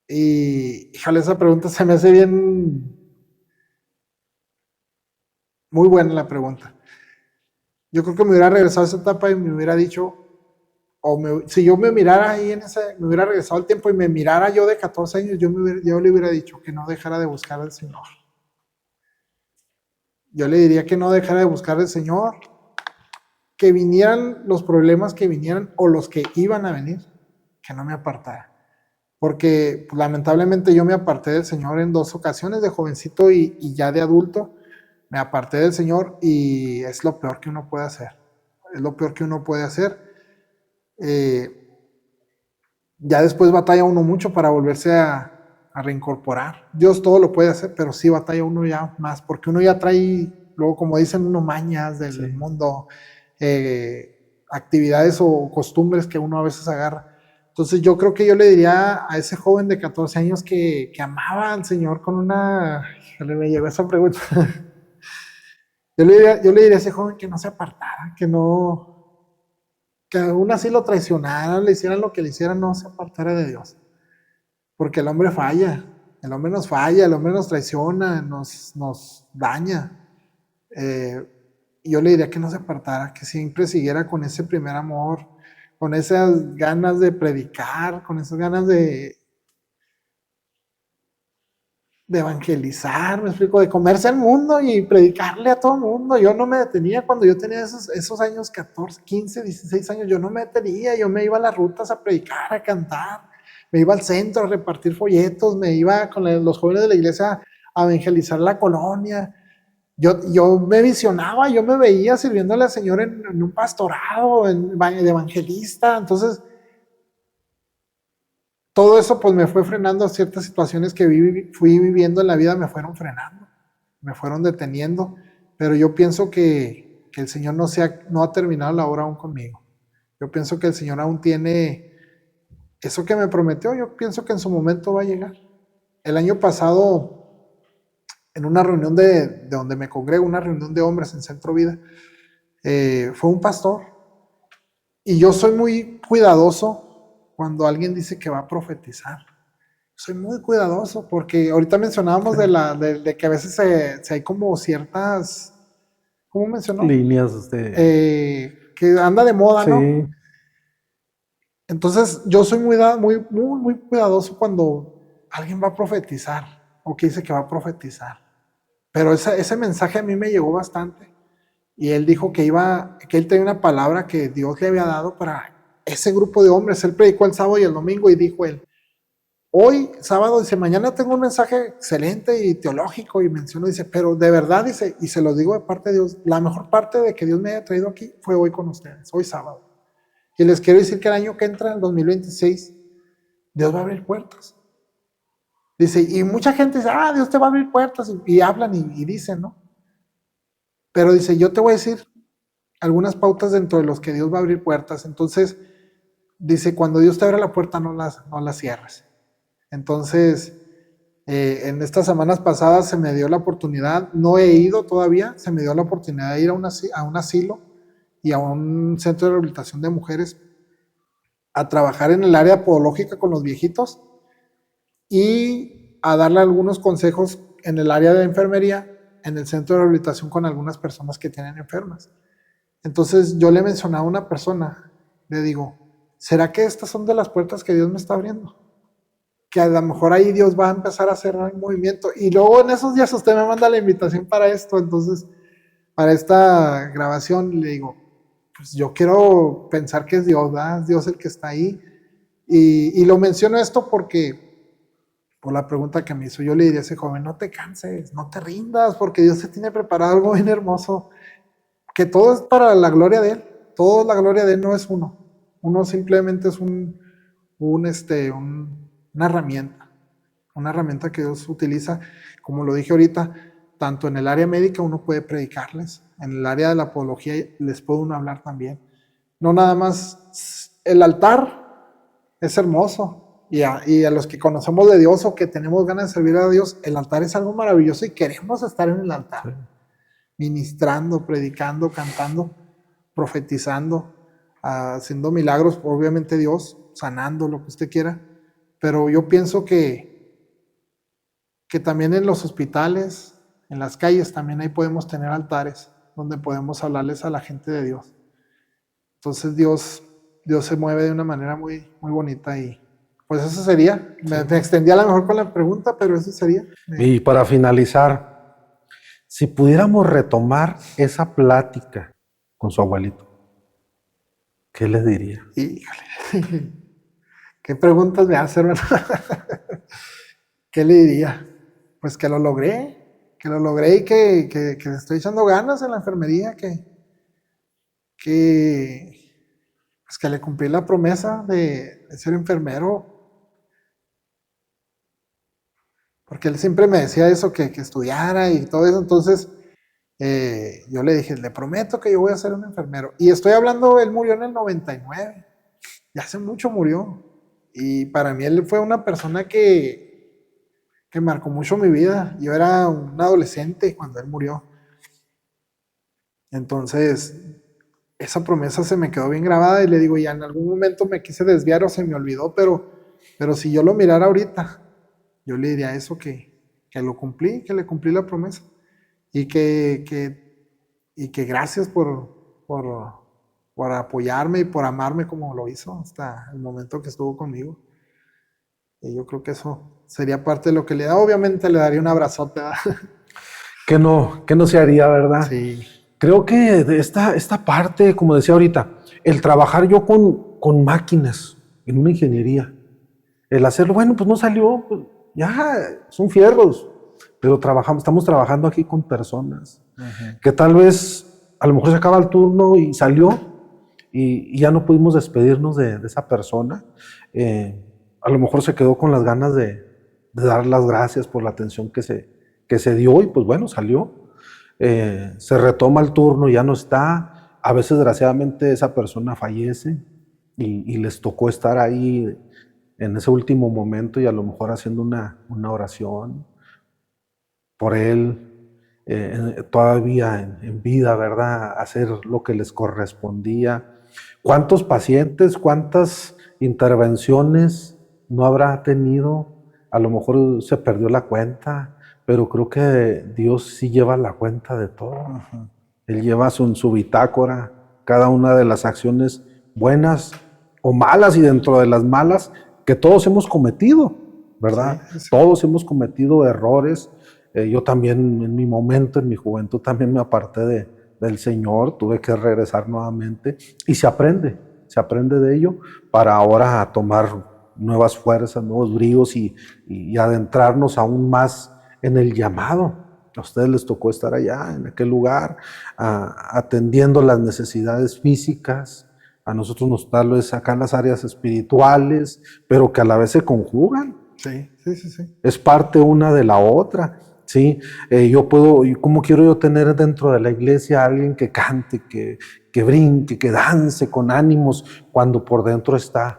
[SPEAKER 2] Y, híjole, esa pregunta se me hace bien... Muy buena la pregunta. Yo creo que me hubiera regresado a esa etapa y me hubiera dicho... si yo me mirara ahí me hubiera regresado al tiempo y me mirara yo de 14 años, yo le hubiera dicho que no dejara de buscar al Señor. Yo le diría que no dejara de buscar al Señor, que vinieran los problemas que vinieran o los que iban a venir, que no me apartara. Porque pues, lamentablemente yo me aparté del Señor en 2 ocasiones, de jovencito y ya de adulto. Me aparté del Señor y es lo peor que uno puede hacer. Es lo peor que uno puede hacer. Ya después batalla uno mucho para volverse a reincorporar. Dios todo lo puede hacer, pero sí batalla uno ya más, porque uno ya trae, luego como dicen uno, mañas del mundo, actividades o costumbres que uno a veces agarra. Entonces yo creo que yo le diría a ese joven de 14 años que amaba al Señor con una... Me llegó esa pregunta. Yo le diría a ese joven que no se apartara, que aún así lo traicionaran, le hicieran lo que le hicieran, no se apartara de Dios. Porque el hombre falla, el hombre nos falla, el hombre nos traiciona, nos daña. Yo le diría que no se apartara, que siempre siguiera con ese primer amor, con esas ganas de predicar, con esas ganas de evangelizar, me explico, de comerse al mundo y predicarle a todo el mundo. Yo no me detenía cuando yo tenía esos años, 14, 15, 16 años, yo no me detenía, yo me iba a las rutas a predicar, a cantar, me iba al centro a repartir folletos, me iba con los jóvenes de la iglesia a evangelizar la colonia. Yo me visionaba, yo me veía sirviéndole al Señor en un pastorado, de evangelista. Entonces, todo eso pues me fue frenando. Ciertas situaciones que fui viviendo en la vida me fueron frenando, me fueron deteniendo, pero yo pienso que el Señor no ha terminado la obra aún conmigo. Yo pienso que el Señor aún tiene eso que me prometió. Yo pienso que en su momento va a llegar. El año pasado, en una reunión de donde me congrego, una reunión de hombres en Centro Vida, fue un pastor, y yo soy muy cuidadoso cuando alguien dice que va a profetizar. Soy muy cuidadoso, porque ahorita mencionábamos de que a veces se hay como ciertas, ¿cómo mencionó?
[SPEAKER 1] Líneas de...
[SPEAKER 2] que anda de moda,
[SPEAKER 1] sí.
[SPEAKER 2] ¿no? Entonces yo soy muy cuidadoso cuando alguien va a profetizar o que dice que va a profetizar. Pero ese mensaje a mí me llegó bastante, y él dijo que él tenía una palabra que Dios le había dado para ese grupo de hombres. Él predicó el sábado y el domingo, y dijo él, hoy sábado, dice, mañana tengo un mensaje excelente y teológico, y mencionó, dice, pero de verdad, dice, y se lo digo de parte de Dios, la mejor parte de que Dios me haya traído aquí fue hoy con ustedes, hoy sábado. Y les quiero decir que el año que entra, el 2026, Dios va a abrir puertas. Dice, y mucha gente dice, Dios te va a abrir puertas, y hablan y dicen, ¿no? Pero dice, yo te voy a decir algunas pautas dentro de los que Dios va a abrir puertas. Entonces, dice, cuando Dios te abra la puerta, no la cierres. Entonces, En estas semanas pasadas se me dio la oportunidad, no he ido todavía, se me dio la oportunidad de ir a un asilo y a un centro de rehabilitación de mujeres a trabajar en el área podológica con los viejitos y a darle algunos consejos en el área de enfermería en el centro de rehabilitación con algunas personas que tienen enfermas. Entonces yo le mencionaba a una persona, le digo, ¿será que estas son de las puertas que Dios me está abriendo? Que a lo mejor ahí Dios va a empezar a hacer un movimiento. Y luego en esos días usted me manda la invitación para esto, entonces, para esta grabación, le digo, pues yo quiero pensar que es Dios, ¿verdad? Es Dios el que está ahí. Y lo menciono esto porque, por la pregunta que me hizo, yo le diría a ese joven, no te canses, no te rindas, porque Dios te tiene preparado algo bien hermoso, que todo es para la gloria de Él, todo la gloria de Él, no es uno. Uno simplemente es una herramienta que Dios utiliza, como lo dije ahorita, tanto en el área médica uno puede predicarles, en el área de la podología les puede uno hablar también. No nada más, el altar es hermoso, y a los que conocemos de Dios o que tenemos ganas de servir a Dios, el altar es algo maravilloso y queremos estar en el altar, sí, ministrando, predicando, cantando, profetizando, haciendo milagros, obviamente Dios, sanando, lo que usted quiera. Pero yo pienso que también en los hospitales, en las calles, también ahí podemos tener altares donde podemos hablarles a la gente de Dios. Entonces Dios se mueve de una manera muy, muy bonita y pues eso sería. Me extendí a lo mejor con la pregunta, pero eso sería.
[SPEAKER 1] Y para finalizar, si pudiéramos retomar esa plática con su abuelito, ¿qué le diría?
[SPEAKER 2] Híjole. ¿Qué preguntas me hace, hermano? ¿Qué le diría? Pues que lo logré y que estoy echando ganas en la enfermería, que le cumplí la promesa de ser enfermero. Porque él siempre me decía eso, que estudiara y todo eso. Entonces, yo le dije, le prometo que yo voy a ser un enfermero. Y estoy hablando, él murió en el 99. Ya hace mucho murió. Y para mí él fue una persona que marcó mucho mi vida. Yo era un adolescente cuando él murió. Entonces, esa promesa se me quedó bien grabada y le digo, ya en algún momento me quise desviar o se me olvidó, pero si yo lo mirara ahorita, yo le diría eso, que lo cumplí, que le cumplí la promesa. Y que gracias por apoyarme y por amarme como lo hizo hasta el momento que estuvo conmigo. Y yo creo que eso sería parte de lo que le da. Obviamente le daría un abrazote, ¿verdad?
[SPEAKER 1] ¿Qué no se haría, verdad?
[SPEAKER 2] Sí.
[SPEAKER 1] Creo que de esta parte, como decía ahorita, el trabajar yo con máquinas en una ingeniería, el hacerlo, bueno, pues no salió, pues ya, son fierros, pero estamos trabajando aquí con personas que tal vez a lo mejor se acaba el turno y salió y ya no pudimos despedirnos de esa persona. A lo mejor se quedó con las ganas de dar las gracias por la atención que se dio y pues bueno, salió. Se retoma el turno, ya no está. A veces desgraciadamente esa persona fallece y les tocó estar ahí en ese último momento y a lo mejor haciendo una oración por él, todavía en vida, ¿verdad? Hacer lo que les correspondía. ¿Cuántos pacientes, cuántas intervenciones no habrá tenido? A lo mejor se perdió la cuenta, pero creo que Dios sí lleva la cuenta de todo. Él lleva en su bitácora cada una de las acciones buenas o malas y dentro de las malas que todos hemos cometido, ¿verdad? Sí. Todos hemos cometido errores. Yo también en mi momento, en mi juventud, también me aparté del Señor, tuve que regresar nuevamente y se aprende de ello para ahora tomar nuevas fuerzas, nuevos bríos y adentrarnos aún más en el llamado. A ustedes les tocó estar allá, en aquel lugar, atendiendo las necesidades físicas. A nosotros nos tal vez acá en las áreas espirituales, pero que a la vez se conjugan.
[SPEAKER 2] Sí.
[SPEAKER 1] Es parte una de la otra. Sí, ¿cómo quiero yo tener dentro de la iglesia a alguien que cante, que brinque, que dance con ánimos cuando por dentro está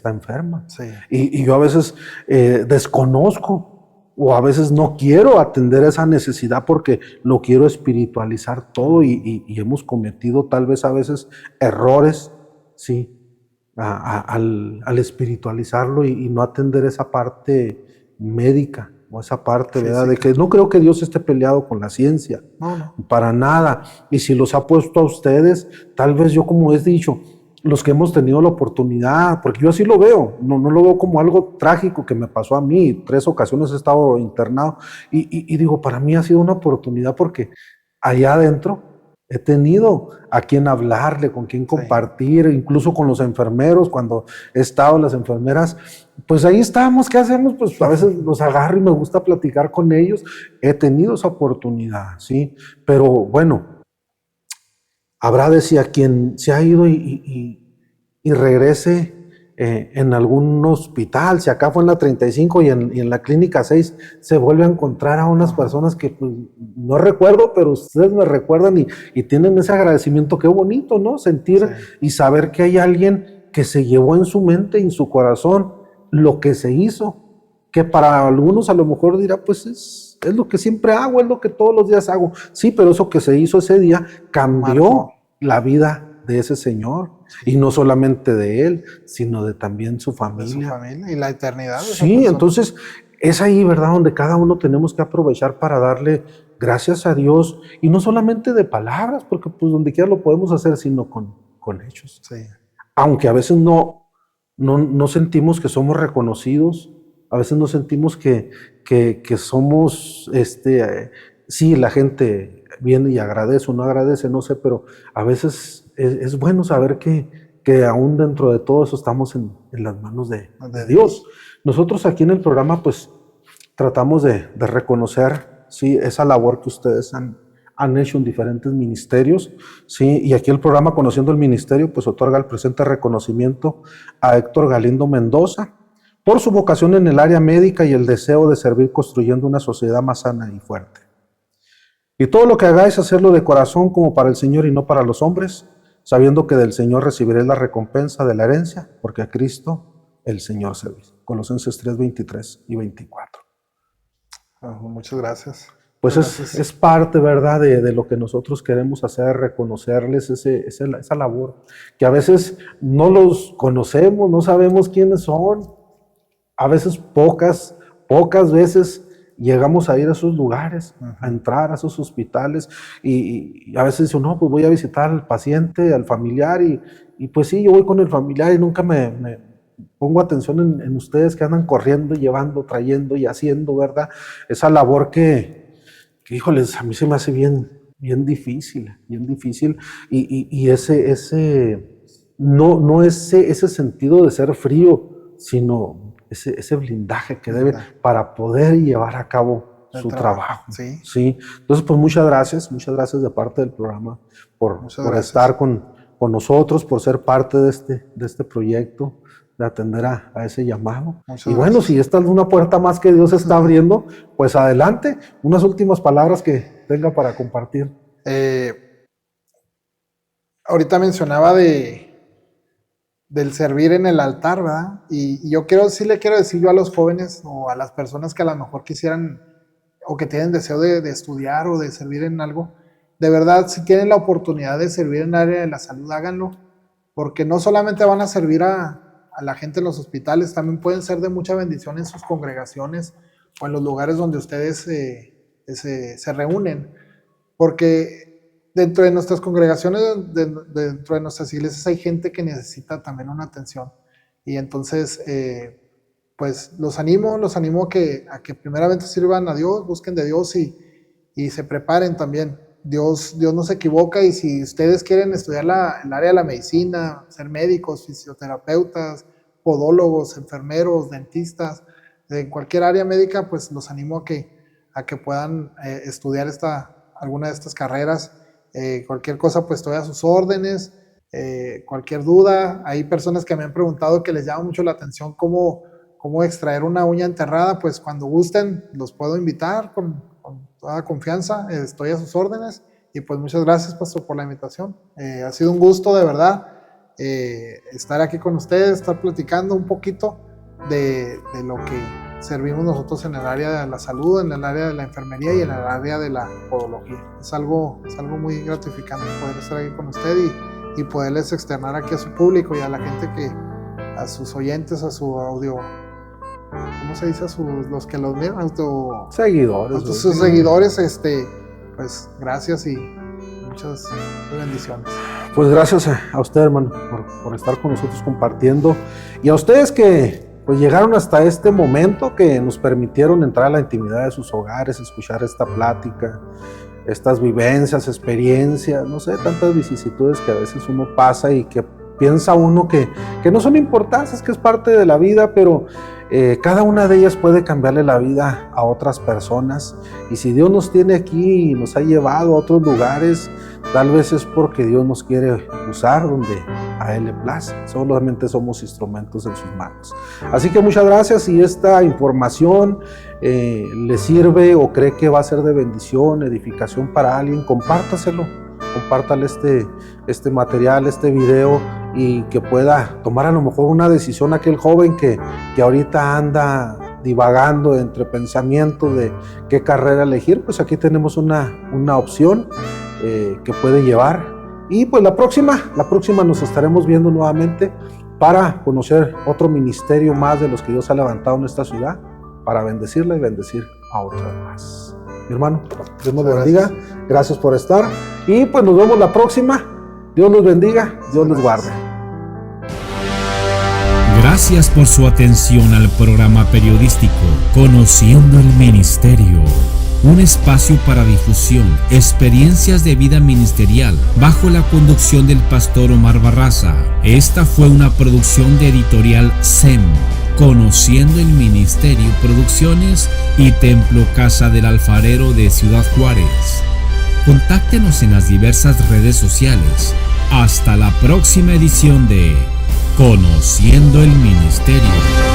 [SPEAKER 1] enferma?
[SPEAKER 2] Sí.
[SPEAKER 1] Y yo a veces desconozco o a veces no quiero atender esa necesidad porque lo quiero espiritualizar todo y hemos cometido tal vez a veces errores, sí, al espiritualizarlo y no atender esa parte médica o esa parte, ¿verdad? De que no creo que Dios esté peleado con la ciencia,
[SPEAKER 2] No.
[SPEAKER 1] para nada. Y si los ha puesto a ustedes, tal vez yo, como he dicho, los que hemos tenido la oportunidad, porque yo así lo veo, no lo veo como algo trágico que me pasó a mí. 3 ocasiones he estado internado y digo, para mí ha sido una oportunidad porque allá adentro he tenido a quien hablarle, con quien compartir, incluso con los enfermeros, cuando he estado, las enfermeras, pues ahí estamos, ¿qué hacemos? Pues a veces los agarro y me gusta platicar con ellos. He tenido esa oportunidad, ¿sí? Pero bueno, habrá de si a quien se ha ido y regrese en algún hospital, si acá fue en la 35 y en la clínica 6 se vuelve a encontrar a unas personas que pues, no recuerdo, pero ustedes me recuerdan y tienen ese agradecimiento. Qué bonito, ¿no? Sentir y saber que hay alguien que se llevó en su mente y en su corazón lo que se hizo, que para algunos a lo mejor dirá, pues es lo que siempre hago, es lo que todos los días hago. Sí, pero eso que se hizo ese día cambió la vida de ese señor. Y no solamente de él, sino de también su familia.
[SPEAKER 2] De su familia y la eternidad.
[SPEAKER 1] Sí, entonces es ahí, ¿verdad?, donde cada uno tenemos que aprovechar para darle gracias a Dios. Y no solamente de palabras, porque pues donde quiera lo podemos hacer, sino con hechos.
[SPEAKER 2] Sí.
[SPEAKER 1] Aunque a veces no sentimos que somos reconocidos, a veces no sentimos que somos, sí, la gente viene y agradece o no agradece, no sé, pero a veces es bueno saber que aún dentro de todo eso estamos en las manos de Dios. Nosotros aquí en el programa pues tratamos de reconocer, sí, esa labor que ustedes han hecho en diferentes ministerios, sí, y aquí el programa Conociendo el Ministerio pues otorga el presente reconocimiento a Héctor Galindo Mendoza por su vocación en el área médica y el deseo de servir construyendo una sociedad más sana y fuerte. Y todo lo que hagáis, hacerlo de corazón como para el Señor y no para los hombres, sabiendo que del Señor recibiréis la recompensa de la herencia, porque a Cristo el Señor servís. Colosenses 3, 23 y 24.
[SPEAKER 2] Muchas gracias.
[SPEAKER 1] Pues es parte, ¿verdad?, de lo que nosotros queremos hacer, reconocerles esa labor, que a veces no los conocemos, no sabemos quiénes son, a veces pocas veces llegamos a ir a esos lugares, a entrar a esos hospitales y a veces dicen, no, pues voy a visitar al paciente, al familiar y pues sí, yo voy con el familiar y nunca me pongo atención en ustedes que andan corriendo, llevando, trayendo y haciendo, ¿verdad? Esa labor que híjoles, a mí se me hace bien difícil y ese sentido de ser frío, sino ese blindaje que debe para poder llevar a cabo su trabajo. Sí. Entonces, pues muchas gracias de parte del programa por estar con nosotros, por ser parte de este proyecto, de atender a ese llamado. Y bueno, si esta es una puerta más que Dios está abriendo, pues adelante. Unas últimas palabras que tenga para compartir.
[SPEAKER 2] Ahorita mencionaba del servir en el altar, ¿verdad? Y yo le quiero decir yo a los jóvenes o a las personas que a lo mejor quisieran o que tienen deseo de estudiar o de servir en algo, de verdad, si tienen la oportunidad de servir en el área de la salud, háganlo, porque no solamente van a servir a la gente en los hospitales, también pueden ser de mucha bendición en sus congregaciones o en los lugares donde ustedes se reúnen, porque dentro de nuestras congregaciones, dentro de nuestras iglesias hay gente que necesita también una atención y entonces pues los animo a que primeramente sirvan a Dios, busquen de Dios y se preparen también. Dios no se equivoca y si ustedes quieren estudiar el área de la medicina, ser médicos, fisioterapeutas, podólogos, enfermeros, dentistas, en cualquier área médica, pues los animo a que puedan estudiar alguna de estas carreras. Cualquier cosa, pues estoy a sus órdenes. Cualquier duda, hay personas que me han preguntado que les llama mucho la atención cómo extraer una uña enterrada, pues cuando gusten los puedo invitar con toda confianza, estoy a sus órdenes y pues muchas gracias, pastor, por la invitación. Ha sido un gusto de verdad estar aquí con ustedes, estar platicando un poquito de lo que servimos nosotros en el área de la salud, en el área de la enfermería y en el área de la podología. Es algo muy gratificante poder estar aquí con usted y poderles externar aquí a su público y a la gente a sus oyentes, a su audio, ¿cómo se dice? Los que los miran,
[SPEAKER 1] seguidores.
[SPEAKER 2] Sus seguidores, pues gracias y muchas bendiciones.
[SPEAKER 1] Pues gracias a usted, hermano, por estar con nosotros compartiendo, y a ustedes que pues llegaron hasta este momento, que nos permitieron entrar a la intimidad de sus hogares, escuchar esta plática, estas vivencias, experiencias, no sé, tantas vicisitudes que a veces uno pasa y que piensa uno que no son importantes, que es parte de la vida, pero cada una de ellas puede cambiarle la vida a otras personas. Y si Dios nos tiene aquí y nos ha llevado a otros lugares, tal vez es porque Dios nos quiere usar donde a Él le place. Solamente somos instrumentos en sus manos. Así que muchas gracias. Si esta información le sirve o cree que va a ser de bendición, edificación para alguien, compártaselo. Compártale este material, este video, y que pueda tomar a lo mejor una decisión aquel joven que ahorita anda divagando entre pensamientos de qué carrera elegir. Pues aquí tenemos una opción que puede llevar. Y pues la próxima nos estaremos viendo nuevamente para conocer otro ministerio más de los que Dios ha levantado en esta ciudad, para bendecirla y bendecir a otras más. Mi hermano, Dios nos bendiga. Gracias por estar. Y pues nos vemos la próxima. Dios los bendiga, Dios los guarde.
[SPEAKER 3] Gracias por su atención al programa periodístico Conociendo el Ministerio. Un espacio para difusión, experiencias de vida ministerial, bajo la conducción del pastor Omar Barraza. Esta fue una producción de Editorial SEM, Conociendo el Ministerio Producciones y Templo Casa del Alfarero de Ciudad Juárez. Contáctenos en las diversas redes sociales. Hasta la próxima edición de Conociendo el Ministerio.